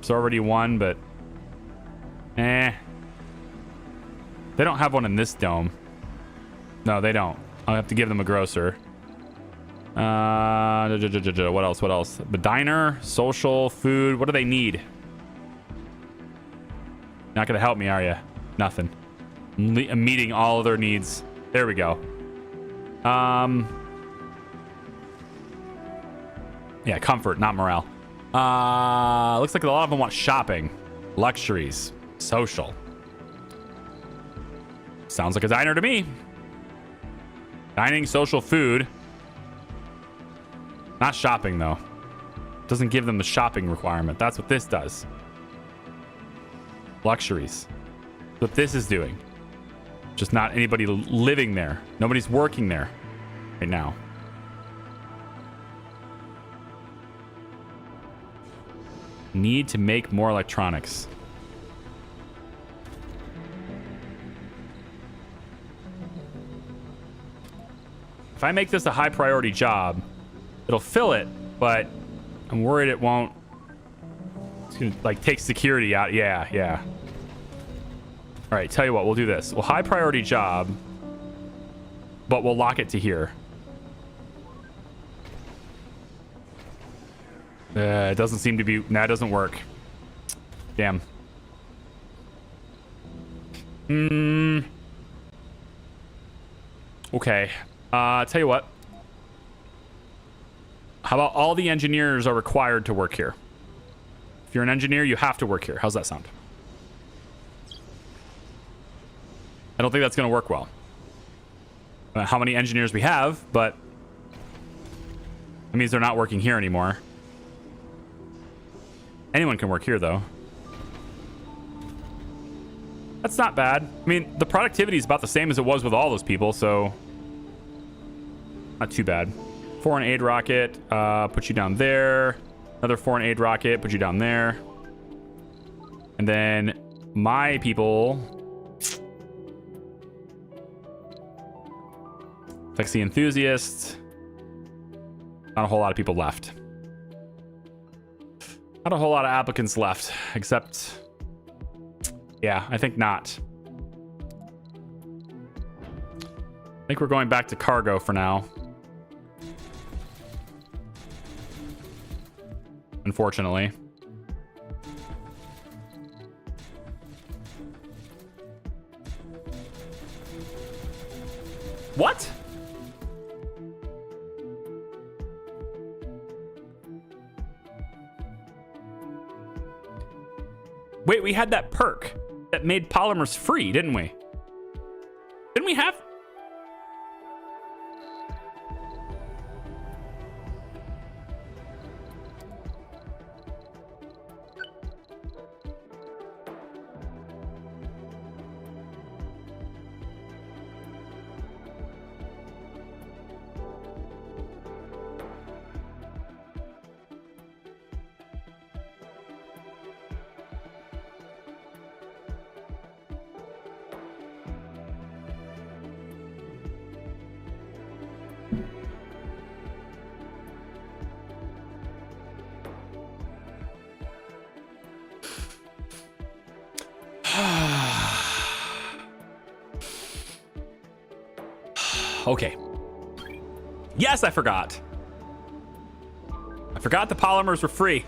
It's already one, but they don't have one in this dome. No, they don't. I'll have to give them a grocer. What else? What else? The diner, social, food. What do they need? Not gonna help me, are you? Nothing. I'm meeting all of their needs. There we go. Yeah, comfort, not morale. Looks like a lot of them want shopping, luxuries, social. Sounds like a diner to me. Dining, social, food. Not shopping, though. Doesn't give them the shopping requirement. That's what this does. Luxuries. That's what this is doing. Just not anybody living there. Nobody's working there right now. Need to make more electronics. If I make this a high priority job, it'll fill it, but I'm worried it won't. It's gonna like take security out. Yeah. All right, tell you what, we'll do this. Well, high priority job, but we'll lock it to here. It doesn't seem to be. Nah, it doesn't work. Damn. Okay. Tell you what. How about all the engineers are required to work here? If you're an engineer, you have to work here. How's that sound? I don't think that's going to work well. I don't know how many engineers we have, but that means they're not working here anymore. Anyone can work here, though. That's not bad. I mean, the productivity is about the same as it was with all those people, so not too bad. Foreign aid rocket, put you down there. Another foreign aid rocket, put you down there. And then my people, sexy enthusiasts. Not a whole lot of people left. Not a whole lot of applicants left, except... Yeah, I think not. I think we're going back to cargo for now. Unfortunately. What? Wait, we had that perk that made polymers free, didn't we? Didn't we have... Okay. Yes, I forgot. I forgot the polymers were free.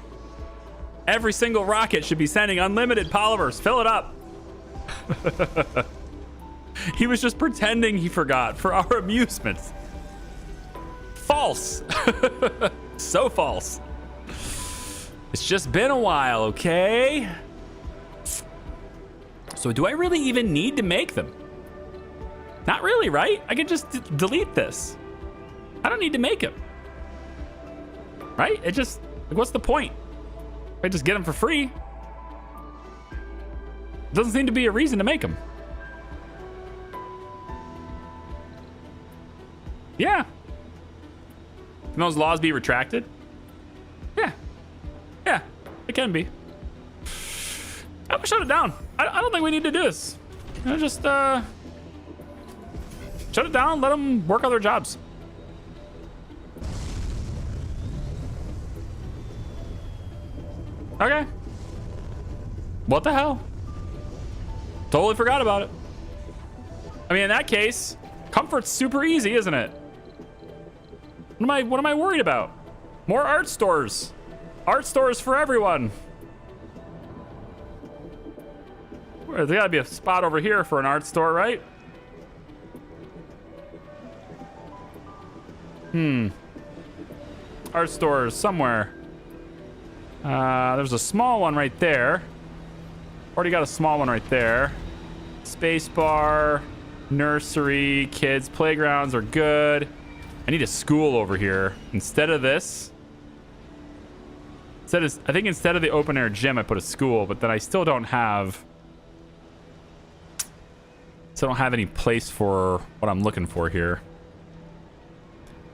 Every single rocket should be sending unlimited polymers. Fill it up. He was just pretending he forgot for our amusement. False. So false. It's just been a while, okay? So do I really even need to make them? Not really, right? I can just delete this. I don't need to make them. Right? It just, like, what's the point? I just get them for free. Doesn't seem to be a reason to make them. Yeah. Can those laws be retracted? Yeah. Yeah, it can be. I'm gonna shut it down. I don't think we need to do this. Just, shut it down, let them work other jobs. Okay. What the hell? Totally forgot about it. I mean, in that case, comfort's super easy, isn't it? What am I worried about? More art stores. Art stores for everyone. There's gotta be a spot over here for an art store, right? Art stores somewhere. There's a small one right there. Already got a small one right there. Space bar, nursery, kids, playgrounds are good. I need a school over here. Instead of this, I think instead of the open air gym, I put a school, but then I still don't have any place for what I'm looking for here.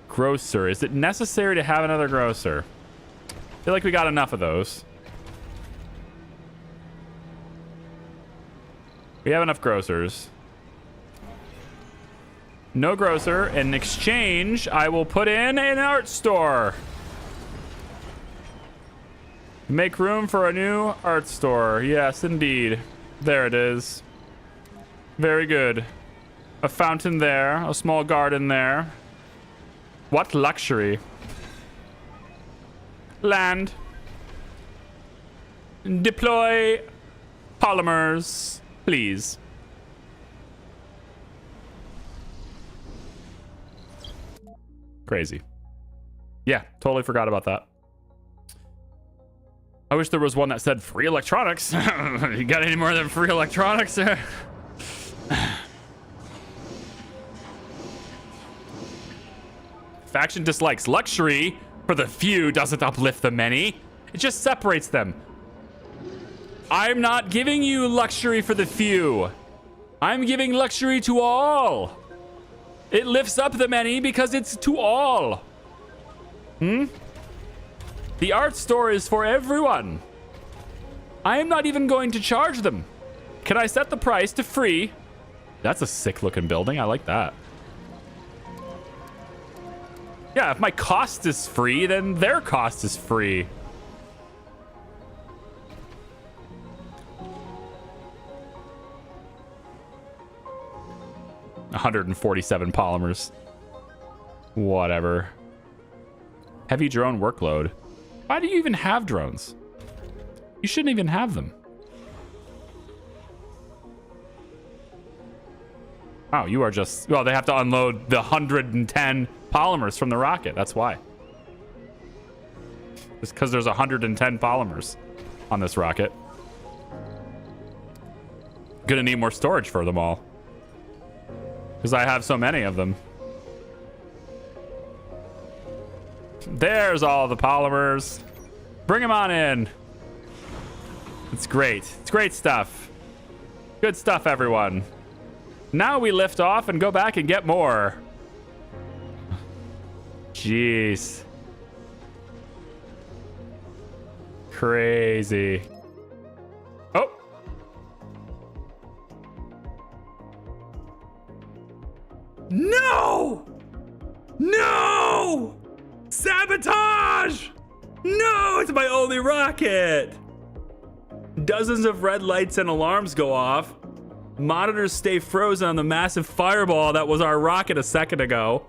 Grocer. Is it necessary to have another grocer? I feel like we got enough of those. We have enough grocers. No grocer. In exchange, I will put in an art store. Make room for a new art store. Yes, indeed. There it is. Very good. A fountain there. A small garden there. What luxury. Land. Deploy polymers, please. Crazy. Yeah, totally forgot about that. I wish there was one that said free electronics. You got any more than free electronics? Faction dislikes luxury for the few doesn't uplift the many. It just separates them. I'm not giving you luxury for the few. I'm giving luxury to all. It lifts up the many because it's to all. The art store is for everyone. I am not even going to charge them. Can I set the price to free? That's a sick looking building. I like that. Yeah, if my cost is free, then their cost is free. 147 polymers. Whatever. Heavy drone workload. Why do you even have drones? You shouldn't even have them. Oh, you are just... Well, they have to unload the 110 polymers from the rocket. That's why. Just because there's 110 polymers on this rocket. Gonna need more storage for them all. Because I have so many of them. There's all the polymers. Bring them on in. It's great. It's great stuff. Good stuff, everyone. Now we lift off and go back and get more. Jeez. Crazy. Oh. No! No! Sabotage! No, it's my only rocket. Dozens of red lights and alarms go off. Monitors stay frozen on the massive fireball that was our rocket a second ago.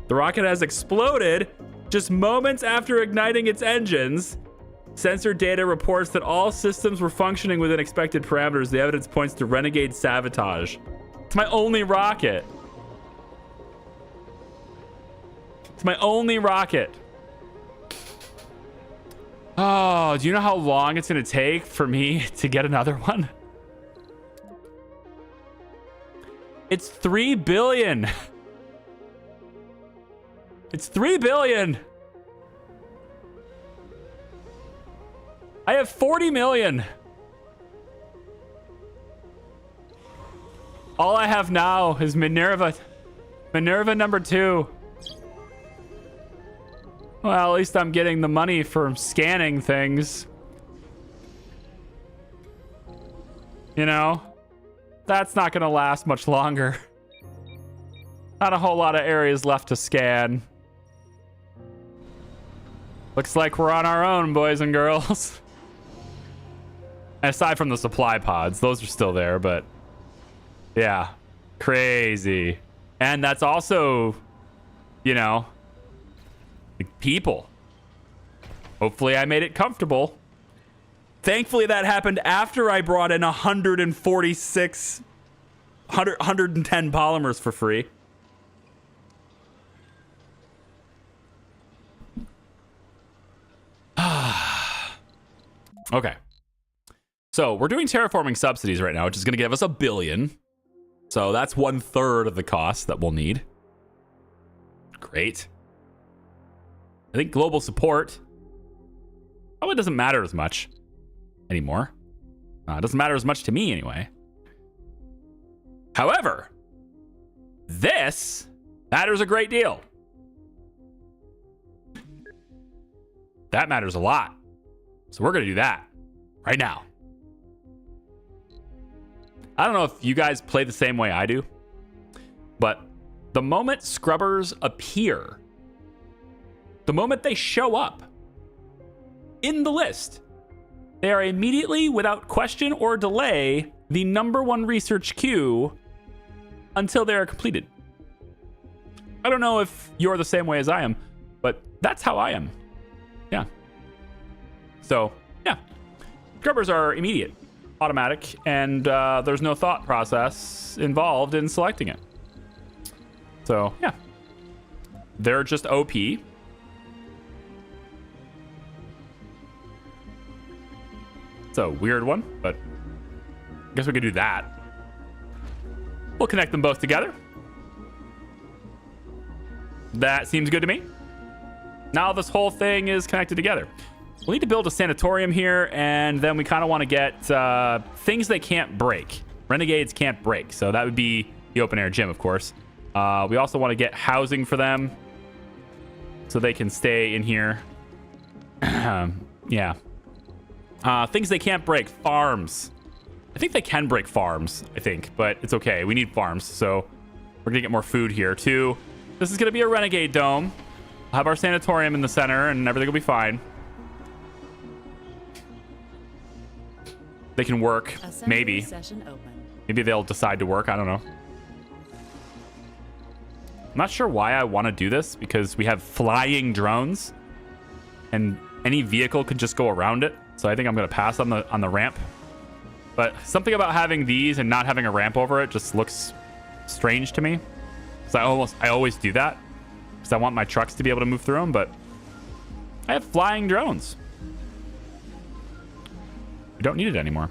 The rocket has exploded just moments after igniting its engines. Sensor data reports that all systems were functioning within expected parameters. The evidence points to renegade sabotage. It's my only rocket. It's my only rocket. Oh, do you know how long it's going to take for me to get another one? It's 3 billion. It's 3 billion. I have 40 million. All I have now is Minerva. Minerva number 2. Well, at least I'm getting the money for scanning things. You know? That's not going to last much longer. Not a whole lot of areas left to scan. Looks like we're on our own, boys and girls. Aside from the supply pods, those are still there, but yeah, crazy. And that's also, you know, people. Hopefully I made it comfortable. Thankfully that happened after I brought in 110 polymers for free. Okay. So we're doing terraforming subsidies right now, which is going to give us $1 billion. So that's 1/3 of the cost that we'll need. Great. I think global support probably doesn't matter as much anymore. It doesn't matter as much to me anyway. However, this matters a great deal. That matters a lot. So we're going to do that right now. I don't know if you guys play the same way I do, but the moment scrubbers appear, the moment they show up in the list, they are immediately, without question or delay, the #1 research queue until they are completed. I don't know if you're the same way as I am, but that's how I am. Yeah. So, yeah. Scrubbers are immediate, automatic, and there's no thought process involved in selecting it. So, yeah. They're just OP. It's a weird one, but I guess we could do that. We'll connect them both together. That seems good to me. Now this whole thing is connected together. We'll need to build a sanatorium here, and then we kind of want to get things they can't break. Renegades can't break, so that would be the open-air gym, of course. We also want to get housing for them so they can stay in here. Yeah. Things they can't break. Farms. I think they can break farms, I think, but it's okay. We need farms, so we're going to get more food here, too. This is going to be a renegade dome. We'll have our sanatorium in the center, and everything will be fine. They can work, maybe. Session open. Maybe they'll decide to work. I don't know. I'm not sure why I want to do this, because we have flying drones and any vehicle could just go around it. So I think I'm going to pass on the ramp. But something about having these and not having a ramp over it just looks strange to me. Because I always do that. Because I want my trucks to be able to move through them, but I have flying drones. We don't need it anymore.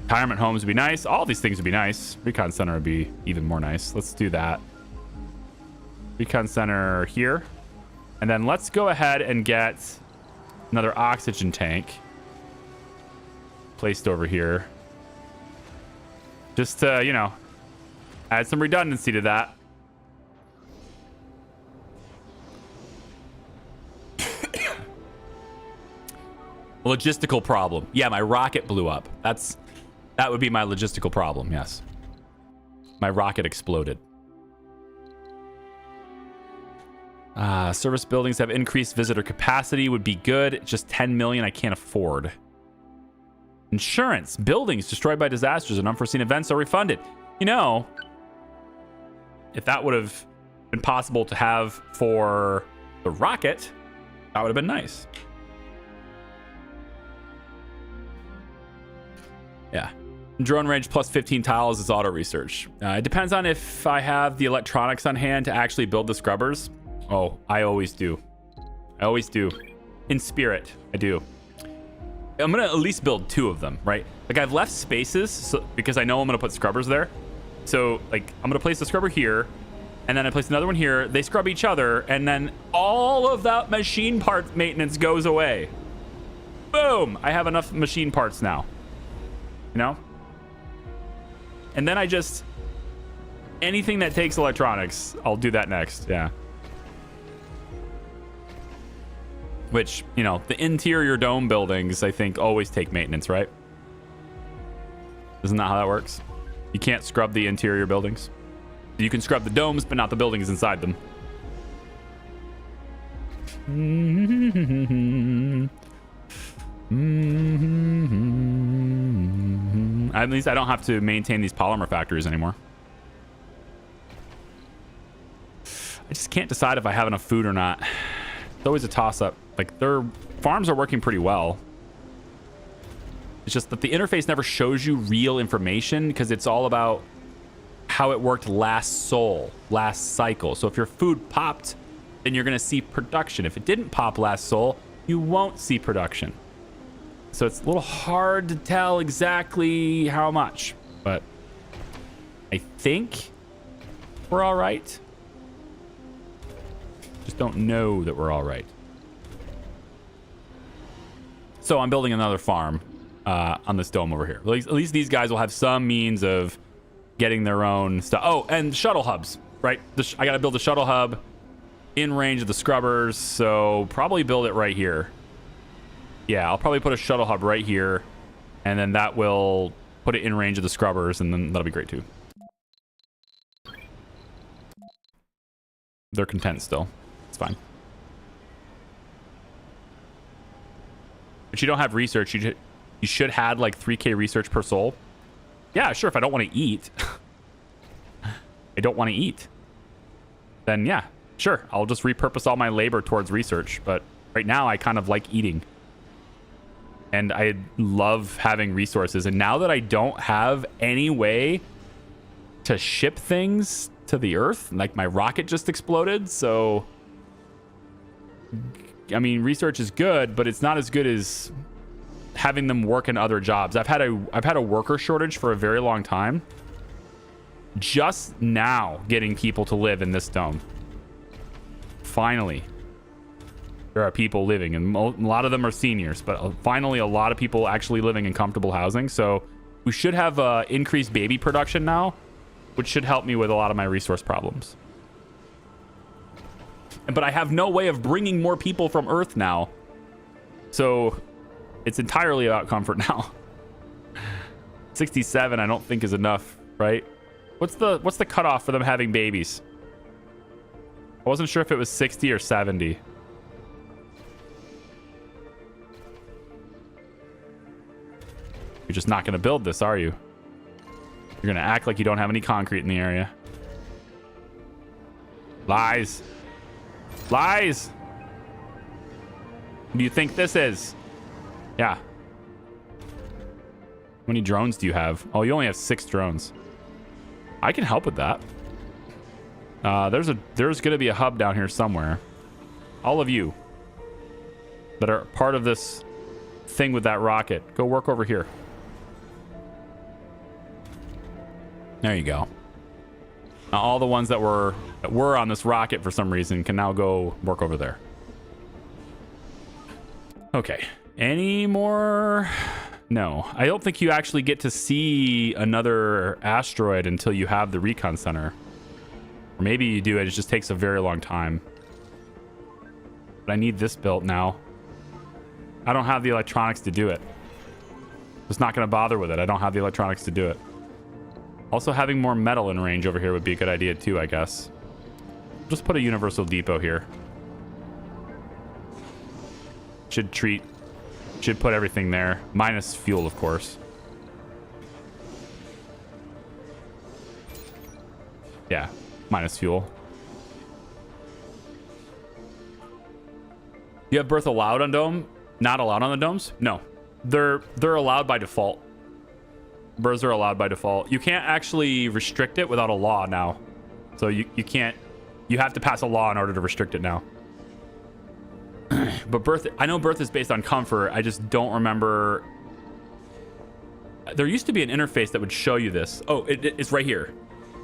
Retirement homes would be nice. All these things would be nice. Recon center would be even more nice. Let's do that. Recon center here. And then let's go ahead and get another oxygen tank placed over here. Just to, you know, add some redundancy to that. Logistical problem. Yeah, my rocket blew up. That would be my logistical problem, yes. My rocket exploded. Service buildings have increased visitor capacity would be good. Just 10 million I can't afford. Insurance. Buildings destroyed by disasters and unforeseen events are refunded. You know, if that would have been possible to have for the rocket, that would have been nice. Yeah. Drone range plus 15 tiles is auto research. It depends on if I have the electronics on hand to actually build the scrubbers. Oh, I always do. I always do. In spirit, I do. I'm going to at least build 2 of them, right? Like, I've left spaces because I know I'm going to put scrubbers there. So, like, I'm going to place the scrubber here, and then I place another one here. They scrub each other, and then all of that machine parts maintenance goes away. Boom! I have enough machine parts now. You know? And then I just... anything that takes electronics, I'll do that next. Yeah. Which, you know, the interior dome buildings, I think, always take maintenance, right? Isn't that how that works? You can't scrub the interior buildings. You can scrub the domes, but not the buildings inside them. At least I don't have to maintain these polymer factories anymore. I just can't decide if I have enough food or not. It's always a toss-up. Like, their farms are working pretty well. It's just that the interface never shows you real information because it's all about how it worked last cycle. So if your food popped, then you're going to see production. If it didn't pop last sol, you won't see production. So it's a little hard to tell exactly how much, but I think we're all right. Just don't know that we're all right. So I'm building another farm on this dome over here. At least these guys will have some means of getting their own stuff. Oh, and shuttle hubs, right? I got to build a shuttle hub in range of the scrubbers, so probably build it right here. Yeah, I'll probably put a shuttle hub right here, and then that will put it in range of the scrubbers, and then that'll be great too. They're content still. It's fine. But you don't have research. You should have like 3K research per soul. Yeah, sure. If I don't want to eat, I don't want to eat. Then yeah, sure. I'll just repurpose all my labor towards research. But right now, I kind of like eating. And I love having resources. And now that I don't have any way to ship things to the Earth, like my rocket just exploded, so I mean, research is good, but it's not as good as having them work in other jobs. I've had a worker shortage for a very long time. Just now getting people to live in this dome. Finally, there are people living, and a lot of them are seniors, but finally a lot of people actually living in comfortable housing. So we should have increased baby production now, which should help me with a lot of my resource problems. But I have no way of bringing more people from Earth now. So it's entirely about comfort now. 67 I don't think is enough, right? What's the cutoff for them having babies? I wasn't sure if it was 60 or 70. You're just not going to build this, are you? You're You're gonna act like you don't have any concrete in the area. Lies. Lies. What do you think this is? Yeah. How many drones do you have? Oh, you only have 6 drones. I can help with that. There's gonna be a hub down here somewhere. All of you that are part of this thing with that rocket, go work over here. There you go. Now, all the ones that were on this rocket for some reason can now go work over there. Okay. Any more? No. I don't think you actually get to see another asteroid until you have the recon center. Or maybe you do, it just takes a very long time. But I need this built now. I don't have the electronics to do it. Just not going to bother with it. I don't have the electronics to do it. Also, having more metal in range over here would be a good idea too, I guess. Just put a universal depot here. Should put everything there. Minus fuel, of course. Yeah, minus fuel. You have birth allowed on dome? Not allowed on the domes? No. They're allowed by default. Births are allowed by default. You can't actually restrict it without a law now. So you can't. You have to pass a law in order to restrict it now. But birth, I know birth is based on comfort. I just don't remember. There used to be an interface that would show you this. Oh, it's right here.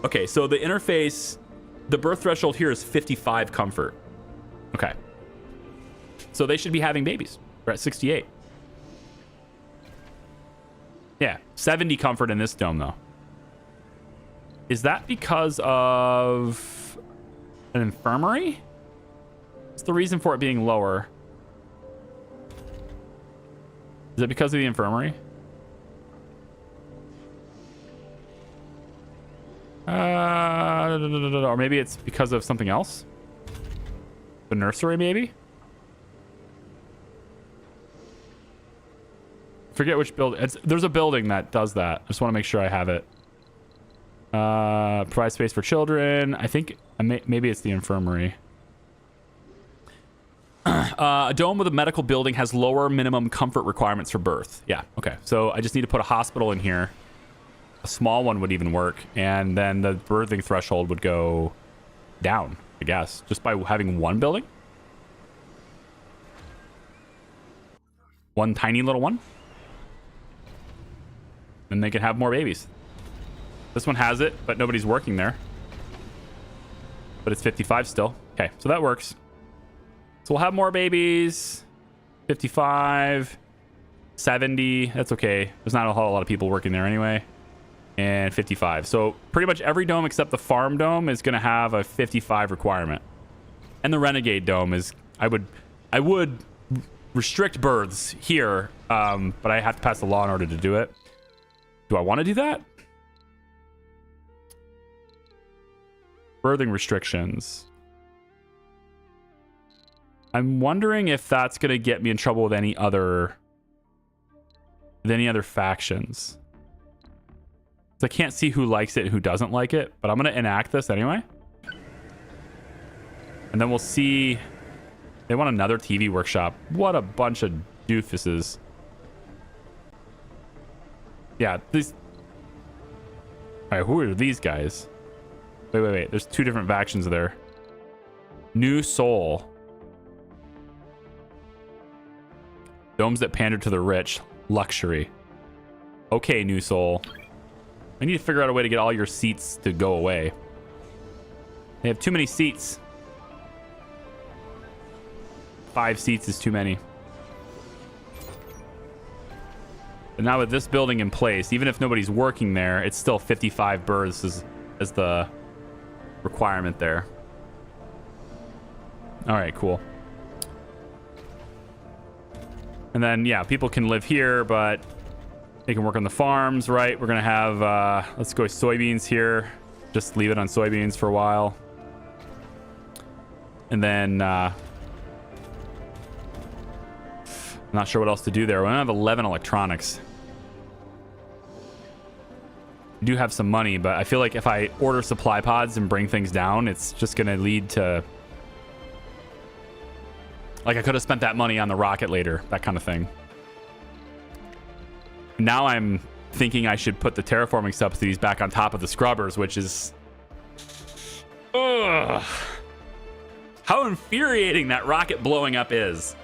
Okay, so the interface, the birth threshold here is 55 comfort. Okay. So they should be having babies. We're at 68. Yeah, 70 comfort in this dome, though. Is that because of an infirmary? What's the reason for it being lower? Is it because of the infirmary? Or maybe it's because of something else? The nursery, maybe? Forget which building. There's a building that does that. I just want to make sure I have it. Provide space for children. I think maybe it's the infirmary. A dome with a medical building has lower minimum comfort requirements for birth. Yeah, okay. So I just need to put a hospital in here. A small one would even work. And then the birthing threshold would go down, I guess. Just by having one building? One tiny little one? And they can have more babies. This one has it, but nobody's working there. But it's 55 still. Okay, so that works. So we'll have more babies. 55, 70. That's okay. There's not a whole lot of people working there anyway. And 55. So pretty much every dome except the farm dome is going to have a 55 requirement. And the Renegade dome is... I would restrict births here, but I have to pass the law in order to do it. Do I want to do that? Birthing restrictions. I'm wondering if that's going to get me in trouble with any other factions. So I can't see who likes it and who doesn't like it, but I'm going to enact this anyway. And then we'll see. They want another TV workshop. What a bunch of doofuses. Yeah, these... Alright, who are these guys? Wait. There's 2 different factions there. New Soul. Domes that pander to the rich. Luxury. Okay, New Soul. I need to figure out a way to get all your seats to go away. They have too many seats. 5 seats is too many. But now with this building in place, even if nobody's working there, it's still 55 births as the requirement there. All right, cool. And then, yeah, people can live here, but they can work on the farms, right? We're going to have, let's go soybeans here. Just leave it on soybeans for a while. And then, I'm not sure what else to do there. We only have 11 electronics. I do have some money, but I feel like if I order supply pods and bring things down, it's just going to lead to... Like, I could have spent that money on the rocket later, that kind of thing. Now I'm thinking I should put the terraforming subsidies back on top of the scrubbers, which is... Ugh. How infuriating that rocket blowing up is.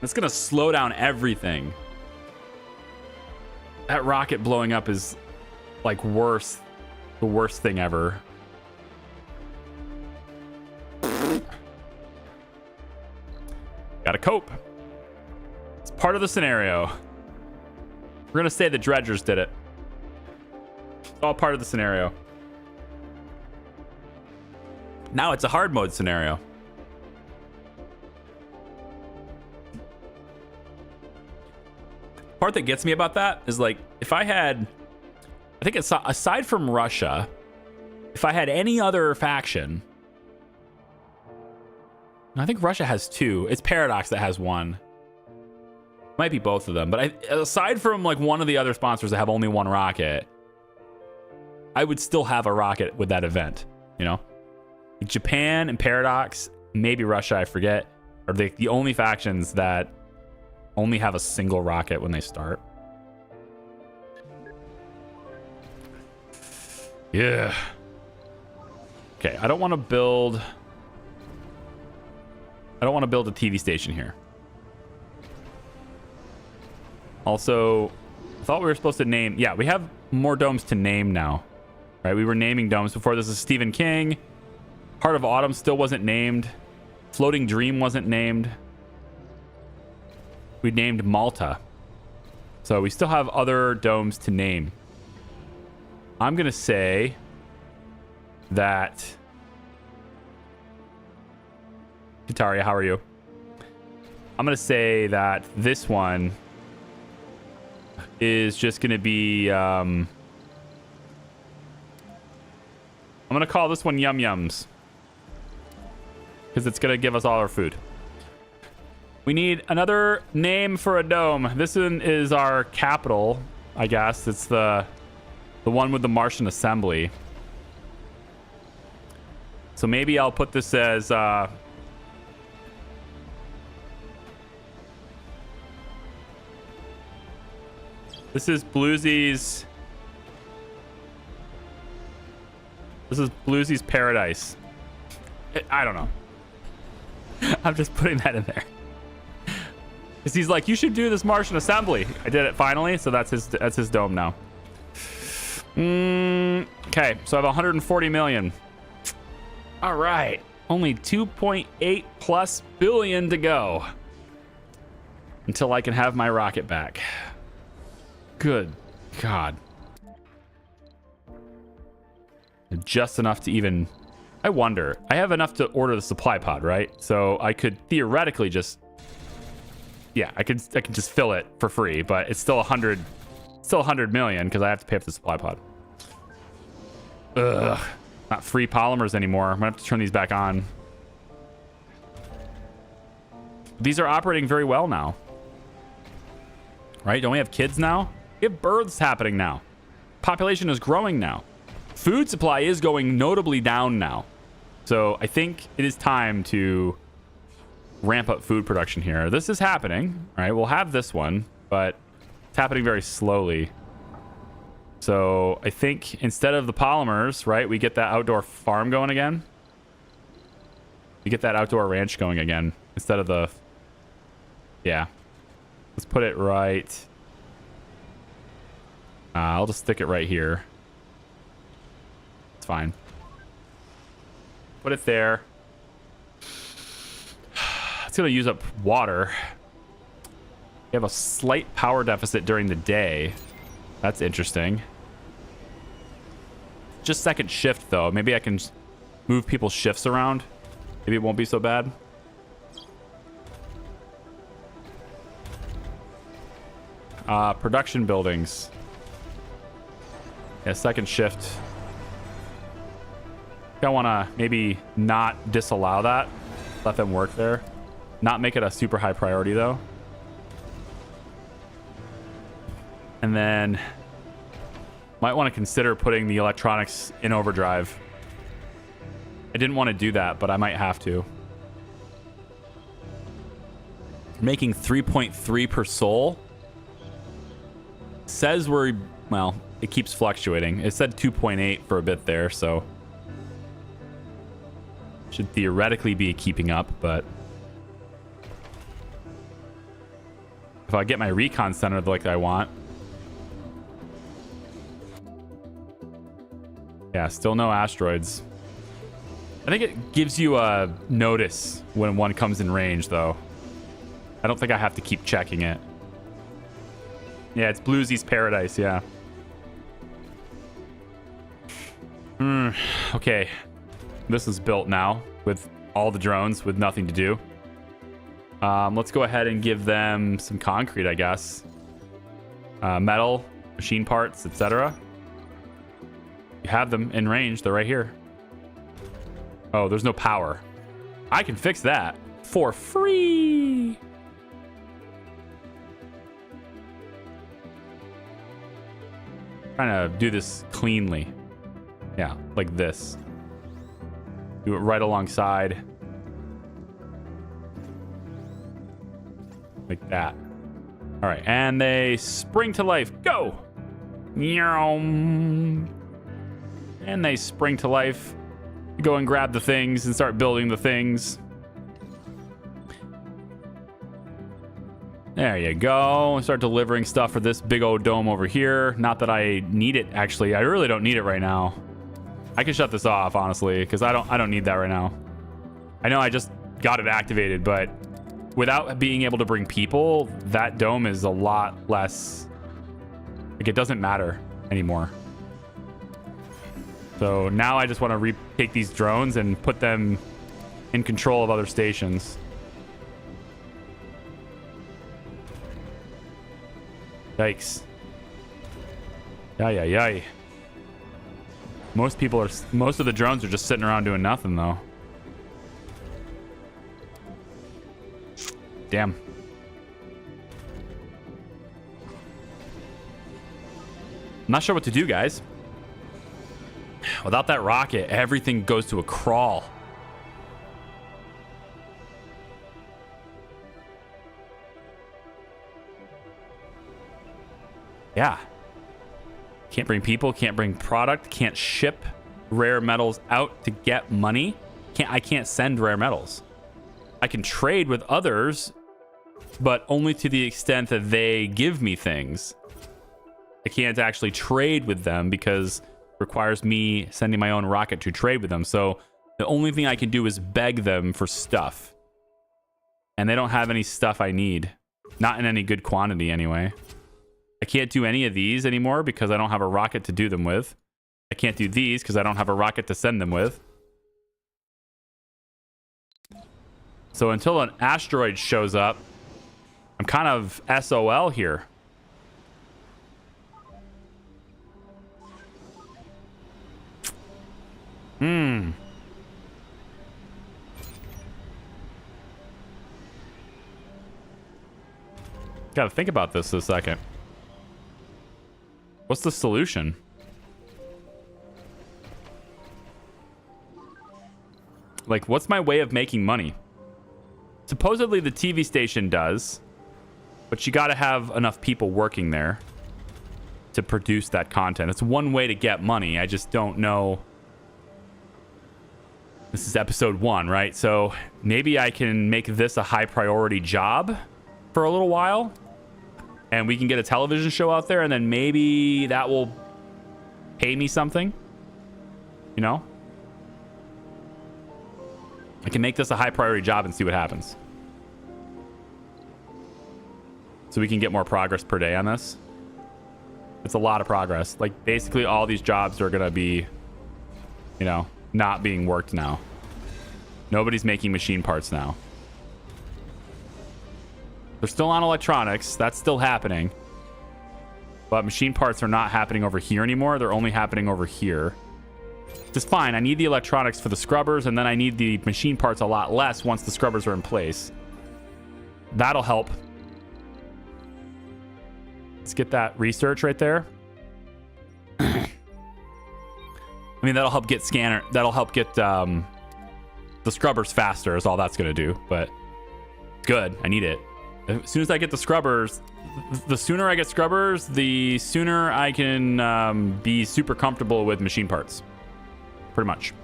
It's going to slow down everything. That rocket blowing up is like the worst thing ever. Gotta cope. It's part of the scenario. We're gonna say the dredgers did it. It's all part of the scenario. Now it's a hard mode scenario. Part that gets me about that is like, if I had, I think it's aside from Russia, if I had any other faction, I think Russia has two. It's Paradox that has one. Might be both of them, but aside from like one of the other sponsors that have only one rocket, I would still have a rocket with that event, you know? Japan and Paradox, maybe Russia, I forget, are the only factions that only have a single rocket when they start. Yeah. Okay, I don't want to build a TV station here. Also, I thought we were supposed to name... Yeah, we have more domes to name now. Right, we were naming domes before. This is Stephen King. Heart of Autumn still wasn't named. Floating Dream wasn't named. We named Malta. So we still have other domes to name. I'm going to say that... Kataria, how are you? I'm going to say that this one is just going to be... I'm going to call this one Yum Yums. Because it's going to give us all our food. We need another name for a dome. This one is our capital, I guess. It's the one with the Martian assembly. So maybe I'll put this as... This is Bluesy's... This is Bluesy's Paradise. I don't know. I'm just putting that in there. Because he's like, you should do this Martian assembly. I did it finally, so that's his dome now. Okay, so I have 140 million. All right. Only 2.8 plus billion to go. Until I can have my rocket back. Good God. Just enough to even... I wonder. I have enough to order the supply pod, right? So I could theoretically just... Yeah, I can just fill it for free, but it's still 100 million because I have to pay for the supply pod. Ugh. Not free polymers anymore. I'm gonna have to turn these back on. These are operating very well now. Right? Don't we have kids now? We have births happening now. Population is growing now. Food supply is going notably down now. So I think it is time to ramp up food production here. This is happening, right? We'll have this one, but it's happening very slowly. So I think instead of the polymers, right, we get that outdoor farm going again. We get that outdoor ranch going again instead of the... Yeah. Let's put it right... I'll just stick it right here. It's fine. Put it there. It's going to use up water. We have a slight power deficit during the day. That's interesting. Just second shift, though. Maybe I can move people's shifts around. Maybe it won't be so bad. Production buildings. Yeah, second shift. I want to maybe not disallow that. Let them work there. Not make it a super high priority, though. And then Might want to consider putting the electronics in overdrive. I didn't want to do that, but I might have to. Making 3.3 per soul. Says we're, well, it keeps fluctuating. It said 2.8 for a bit there, so should theoretically be keeping up, but if I get my recon center like I want. Yeah, still no asteroids. I think it gives you a notice when one comes in range, though. I don't think I have to keep checking it. Yeah, it's Bluesy's Paradise, yeah. Okay. This is built now with all the drones with nothing to do. Let's go ahead and give them some concrete, I guess. Metal, machine parts, etc. You have them in range. They're right here. Oh, there's no power. I can fix that for free. Trying to do this cleanly. Yeah, like this. Do it right alongside. Like that. All right, and they spring to life. Go! And they spring to life. Go and grab the things and start building the things. There you go. Start delivering stuff for this big old dome over here. Not that I need it, actually. I really don't need it right now. I can shut this off, honestly, because I don't need that right now. I know I just got it activated, but without being able to bring people, that dome is a lot less. Like, it doesn't matter anymore. So now I just want to take these drones and put them in control of other stations. Yikes. Yay. Most of the drones are just sitting around doing nothing, though. Damn. I'm not sure what to do, guys. Without that rocket, everything goes to a crawl. Yeah. Can't bring people, can't bring product, can't ship rare metals out to get money. I can't send rare metals. I can trade with others, but only to the extent that they give me things. I can't actually trade with them because it requires me sending my own rocket to trade with them. So the only thing I can do is beg them for stuff. And they don't have any stuff I need. Not in any good quantity anyway. I can't do any of these anymore because I don't have a rocket to do them with. I can't do these because I don't have a rocket to send them with. So until an asteroid shows up, I'm kind of SOL here. Gotta think about this a second. What's the solution? Like, what's my way of making money? Supposedly the TV station does, but you gotta have enough people working there to produce that content. It's one way to get money. I just don't know. This is episode 1, right? So maybe I can make this a high priority job for a little while. And we can get a television show out there, and then maybe that will pay me something. You know? I can make this a high priority job and see what happens. So we can get more progress per day on this. It's a lot of progress. Like, basically all these jobs are going to be, you know, not being worked now. Nobody's making machine parts now. They're still on electronics. That's still happening. But machine parts are not happening over here anymore. They're only happening over here. Which is fine. I need the electronics for the scrubbers, and then I need the machine parts a lot less once the scrubbers are in place. That'll help. Let's get that research right there. I mean, that'll help get the scrubbers faster is all that's going to do, but good. I need it. As soon as I get the scrubbers, the sooner I get scrubbers, the sooner I can be super comfortable with machine parts. Pretty much.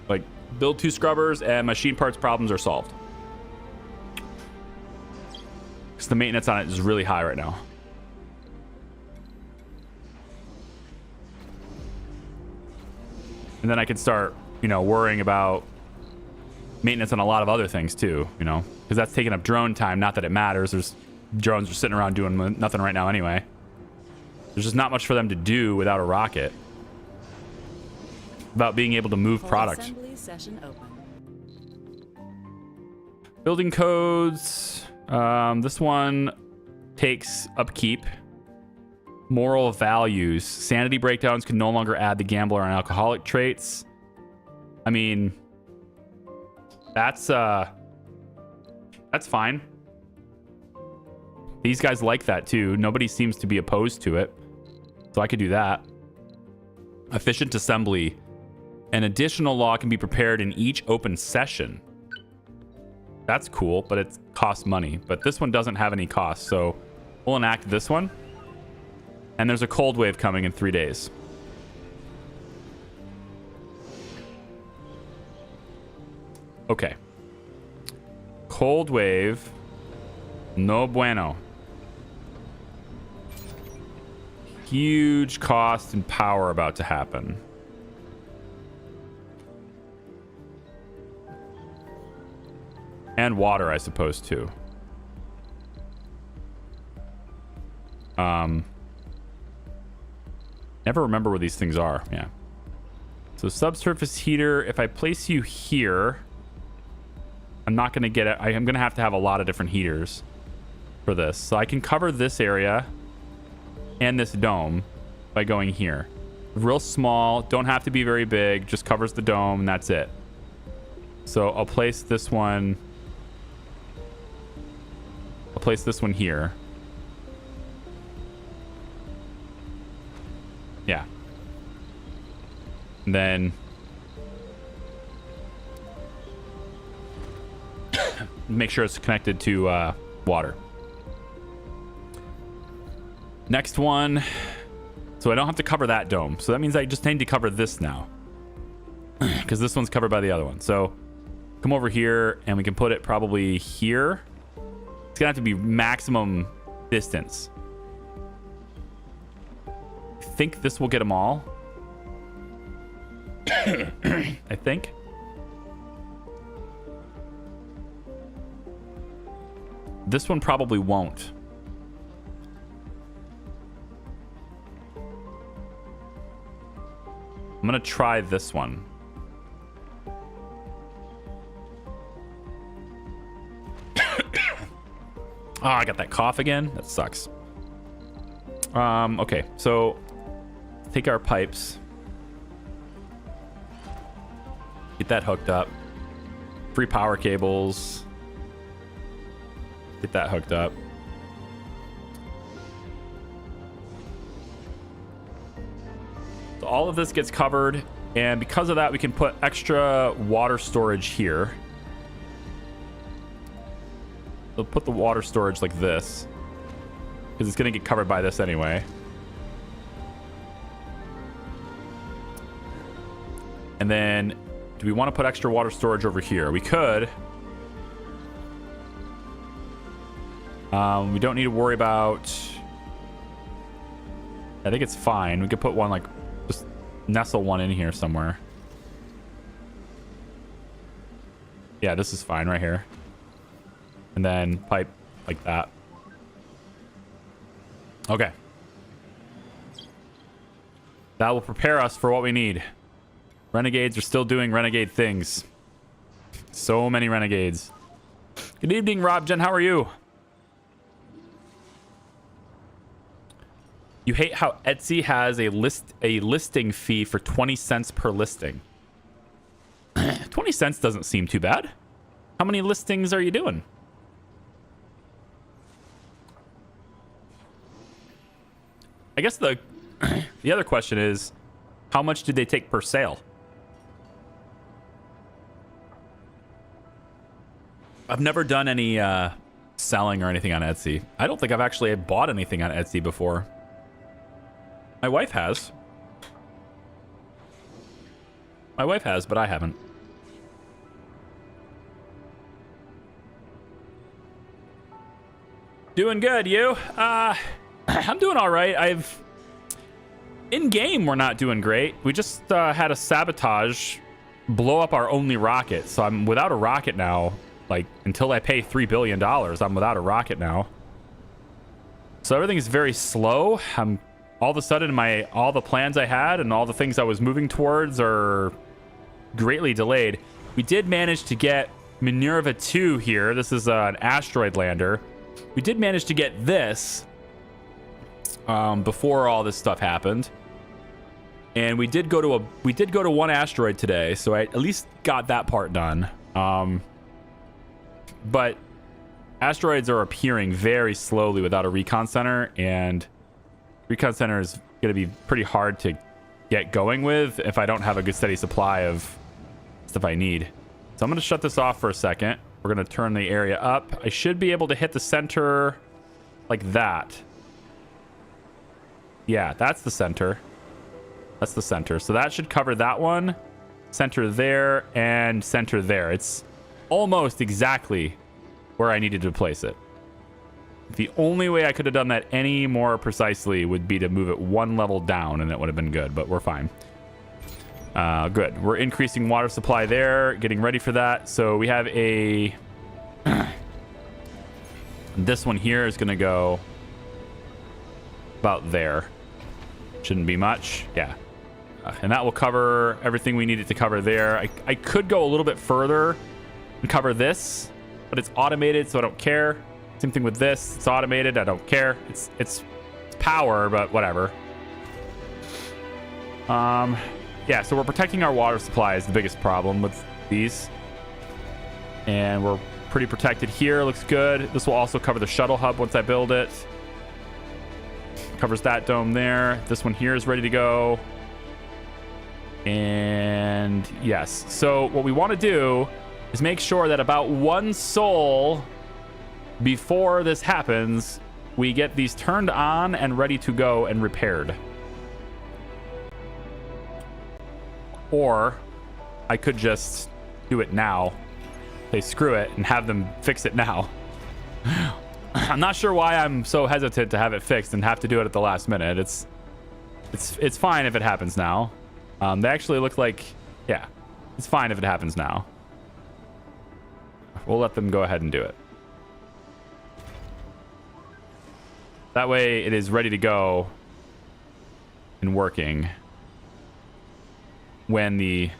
Like, build 2 scrubbers and machine parts problems are solved. Because the maintenance on it is really high right now. And then I can start, worrying about maintenance on a lot of other things too, because that's taking up drone time. Not that it matters. There's drones are sitting around doing nothing right now anyway. There's just not much for them to do without a rocket. About being able to move product. Assembly session open. Building codes. This one takes upkeep. Moral values. Sanity breakdowns can no longer add the gambler and alcoholic traits. I mean, that's fine. These guys like that too. Nobody seems to be opposed to it. So I could do that. Efficient assembly. An additional law can be prepared in each open session. That's cool, but it costs money. But this one doesn't have any cost, so we'll enact this one. And there's a cold wave coming in 3 days. Okay. Cold wave. No bueno. Huge cost and power about to happen. And water, I suppose, too. Never remember where these things are. Yeah. So subsurface heater, if I place you here, I'm not going to get it. I'm going to have a lot of different heaters for this. So I can cover this area and this dome by going here. Real small, don't have to be very big, just covers the dome and that's it. So I'll place this one. I'll place this one here. Yeah. And then make sure it's connected to water. Next one. So I don't have to cover that dome. So that means I just need to cover this now. Because this one's covered by the other one. So come over here and we can put it probably here. It's going to have to be maximum distance. I think this will get them all. I think. This one probably won't. I'm going to try this one. Oh, I got that cough again. That sucks. Okay, so take our pipes. Get that hooked up. Free power cables. Get that hooked up. So all of this gets covered, and because of that, we can put extra water storage here. We'll put the water storage like this, because it's going to get covered by this anyway. And then, do we want to put extra water storage over here? We could. We don't need to worry about... I think it's fine. We could put one, like, just nestle one in here somewhere. Yeah, this is fine right here. And then pipe like that. Okay. That will prepare us for what we need. Renegades are still doing renegade things. So many renegades. Good evening, Rob Jen. How are you? You hate how Etsy has a listing fee for 20 cents per listing. 20 cents doesn't seem too bad. How many listings are you doing? I guess the other question is, How much did they take per sale? I've never done any selling or anything on Etsy. I don't think I've actually bought anything on Etsy before. My wife has. My wife has, but I haven't. Doing good, you? I'm doing all right. In game, we're not doing great. We just had a sabotage blow up our only rocket, so I'm without a rocket now. Like, until I pay $3 billion, I'm without a rocket now. So everything is very slow. I'm all of a sudden all the plans I had and all the things I was moving towards are greatly delayed. We did manage to get Minerva 2 here. This is an asteroid lander. We did manage to get this before all this stuff happened. And we did go to one asteroid today, so I at least got that part done. But asteroids are appearing very slowly without a recon center, and recon center is going to be pretty hard to get going with if I don't have a good steady supply of stuff I need. So I'm going to shut this off for a second. We're going to turn the area up. I should be able to hit the center like that. Yeah, that's the center. That's the center. So that should cover that one. Center there and center there. It's almost exactly where I needed to place it. The only way I could have done that any more precisely would be to move it one level down, and it would have been good, but we're fine. Good. We're increasing water supply there, getting ready for that. So we have a... this one here is going to go about there. Shouldn't be much. Yeah. And that will cover everything we need it to cover there. I could go a little bit further and cover this, but it's automated, so I don't care. Same thing with this. It's automated. I don't care. It's power, but whatever. Yeah, so we're protecting our water supply is the biggest problem with these. And we're pretty protected here. Looks good. This will also cover the shuttle hub once I build it. Covers that dome there. This one here is ready to go. And yes. So what we want to do is make sure that about 1 sol before this happens, we get these turned on and ready to go and repaired. Or I could just do it now. Say screw it and have them fix it now. I'm not sure why I'm so hesitant to have it fixed and have to do it at the last minute. It's fine if it happens now. They actually look like, yeah, it's fine if it happens now. We'll let them go ahead and do it. That way it is ready to go and working when the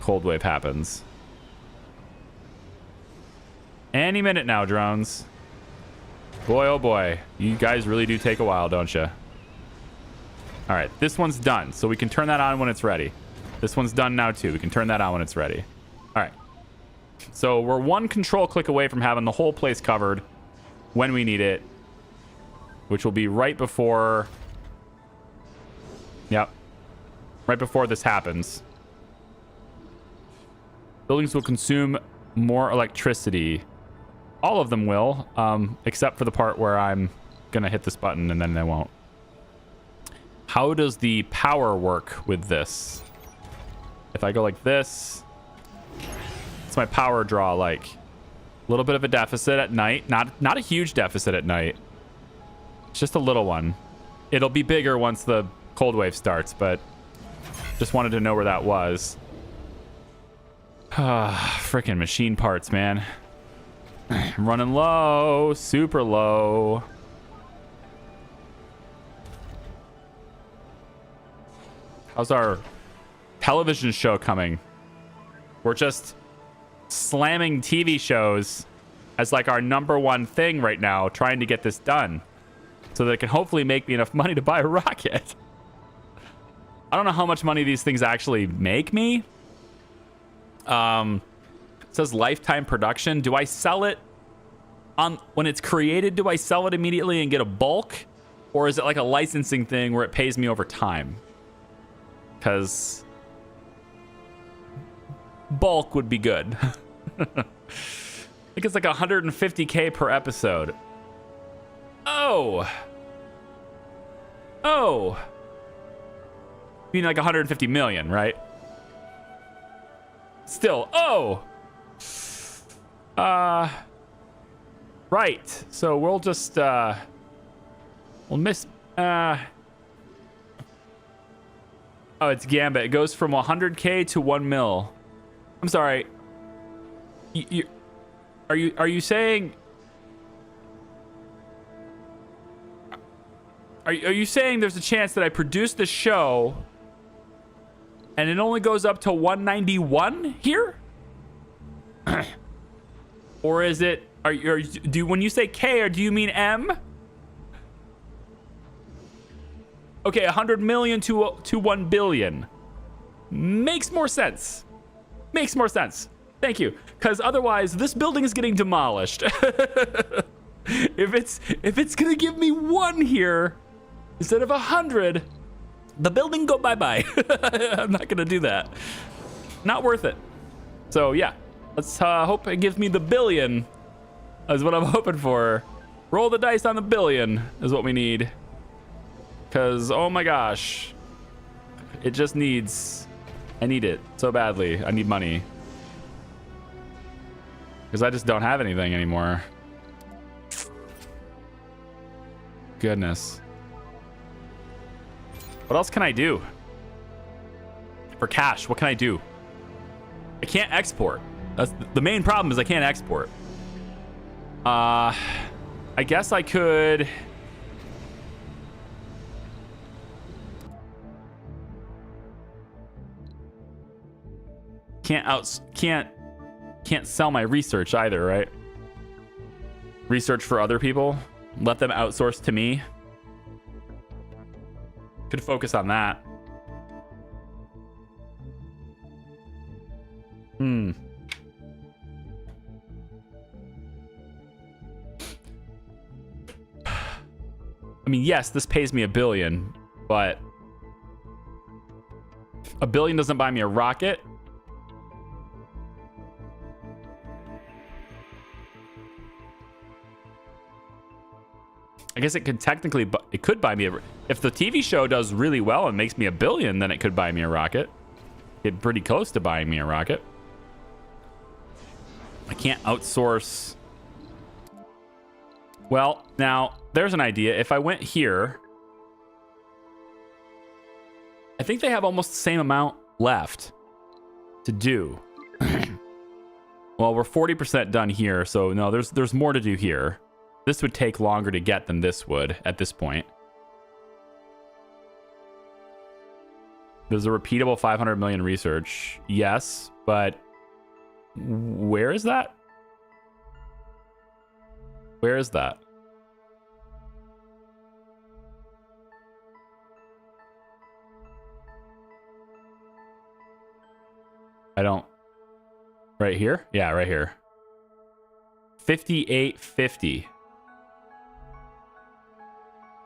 cold wave happens. Any minute now, drones. Boy, oh boy. You guys really do take a while, don't you? All right, this one's done, so we can turn that on when it's ready. This one's done now, too. We can turn that on when it's ready. All right. So we're one control click away from having the whole place covered when we need it, which will be right before... Yep. Right before this happens. Buildings will consume more electricity. All of them will, except for the part where I'm going to hit this button and then they won't. How does the power work with this? If I go like this, what's my power draw like? A little bit of a deficit at night. Not a huge deficit at night. It's just a little one. It'll be bigger once the cold wave starts, but just wanted to know where that was. Freaking machine parts, man. I'm running low, super low. How's our television show coming? We're just slamming TV shows as like our #1 thing right now, trying to get this done so that it can hopefully make me enough money to buy a rocket. I don't know how much money these things actually make me. It says lifetime production. Do I sell it on when it's created? Do I sell it immediately and get a bulk? Or is it like a licensing thing where it pays me over time? because bulk would be good. I think it's like 150K per episode. Oh. Oh. You mean like 150 million, right? Still. Oh. Right. So we'll just we'll miss oh, it's Gambit. It goes from 100K to 1 mil. I'm sorry. Are you saying Are you saying there's a chance that I produce the show and it only goes up to 191 here? Or is it when you say K, or do you mean M? Okay, 100 million to 1 billion. Makes more sense. Makes more sense. Thank you. Because otherwise, this building is getting demolished. If it's gonna give me 1 here instead of 100, the building go bye-bye. I'm not gonna do that. Not worth it. So yeah, let's hope it gives me the billion. Is what I'm hoping for. Roll the dice on the billion is what we need. Because, oh my gosh, it just needs, I need it so badly. I need money. Because I just don't have anything anymore. Goodness. What else can I do? For cash, what can I do? I can't export. That's the main problem, is I can't export. I guess I could... Can't sell my research either, right? Research for other people, let them outsource to me. Could focus on that. I mean, yes, this pays me $1 billion, but $1 billion doesn't buy me a rocket. I guess it could technically, it could buy me if the TV show does really well and makes me $1 billion, then it could buy me a rocket. Get pretty close to buying me a rocket. I can't outsource. Well, now there's an idea. If I went here, I think they have almost the same amount left to do. Well, we're 40% done here, so no, there's more to do here. This would take longer to get than this would at this point. There's a repeatable 500 million research. Yes, but where is that? Where is that? I don't... Right here? Yeah, right here. 5850.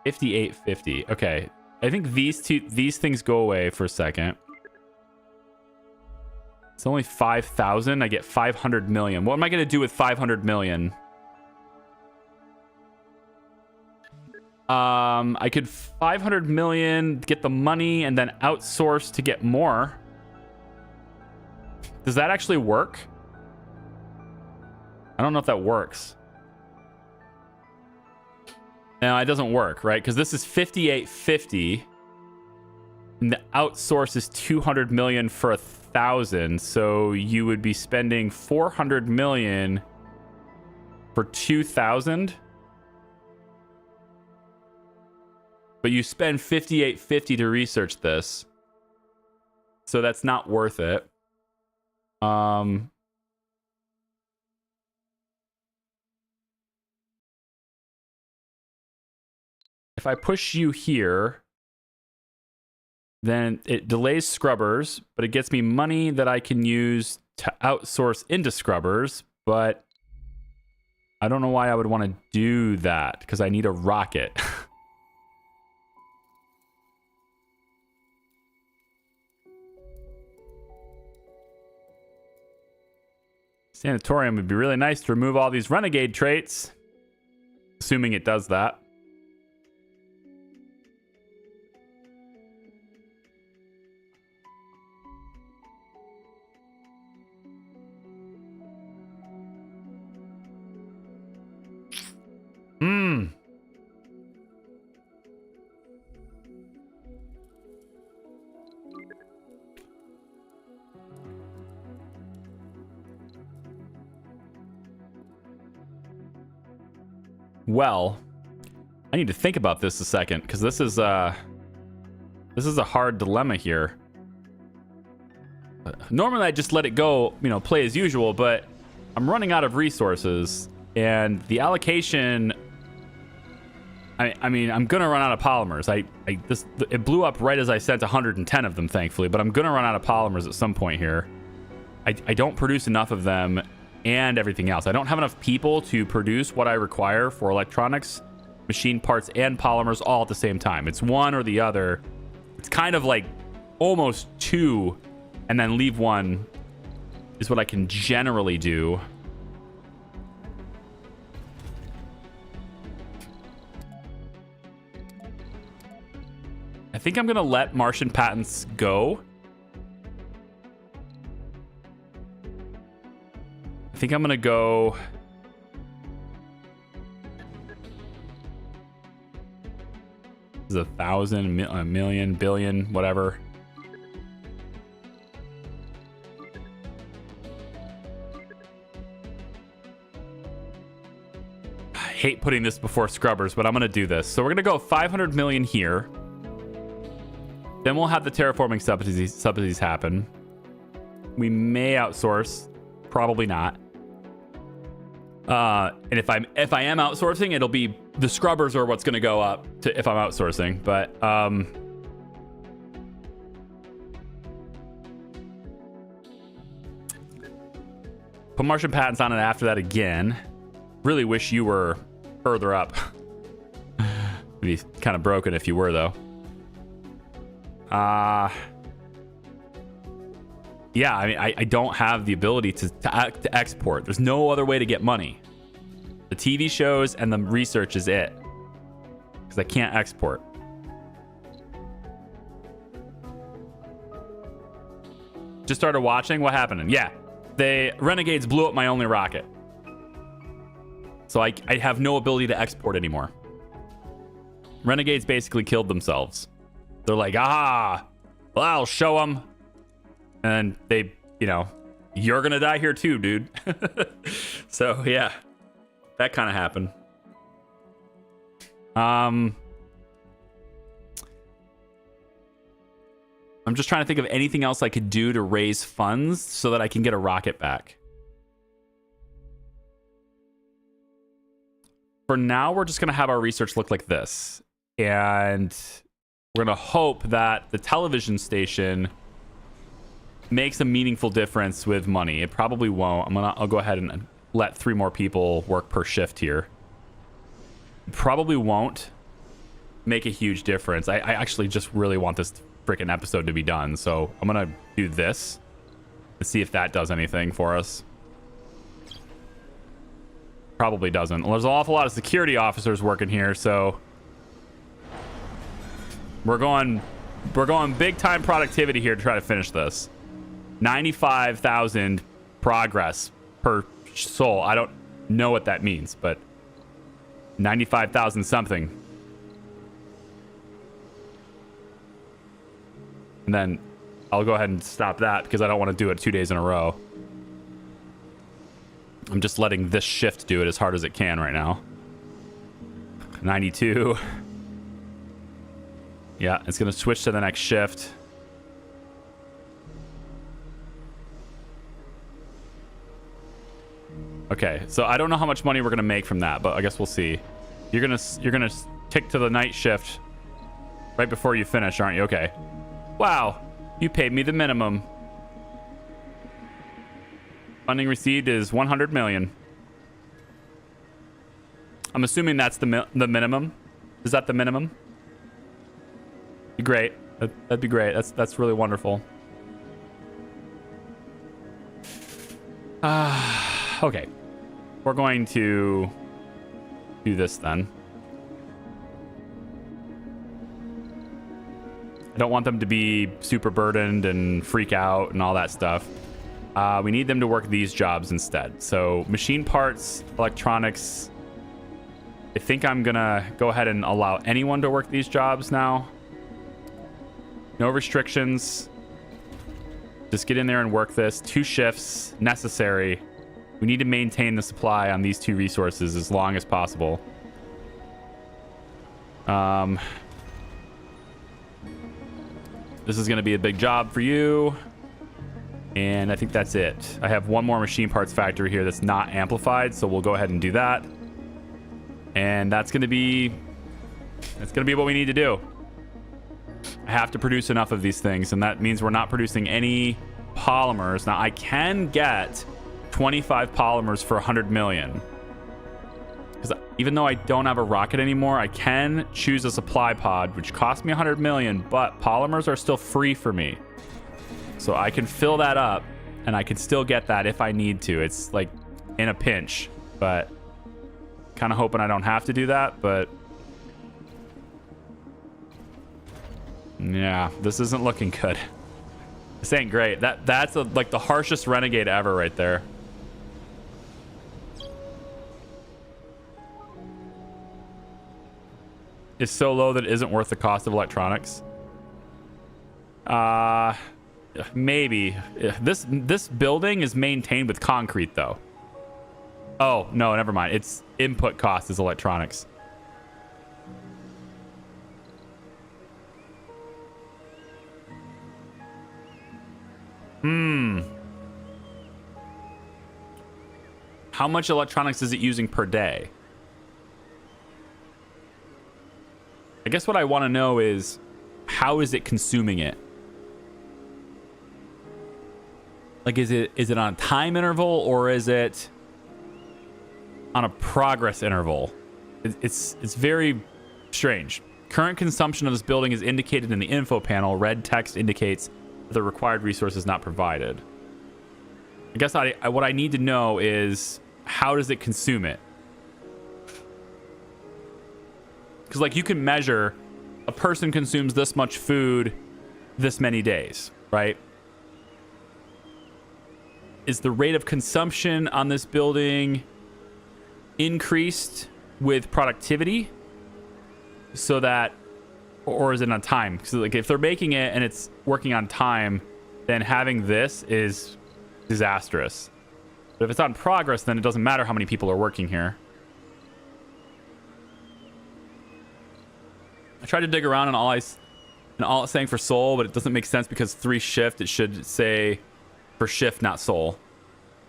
5850. Okay. I think these things go away for a second. It's only 5,000. I get 500 million. What am I going to do with 500 million? I could 500 million, get the money, and then outsource to get more. Does that actually work? I don't know if that works. No, it doesn't work, right? Because this is 5850, and the outsource is 200 million for 1,000. So you would be spending 400 million for 2,000. But you spend 5850 to research this, so that's not worth it. If I push you here, then it delays scrubbers, but it gets me money that I can use to outsource into scrubbers. But I don't know why I would want to do that, because I need a rocket. Sanatorium would be really nice to remove all these renegade traits. Assuming it does that. Well, I need to think about this a second, because this is a hard dilemma here. Normally I just let it go, you know, play as usual, but I'm running out of resources, and the allocation. I mean, I'm gonna run out of polymers. It blew up right as I sent 110 of them, thankfully, but I'm gonna run out of polymers at some point here. I don't produce enough of them. And everything else. I don't have enough people to produce what I require for electronics, machine parts, and polymers all at the same time. It's one or the other. It's kind of like almost two and then leave one is what I can generally do. I think I'm going to let Martian patents go. I think I'm gonna go. This is 1,000, a million, billion, whatever. I hate putting this before scrubbers, but I'm gonna do this. So we're gonna go 500 million here. Then we'll have the terraforming subsidies happen. We may outsource, probably not. And if I am outsourcing, it'll be the scrubbers are what's going to go up to if I'm outsourcing. But put Martian patents on it after that again. Really wish you were further up. It'd be kind of broken if you were, though. Yeah, I mean, I don't have the ability to export. There's no other way to get money. The TV shows and the research is it. Because I can't export. Just started watching. What happened? Yeah, the Renegades blew up my only rocket. So I have no ability to export anymore. Renegades basically killed themselves. They're like, aha, well, I'll show them. And they, you know, you're going to die here too, dude. So, yeah, that kind of happened. I'm just trying to think of anything else I could do to raise funds so that I can get a rocket back. For now, we're just going to have our research look like this. And we're going to hope that the television station makes a meaningful difference with money. It probably won't. I'll go ahead and let 3 more people work per shift here. It probably won't make a huge difference. I actually just really want this freaking episode to be done. So I'm going to do this and see if that does anything for us. Probably doesn't. Well, there's an awful lot of security officers working here, so we're going big time productivity here to try to finish this. 95,000 progress per soul. I don't know what that means, but 95,000 something. And then I'll go ahead and stop that because I don't want to do it 2 days in a row. I'm just letting this shift do it as hard as it can right now. 92. Yeah, it's going to switch to the next shift. Okay, so I don't know how much money we're going to make from that, but I guess we'll see. You're going to tick to the night shift right before you finish, aren't you? Okay. Wow, you paid me the minimum. Funding received is 100 million. I'm assuming that's the minimum. Is that the minimum? Be great. That'd be great. That's really wonderful. Okay. We're going to do this then. I don't want them to be super burdened and freak out and all that stuff. We need them to work these jobs instead. So machine parts, electronics. I think I'm gonna go ahead and allow anyone to work these jobs now. No restrictions. Just get in there and work this. 2 shifts necessary. We need to maintain the supply on these 2 resources as long as possible. This is going to be a big job for you. And I think that's it. I have one more machine parts factory here that's not amplified, so we'll go ahead and do that. And that's going to be what we need to do. I have to produce enough of these things, and that means we're not producing any polymers. Now, I can get 25 polymers for 100 million. Because even though I don't have a rocket anymore, I can choose a supply pod, which costs me 100 million, but polymers are still free for me. So I can fill that up, and I can still get that if I need to. It's like in a pinch, but kind of hoping I don't have to do that, but yeah, this isn't looking good. This ain't great. That's like the harshest renegade ever right there. Is so low that it isn't worth the cost of electronics. Maybe. This building is maintained with concrete though. Oh, no, never mind. Its input cost is electronics. How much electronics is it using per day? I guess what I want to know is, how is it consuming it? Like, is it on a time interval, or is it on a progress interval? It's very strange. Current consumption of this building is indicated in the info panel. Red text indicates that the required resource is not provided. I guess what I need to know is, how does it consume it? Because, like, you can measure a person consumes this much food this many days, right? Is the rate of consumption on this building increased with productivity so that, or is it on time? So, like, if they're making it and it's working on time, then having this is disastrous. But if it's on progress, then it doesn't matter how many people are working here. I tried to dig around on all it's saying for soul, but it doesn't make sense because 3 shift, it should say for shift, not soul.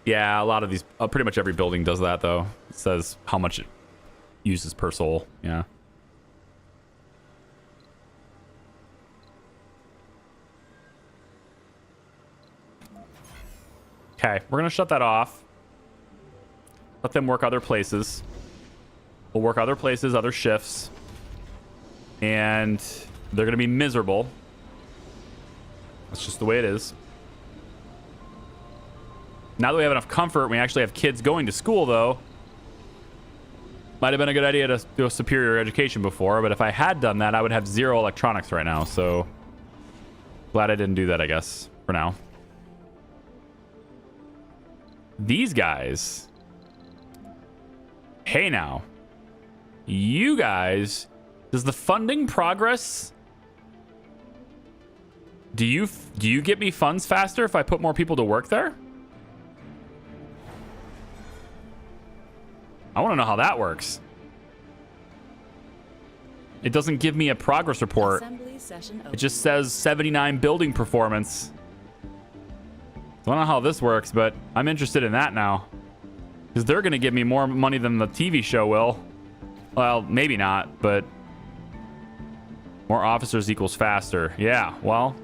Yeah, a lot of these, pretty much every building does that though. It says how much it uses per soul. Yeah. Okay, we're gonna shut that off. Let them work other places. We'll work other places, other shifts. And they're gonna be miserable. That's just the way it is. Now that we have enough comfort, we actually have kids going to school though. Might have been a good idea to do a superior education before, but if I had done that, I would have 0 electronics right now. So glad I didn't do that, I guess, for now. These guys. Hey now. You guys. Does the funding progress? Do you get me funds faster if I put more people to work there? I want to know how that works. It doesn't give me a progress report. It just says 79 building performance. I don't know how this works, but I'm interested in that now. Because they're going to give me more money than the TV show will. Well, maybe not, but more officers equals faster. Yeah, well,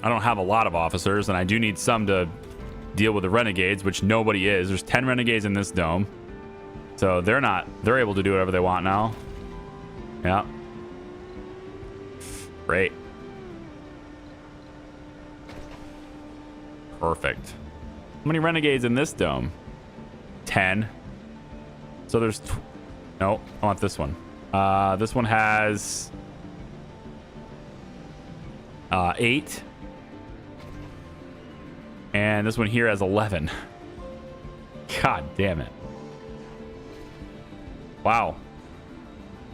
I don't have a lot of officers, and I do need some to deal with the renegades, which nobody is. There's 10 renegades in this dome. So they're able to do whatever they want now. Yeah. Great. Perfect. How many renegades in this dome? 10. So there's... No, I want this one. This one has 8. And this one here has 11. God damn it. Wow.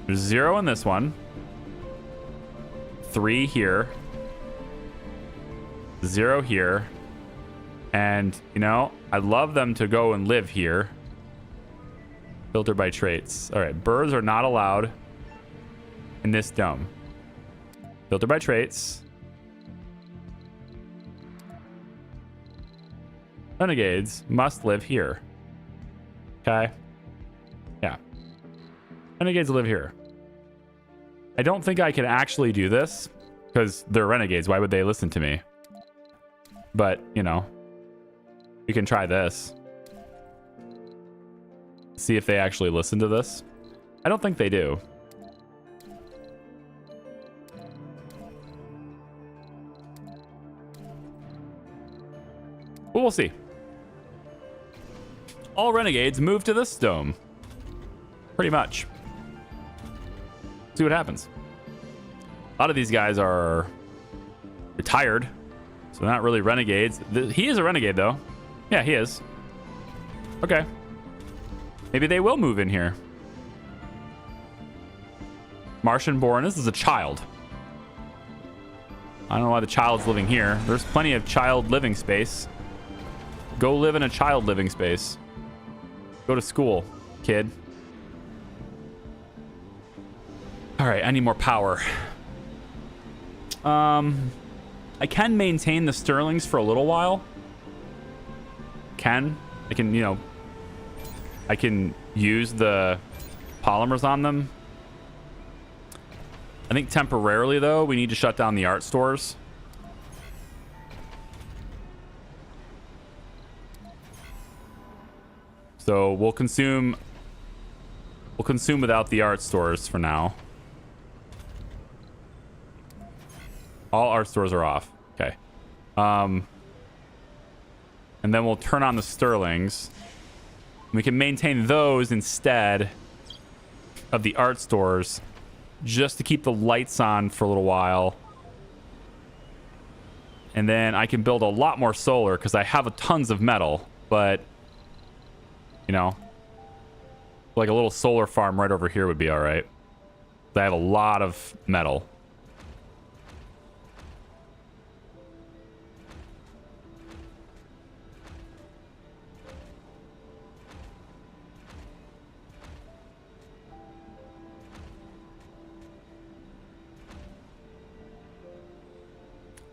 There's 0 in this one. 3 here. 0 here. And, you know, I'd love them to go and live here. Filter by traits. All right, birds are not allowed in this dome. Filter by traits. Renegades must live here. Okay. Yeah. Renegades live here. I don't think I can actually do this because they're renegades. Why would they listen to me? But, you know, we can try this. See if they actually listen to this. I don't think they do. But we'll see. All renegades move to this dome. Pretty much. See what happens. A lot of these guys are retired, so they're not really renegades. He is a renegade, though. Yeah, he is. Okay. Maybe they will move in here. Martian born. This is a child. I don't know why the child's living here. There's plenty of child living space. Go live in a child living space. Go to school, kid. All right, I need more power. I can maintain the Sterlings for a little while. I can, you know, I can use the polymers on them. I think temporarily, though, we need to shut down the art stores. So we'll consume without the art stores for now. All art stores are off. Okay. And then we'll turn on the Sterlings. We can maintain those instead of the art stores just to keep the lights on for a little while. And then I can build a lot more solar because I have tons of metal, but you know, like a little solar farm right over here would be all right. I have a lot of metal.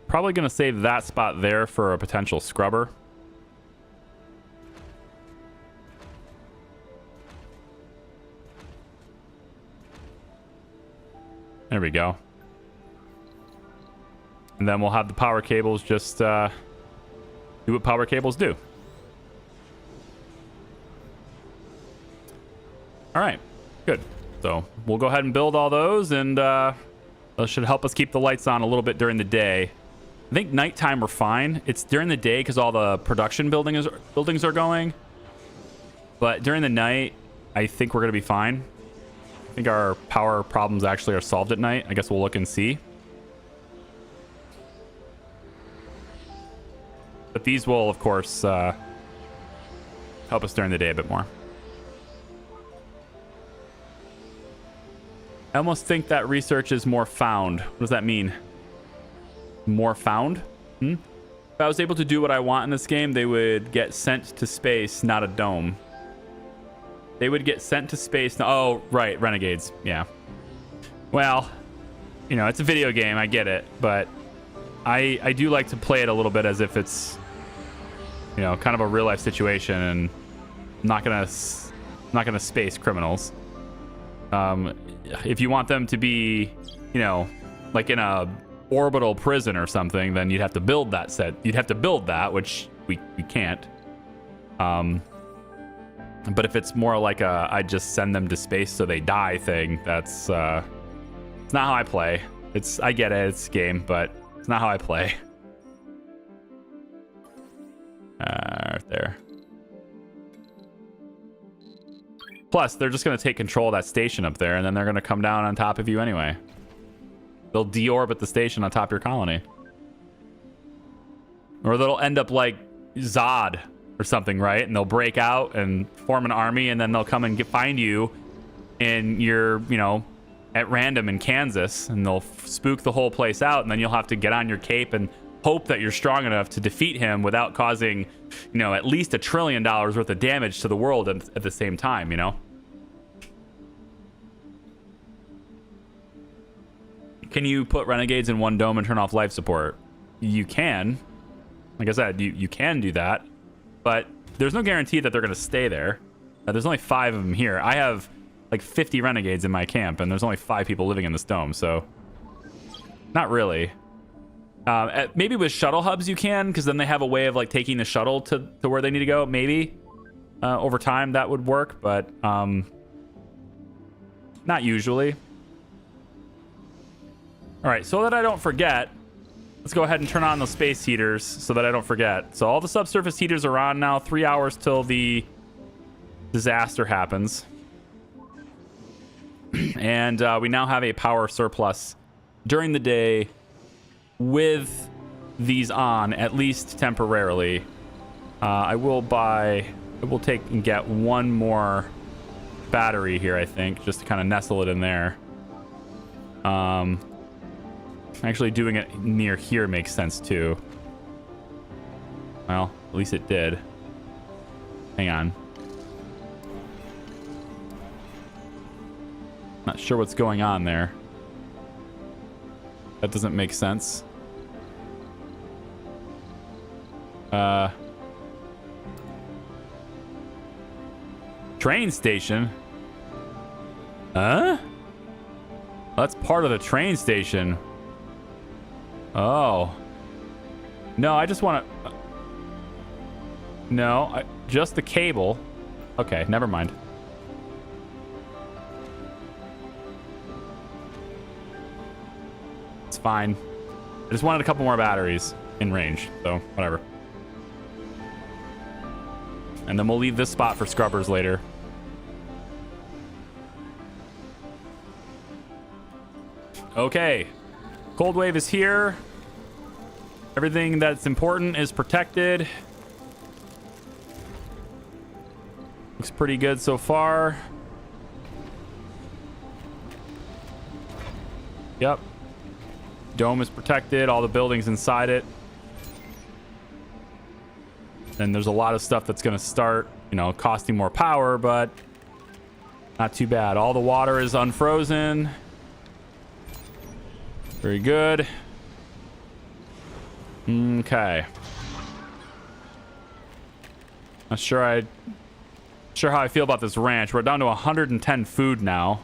Probably going to save that spot there for a potential scrubber. There we go. And then we'll have the power cables just do what power cables do. All right, good. So we'll go ahead and build all those, and that should help us keep the lights on a little bit during the day. I think nighttime we're fine. It's during the day because all the production buildings are going. But during the night, I think we're going to be fine. I think our power problems actually are solved at night. I guess we'll look and see. But these will, of course, help us during the day a bit more. I almost think that research is more found. What does that mean? More found? If I was able to do what I want in this game, they would get sent to space, not a dome. They would get sent to space. Oh, right. Renegades. Yeah. Well, you know, it's a video game. I get it. But I do like to play it a little bit as if it's, you know, kind of a real life situation, and I'm not gonna space criminals. If you want them to be, you know, like in a orbital prison or something, then you'd have to build that set. You'd have to build that, which we can't. But if it's more like a I just send them to space so they die thing, that's it's not how I play. I get it, it's a game, but it's not how I play. Right there. Plus, they're just going to take control of that station up there, and then they're going to come down on top of you anyway. They'll deorbit the station on top of your colony. Or they'll end up like Zod or something, right? And they'll break out and form an army, and then they'll come and find you in your, you know, at random in Kansas, and they'll spook the whole place out, and then you'll have to get on your cape and hope that you're strong enough to defeat him without causing, you know, at least $1 trillion worth of damage to the world at the same time, you know? Can you put renegades in one dome and turn off life support? You can. Like I said, you can do that, but there's no guarantee that they're going to stay there. There's only 5 of them here. I have like 50 renegades in my camp, and there's only 5 people living in this dome, so not really. Maybe with shuttle hubs you can, because then they have a way of like taking the shuttle to where they need to go. Maybe over time that would work, but not usually. All right, so that I don't forget, let's go ahead and turn on those space heaters so that I don't forget. So all the subsurface heaters are on now. 3 hours till the disaster happens. And we now have a power surplus during the day with these on, at least temporarily. I will take and get one more battery here, I think, just to kind of nestle it in there. Actually doing it near here makes sense too. Well, at least it did. Hang on. Not sure what's going on there. That doesn't make sense. Train station? Huh? That's part of the train station. Oh. No, I just want to... No, just the cable. Okay, never mind. It's fine. I just wanted a couple more batteries in range, so whatever. And then we'll leave this spot for scrubbers later. Okay. Cold wave is here. Everything that's important is protected. Looks pretty good so far. Yep. Dome is protected. All the buildings inside it. And there's a lot of stuff that's going to start, you know, costing more power, but not too bad. All the water is unfrozen. Very good. Okay. Not sure how I feel about this ranch. We're down to 110 food now.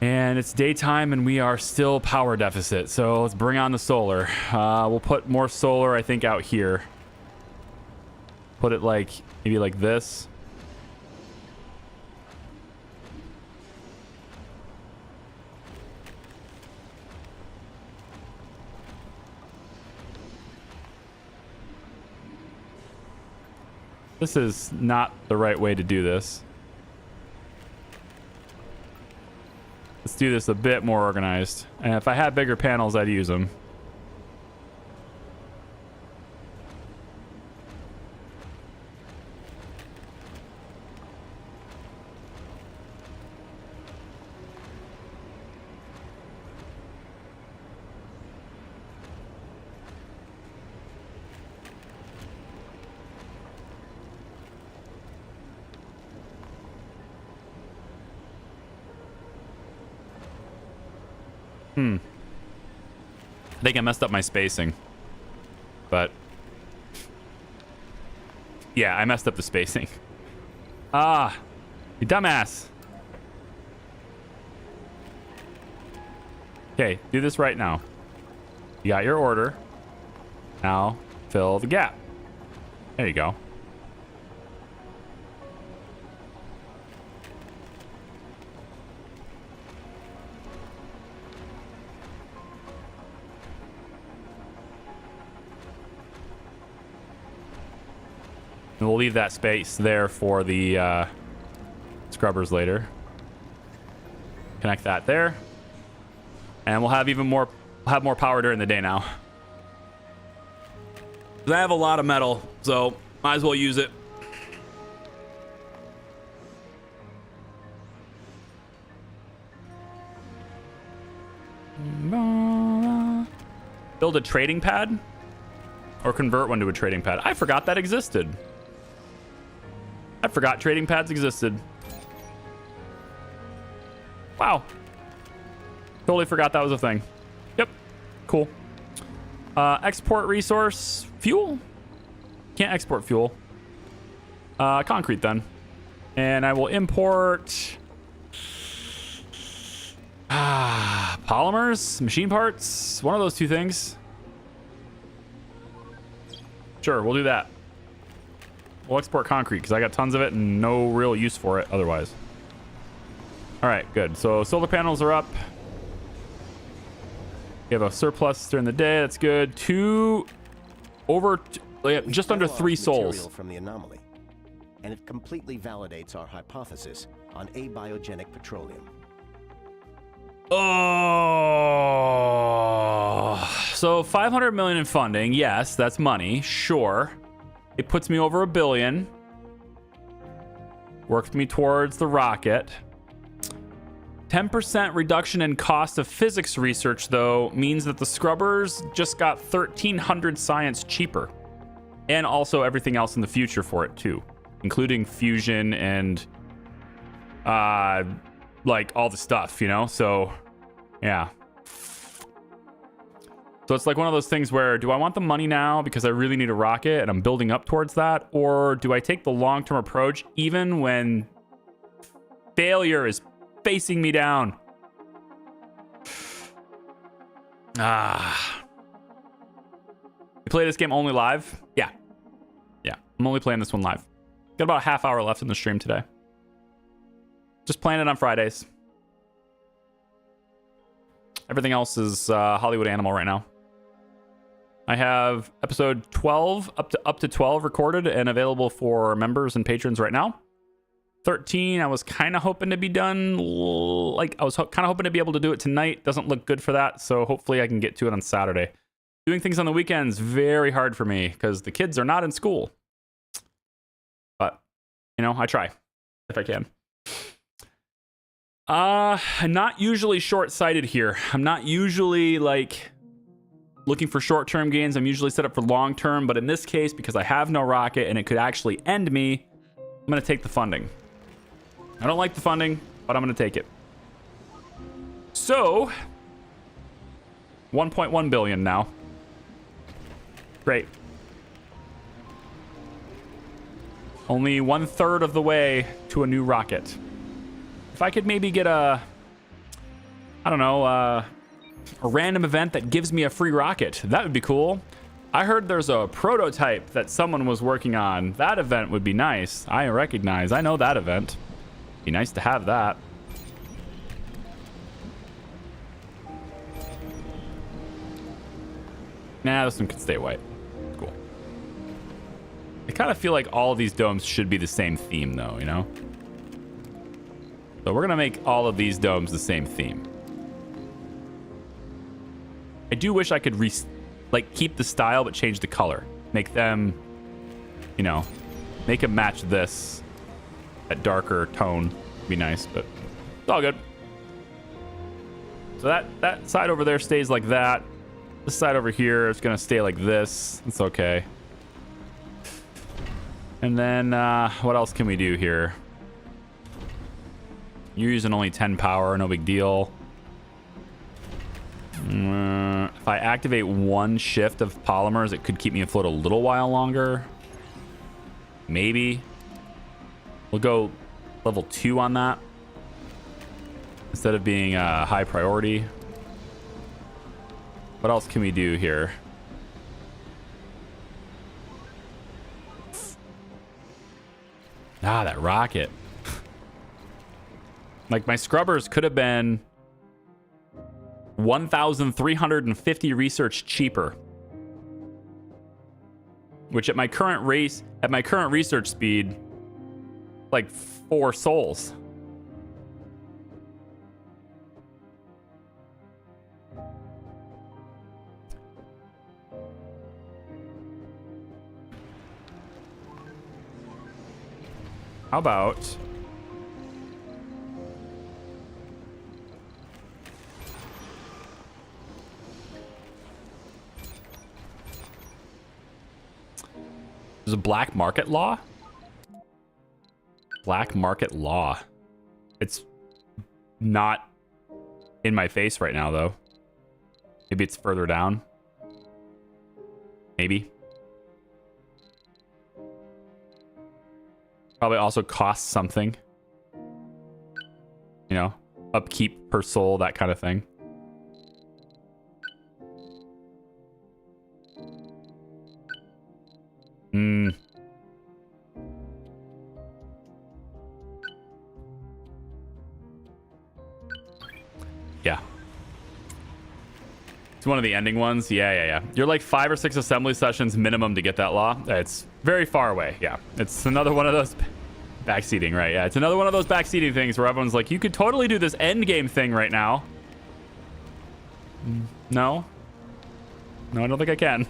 And it's daytime and we are still power deficit. So let's bring on the solar. We'll put more solar, I think, out here. Put it like, maybe like this. This is not the right way to do this. Let's do this a bit more organized. And if I had bigger panels, I'd use them. I think I messed up my spacing. But yeah, I messed up the spacing. Ah, you dumbass. Okay, do this right now. You got your order. Now fill the gap. There you go. And we'll leave that space there for the scrubbers later. Connect that there. And we'll have even more, more power during the day now. I have a lot of metal, so might as well use it. Build a trading pad or convert one to a trading pad. I forgot that existed. I forgot trading pads existed. Wow. Totally forgot that was a thing. Yep. Cool. Export resource. Fuel? Can't export fuel. Concrete then. And I will import... polymers, machine parts, one of those two things. Sure, we'll do that. We'll export concrete because I got tons of it and no real use for it otherwise. All right, good. So solar panels are up. We have a surplus during the day. That's good. Just under 3 souls from the anomaly, and it completely validates our hypothesis on abiogenic petroleum. Oh, so 500 million in funding. Yes, that's money. Sure. It puts me over $1 billion. Worked me towards the rocket. 10% reduction in cost of physics research, though, means that the scrubbers just got 1,300 science cheaper. And also everything else in the future for it, too. Including fusion and... like all the stuff, you know? So, yeah. So it's like one of those things where, do I want the money now because I really need a rocket and I'm building up towards that? Or do I take the long-term approach even when failure is facing me down? You play this game only live? Yeah. Yeah, I'm only playing this one live. Got about a half hour left in the stream today. Just playing it on Fridays. Everything else is Hollywood Animal right now. I have episode 12 up to 12 recorded and available for members and patrons right now. 13, I was kind of hoping to be done. Like I was kind of hoping to be able to do it tonight. Doesn't look good for that, so hopefully I can get to it on Saturday. Doing things on the weekends very hard for me because the kids are not in school. But you know, I try if I can. I'm not usually short-sighted here. I'm not usually like looking for short-term gains. I'm usually set up for long-term, but in this case, because I have no rocket and it could actually end me, I'm going to take the funding. I don't like the funding, but I'm going to take it. So, 1.1 billion now. Great. Only 1/3 of the way to a new rocket. If I could maybe get a random event that gives me a free rocket, that would be cool. I heard there's a prototype that someone was working on. That event would be nice. I know that event. Be nice to have that. Nah, this one can stay white. Cool. I kind of feel like all of these domes should be the same theme though, you know? So we're going to make all of these domes the same theme. I do wish I could keep the style but change the color. Make them, you know, make them match this. That darker tone would be nice, but it's all good. So that side over there stays like that. This side over here is going to stay like this. It's okay. And then what else can we do here? You're using only 10 power, no big deal. If I activate one shift of polymers, it could keep me afloat a little while longer. Maybe. We'll go level 2 on that. Instead of being a high priority. What else can we do here? That rocket. Like, my scrubbers could have been 1,350 research cheaper. which at my current research speed, like 4 souls. How about there's a black market law? Black market law. It's not in my face right now, though. Maybe it's further down. Maybe. Probably also costs something. You know, upkeep per soul, that kind of thing. Yeah. It's one of the ending ones. Yeah. You're like 5 or 6 assembly sessions minimum to get that law. It's very far away. Yeah. It's another one of those backseating, right? Yeah. It's another one of those backseating things where everyone's like, you could totally do this end game thing right now. No, I don't think I can.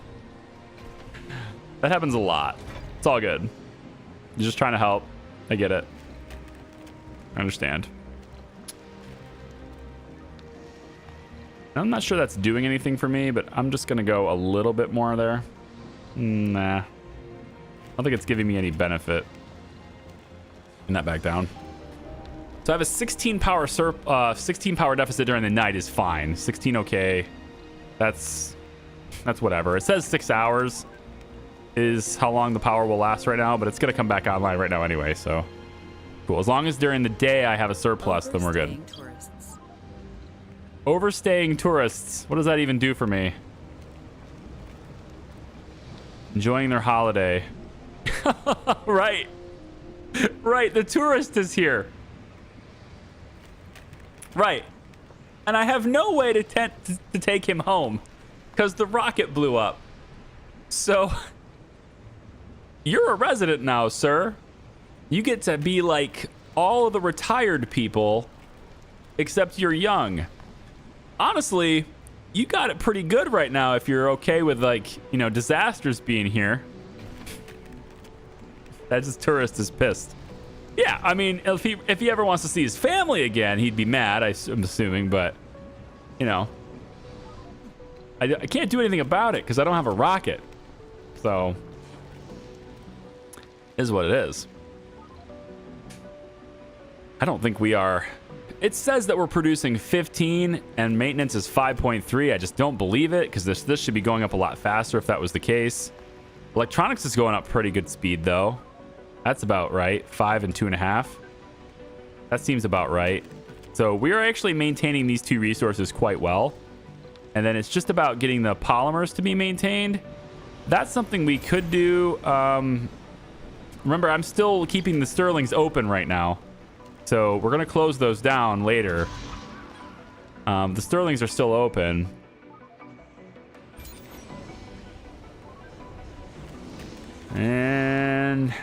That happens a lot. It's all good. You're just trying to help. I get it. I understand. I'm not sure that's doing anything for me, but I'm just going to go a little bit more there. Nah. I don't think it's giving me any benefit. And that back down. So I have a 16 power deficit during the night is fine. 16 okay. That's whatever. It says 6 hours is how long the power will last right now, but it's going to come back online right now anyway, so cool. As long as during the day I have a surplus, then we're good. Overstaying tourists. What does that even do for me? Enjoying their holiday. Right. Right, the tourist is here. Right. And I have no way to take him home because the rocket blew up. So, you're a resident now, sir. You get to be like all of the retired people, except you're young. Honestly, you got it pretty good right now if you're okay with, like, you know, disasters being here. That just tourist is pissed. Yeah, I mean, if he ever wants to see his family again, he'd be mad, I'm assuming, but, you know. I can't do anything about it because I don't have a rocket. So, is what it is. I don't think we are. It says that we're producing 15 and maintenance is 5.3. I just don't believe it because this should be going up a lot faster if that was the case. Electronics is going up pretty good speed though. That's about right. 5 and 2.5. That seems about right. So we are actually maintaining these two resources quite well. And then it's just about getting the polymers to be maintained. That's something we could do. Remember, I'm still keeping the Sterlings open right now. So we're going to close those down later. The Sterlings are still open. And...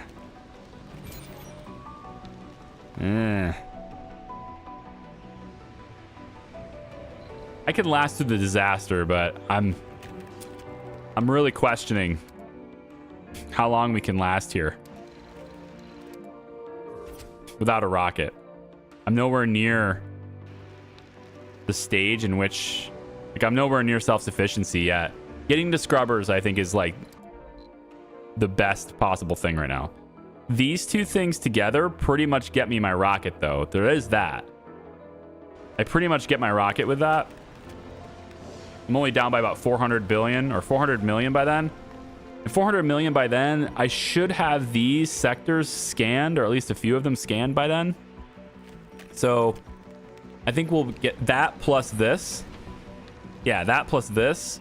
I can last through the disaster, but I'm really questioning how long we can last here without a rocket. I'm nowhere near the stage in which, like, I'm nowhere near self-sufficiency yet. Getting to scrubbers, I think, is like the best possible thing right now. These two things together pretty much get me my rocket, though. There is that. I pretty much get my rocket with that. I'm only down by about 400 billion or 400 million by then. And 400 million by then, I should have these sectors scanned, or at least a few of them scanned by then. So I think we'll get that plus this. Yeah, that plus this.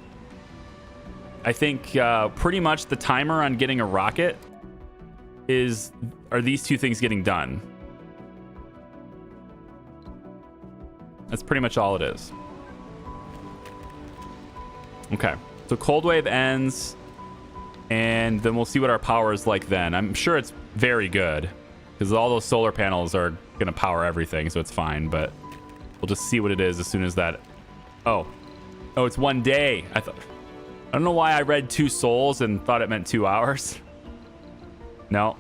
I think pretty much the timer on getting a rocket are these two things getting done. That's pretty much all it is. Okay, so cold wave ends. and then we'll see what our power is like then. I'm sure it's very good because all those solar panels are going to power everything, so it's fine, but we'll just see what it is as soon as that... Oh, it's 1 day. I don't know why I read 2 souls and thought it meant 2 hours. No,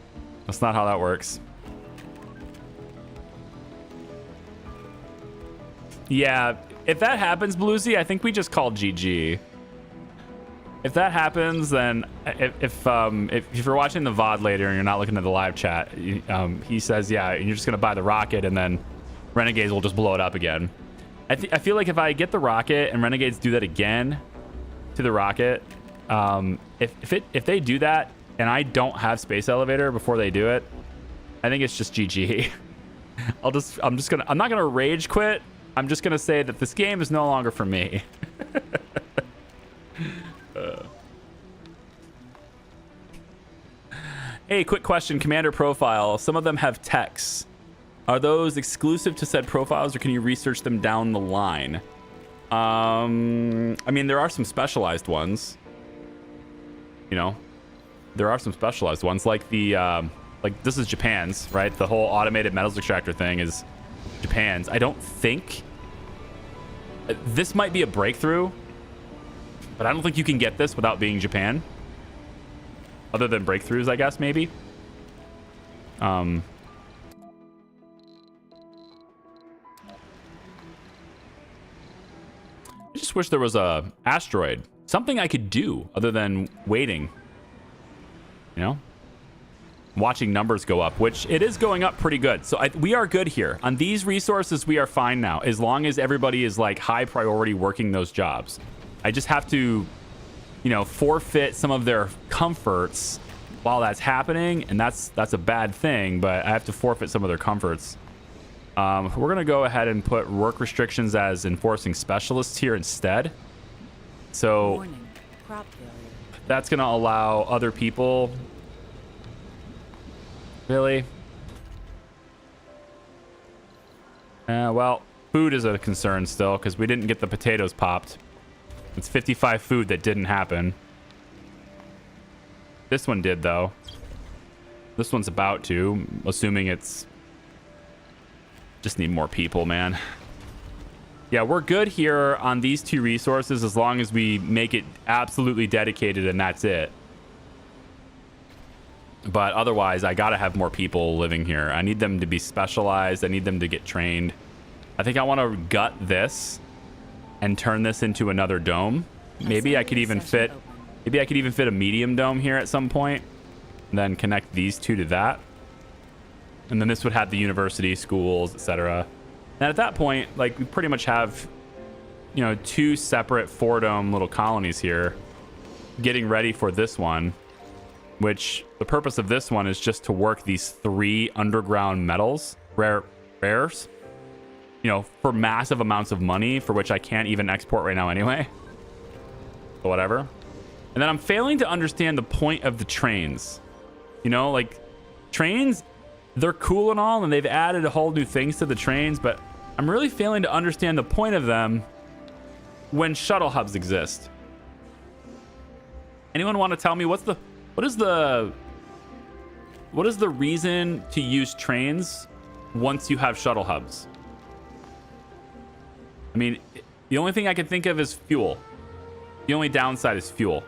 that's not how that works. Yeah, if that happens, Bluesy, I think we just call GG. If that happens, then if you're watching the VOD later and you're not looking at the live chat, he says, yeah, you're just going to buy the rocket and then Renegades will just blow it up again. I feel like if I get the rocket and Renegades do that again to the rocket, if they do that and I don't have space elevator before they do it, I think it's just GG. I'm not gonna rage quit. I'm just gonna say that this game is no longer for me. Hey, quick question. Commander profile. Some of them have texts. Are those exclusive to said profiles, or can you research them down the line? I mean, there are some specialized ones. You know, there are some specialized ones, like the like this is Japan's, right? The whole automated metals extractor thing is Japan's. I don't think this might be a breakthrough, but I don't think you can get this without being Japan. Other than breakthroughs, I guess, maybe. I just wish there was a asteroid. Something I could do other than waiting. You know? Watching numbers go up, which it is going up pretty good. So we are good here. On these resources, we are fine now, as long as everybody is like high priority working those jobs. I just have to, you know, forfeit some of their comforts while that's happening, and that's a bad thing, but I have to forfeit some of their comforts. We're going to go ahead and put work restrictions as enforcing specialists here instead. So Warning, crop failure. that's going to allow other people... Really? Well, food is a concern still, because we didn't get the potatoes popped. It's 55 food that didn't happen. This one did, though. This one's about to, assuming it's... Just need more people, man. Yeah, we're good here on these 2 resources as long as we make it absolutely dedicated and that's it. But otherwise, I gotta have more people living here. I need them to be specialized. I need them to get trained. I think I want to gut this and turn this into another dome. Maybe I could even fit... Maybe I could even fit a medium dome here at some point. And then connect these 2 to that. And then this would have the university, schools, etc. And at that point, like, we pretty much have, you know, 2 separate 4-dome little colonies here getting ready for this one. Which the purpose of this one is just to work these 3 underground metals, rares, you know, for massive amounts of money, for which I can't even export right now anyway. But whatever. And then I'm failing to understand the point of the trains. You know, like, trains, they're cool and all, and they've added a whole new things to the trains, but I'm really failing to understand the point of them when shuttle hubs exist. Anyone want to tell me what is the reason to use trains once you have shuttle hubs? I mean, the only thing I can think of is fuel. The only downside is fuel.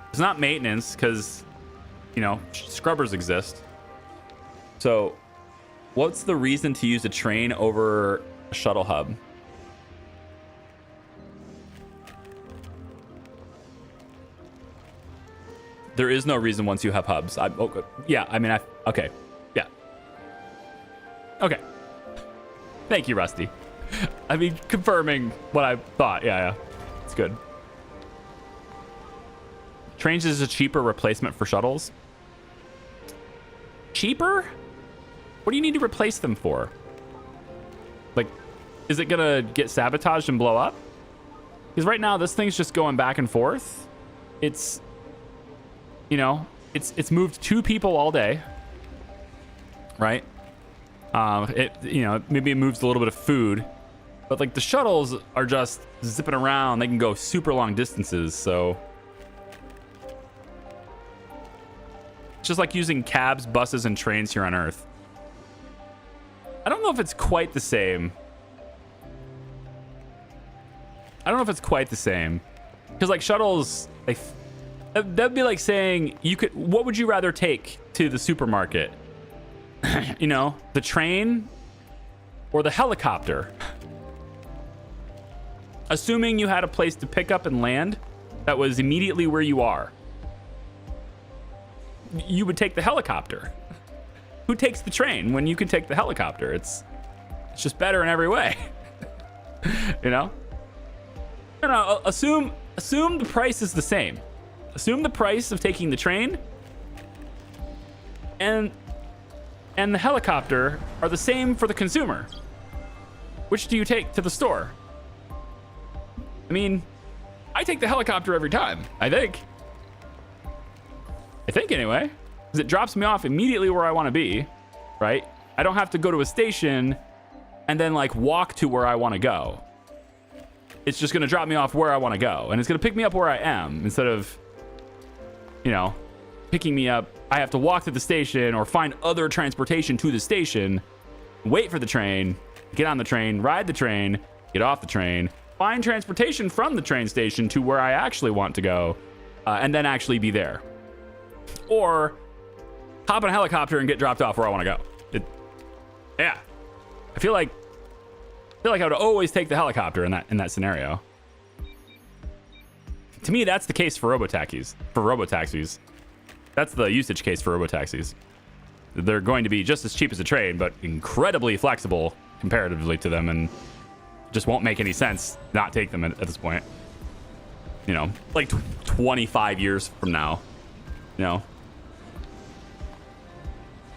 It's not maintenance because, you know, scrubbers exist. So what's the reason to use a train over a shuttle hub? There is no reason once you have hubs. Yeah, I mean, okay. Yeah. Okay. Thank you, Rusty. I mean, confirming what I thought. Yeah. It's good. Trains is a cheaper replacement for shuttles. Cheaper? What do you need to replace them for? Like, is it gonna get sabotaged and blow up? Because right now, this thing's just going back and forth. It's... You know, it's moved 2 people all day, right? You know, maybe it moves a little bit of food, but like the shuttles are just zipping around. They can go super long distances. So It's just like using cabs, buses, and trains here on Earth. I don't know if it's quite the same. I don't know if it's quite the same. Because like shuttles, like, that'd be like saying you could, what would you rather take to the supermarket? You know, the train or the helicopter? Assuming you had a place to pick up and land that was immediately where you are, you would take the helicopter. Who takes the train when you can take the helicopter? It's just better in every way. You know? No, assume the price is the same. Assume the price of taking the train and the helicopter are the same for the consumer. Which do you take to the store? I mean, I take the helicopter every time, I think. Anyway, because it drops me off immediately where I want to be, right? I don't have to go to a station and then like walk to where I want to go. It's just going to drop me off where I want to go, and it's going to pick me up where I am instead of, you know, picking me up. I have to walk to the station or find other transportation to the station, wait for the train, get on the train, ride the train, get off the train, find transportation from the train station to where I actually want to go, and then actually be there. Or hop on a helicopter and get dropped off where I want to go. Yeah. I feel like I would always take the helicopter in that scenario. To me, that's the case for robotaxis. That's the usage case for robotaxis. They're going to be just as cheap as a train, but incredibly flexible comparatively to them, and just won't make any sense not take them at this point. You know, like 25 years from now. You know,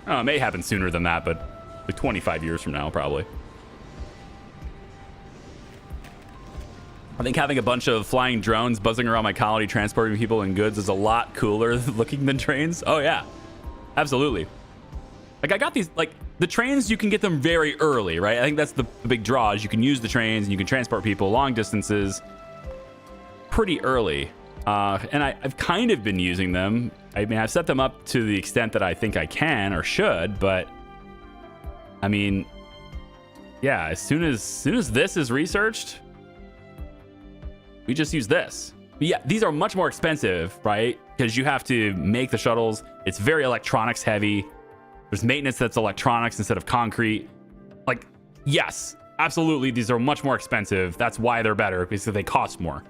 I don't know, it may happen sooner than that, but like 25 years from now, probably. I think having a bunch of flying drones buzzing around my colony transporting people and goods is a lot cooler looking than trains. Oh yeah, absolutely. Like I got these, like the trains, you can get them very early, right? I think that's the big draw, is you can use the trains and you can transport people long distances pretty early. And I've kind of been using them. I mean, I've set them up to the extent that I think I can or should, but I mean, yeah, as soon as this is researched, we just use this. But yeah, these are much more expensive, right? Because you have to make the shuttles. It's very electronics heavy. There's maintenance that's electronics instead of concrete. Like, yes, absolutely, these are much more expensive. That's why they're better, because they cost more.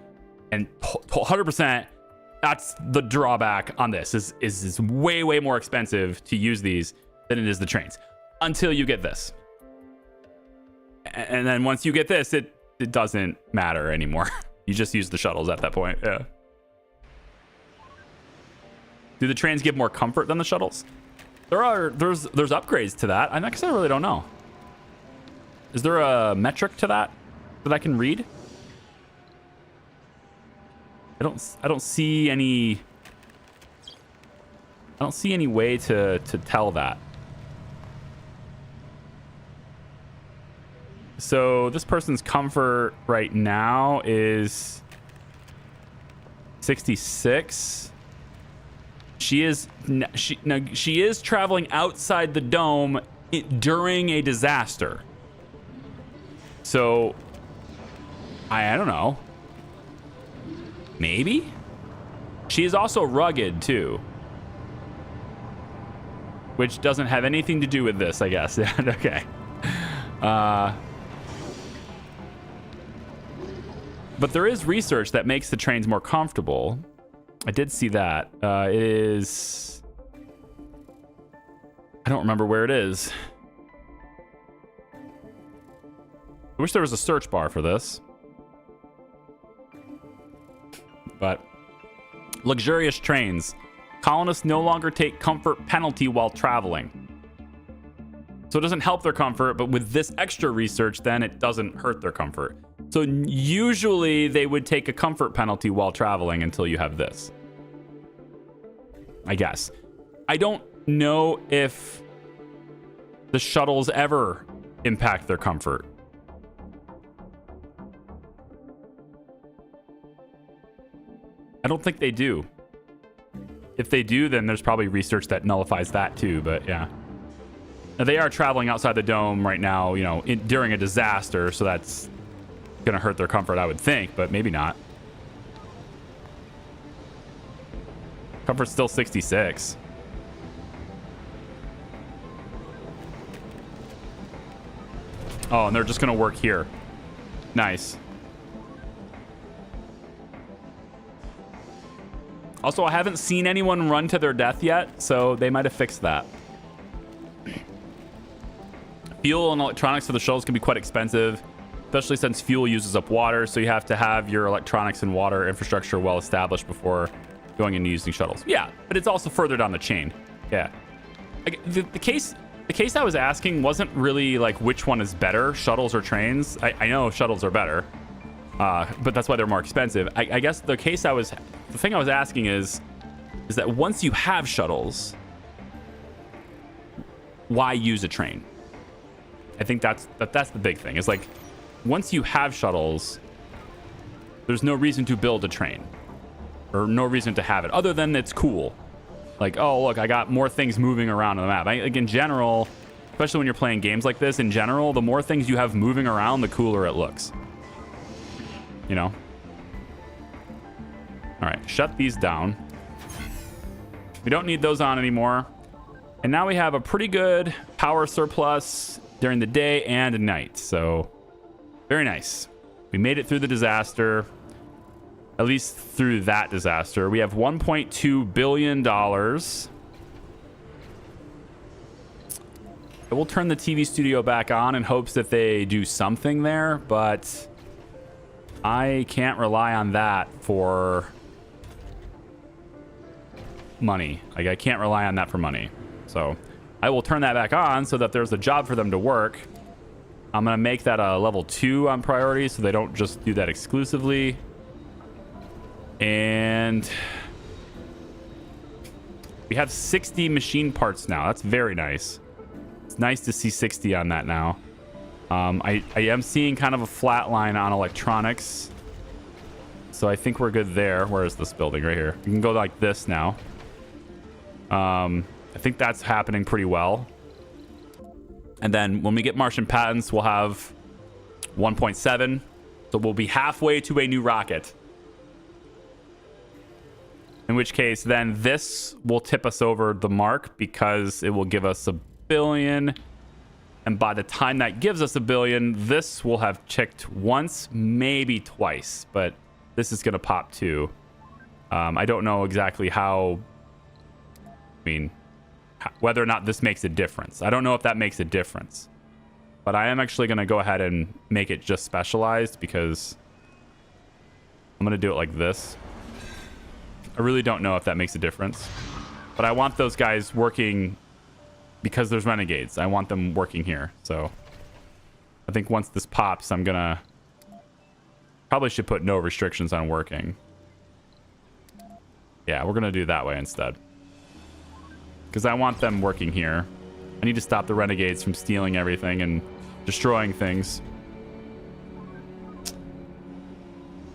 And 100%, that's the drawback on this. Is way, way more expensive to use these than it is the trains. Until you get this. And then once you get this, it doesn't matter anymore. You just use the shuttles at that point. Yeah. Do the trains give more comfort than the shuttles? There's upgrades to that. I guess I really don't know. Is there a metric to that I can read? I don't see any way to tell that. So this person's comfort right now is 66. She is traveling outside the dome during a disaster. So I don't know. Maybe? She is also rugged too. Which doesn't have anything to do with this, I guess. Okay. But there is research that makes the trains more comfortable. I did see that. It is... I don't remember where it is. I wish there was a search bar for this. But luxurious trains. Colonists no longer take comfort penalty while traveling. So it doesn't help their comfort, but with this extra research, then it doesn't hurt their comfort. So usually they would take a comfort penalty while traveling until you have this. I guess. I don't know if the shuttles ever impact their comfort. I don't think they do. if they do, then there's probably research that nullifies that too. But yeah, now, they are traveling outside the dome right now, you know, during a disaster, so that's gonna hurt their comfort, I would think, but maybe not. Comfort's still 66. Oh, and they're just gonna work here. Nice. Also, I haven't seen anyone run to their death yet, so they might have fixed that. Fuel and electronics for the shuttles can be quite expensive, especially since fuel uses up water, so you have to have your electronics and water infrastructure well established before going and using shuttles. Yeah, but it's also further down the chain. Yeah. The case I was asking wasn't really like which one is better, shuttles or trains. I know shuttles are better, but that's why they're more expensive. I guess the thing I was asking is that once you have shuttles, why use a train? I think that's the big thing. It's like once you have shuttles, there's no reason to build a train, or no reason to have it other than it's cool. Like, oh, look, I got more things moving around on the map. Like in general, especially when you're playing games like this, in general, the more things you have moving around, the cooler it looks. You know? All right, shut these down. We don't need those on anymore. And now we have a pretty good power surplus during the day and at night. So, very nice. We made it through the disaster. At least through that disaster. We have $1.2 billion. I will turn the TV studio back on in hopes that they do something there, but I can't rely on that for money. Like, I can't rely on that for money. So I will turn that back on so that there's a job for them to work. I'm going to make that a level 2 on priority so they don't just do that exclusively. And we have 60 machine parts now. That's very nice. It's nice to see 60 on that now. I am seeing kind of a flat line on electronics. So I think we're good there. Where is this building? Right here. We can go like this now. I think that's happening pretty well. And then when we get Martian patents, we'll have 1.7. So we'll be halfway to a new rocket. In which case, then this will tip us over the mark because it will give us $1 billion. And by the time that gives us $1 billion, this will have checked once, maybe twice. But this is going to pop too. I don't know exactly how... whether or not this makes a difference. I don't know if that makes a difference. But I am actually going to go ahead and make it just specialized because I'm going to do it like this. I really don't know if that makes a difference, but I want those guys working because there's renegades. I want them working here. So I think once this pops, I'm gonna probably should put no restrictions on working. Yeah, we're gonna do it that way instead because I want them working here. I need to stop the renegades from stealing everything and destroying things.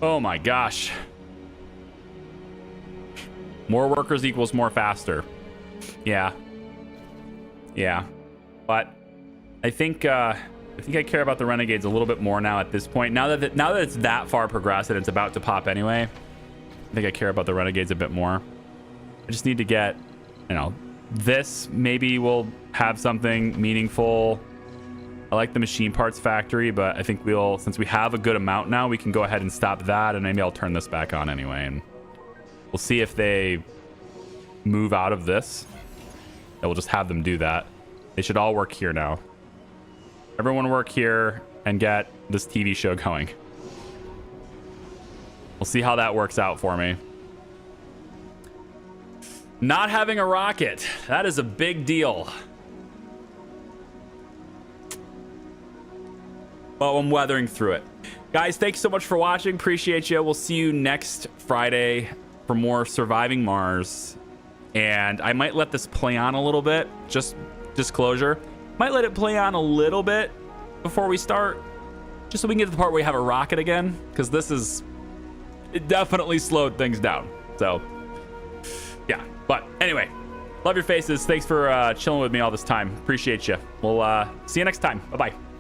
Oh my gosh. More workers equals more faster. Yeah. Yeah. But I think I care about the renegades a little bit more now at this point. Now that it's that far progressed and it's about to pop anyway, I think I care about the renegades a bit more. I just need to get, you know, this maybe will have something meaningful. I like the machine parts factory, but I think since we have a good amount now, we can go ahead and stop that, and maybe I'll turn this back on anyway, and we'll see if they move out of this. And we'll just have them do that. They should all work here now. Everyone work here and get this TV show going. We'll see how that works out for me. Not having a rocket. That is a big deal. Well, I'm weathering through it. Guys, thanks so much for watching. Appreciate you. We'll see you next Friday for more Surviving Mars. And I might let this play on a little bit. Just disclosure. Might let it play on a little bit before we start. Just so we can get to the part where we have a rocket again. Because it definitely slowed things down. So, Yeah, but anyway, love your faces. Thanks for chilling with me all this time. Appreciate you. We'll see you next time. Bye-bye.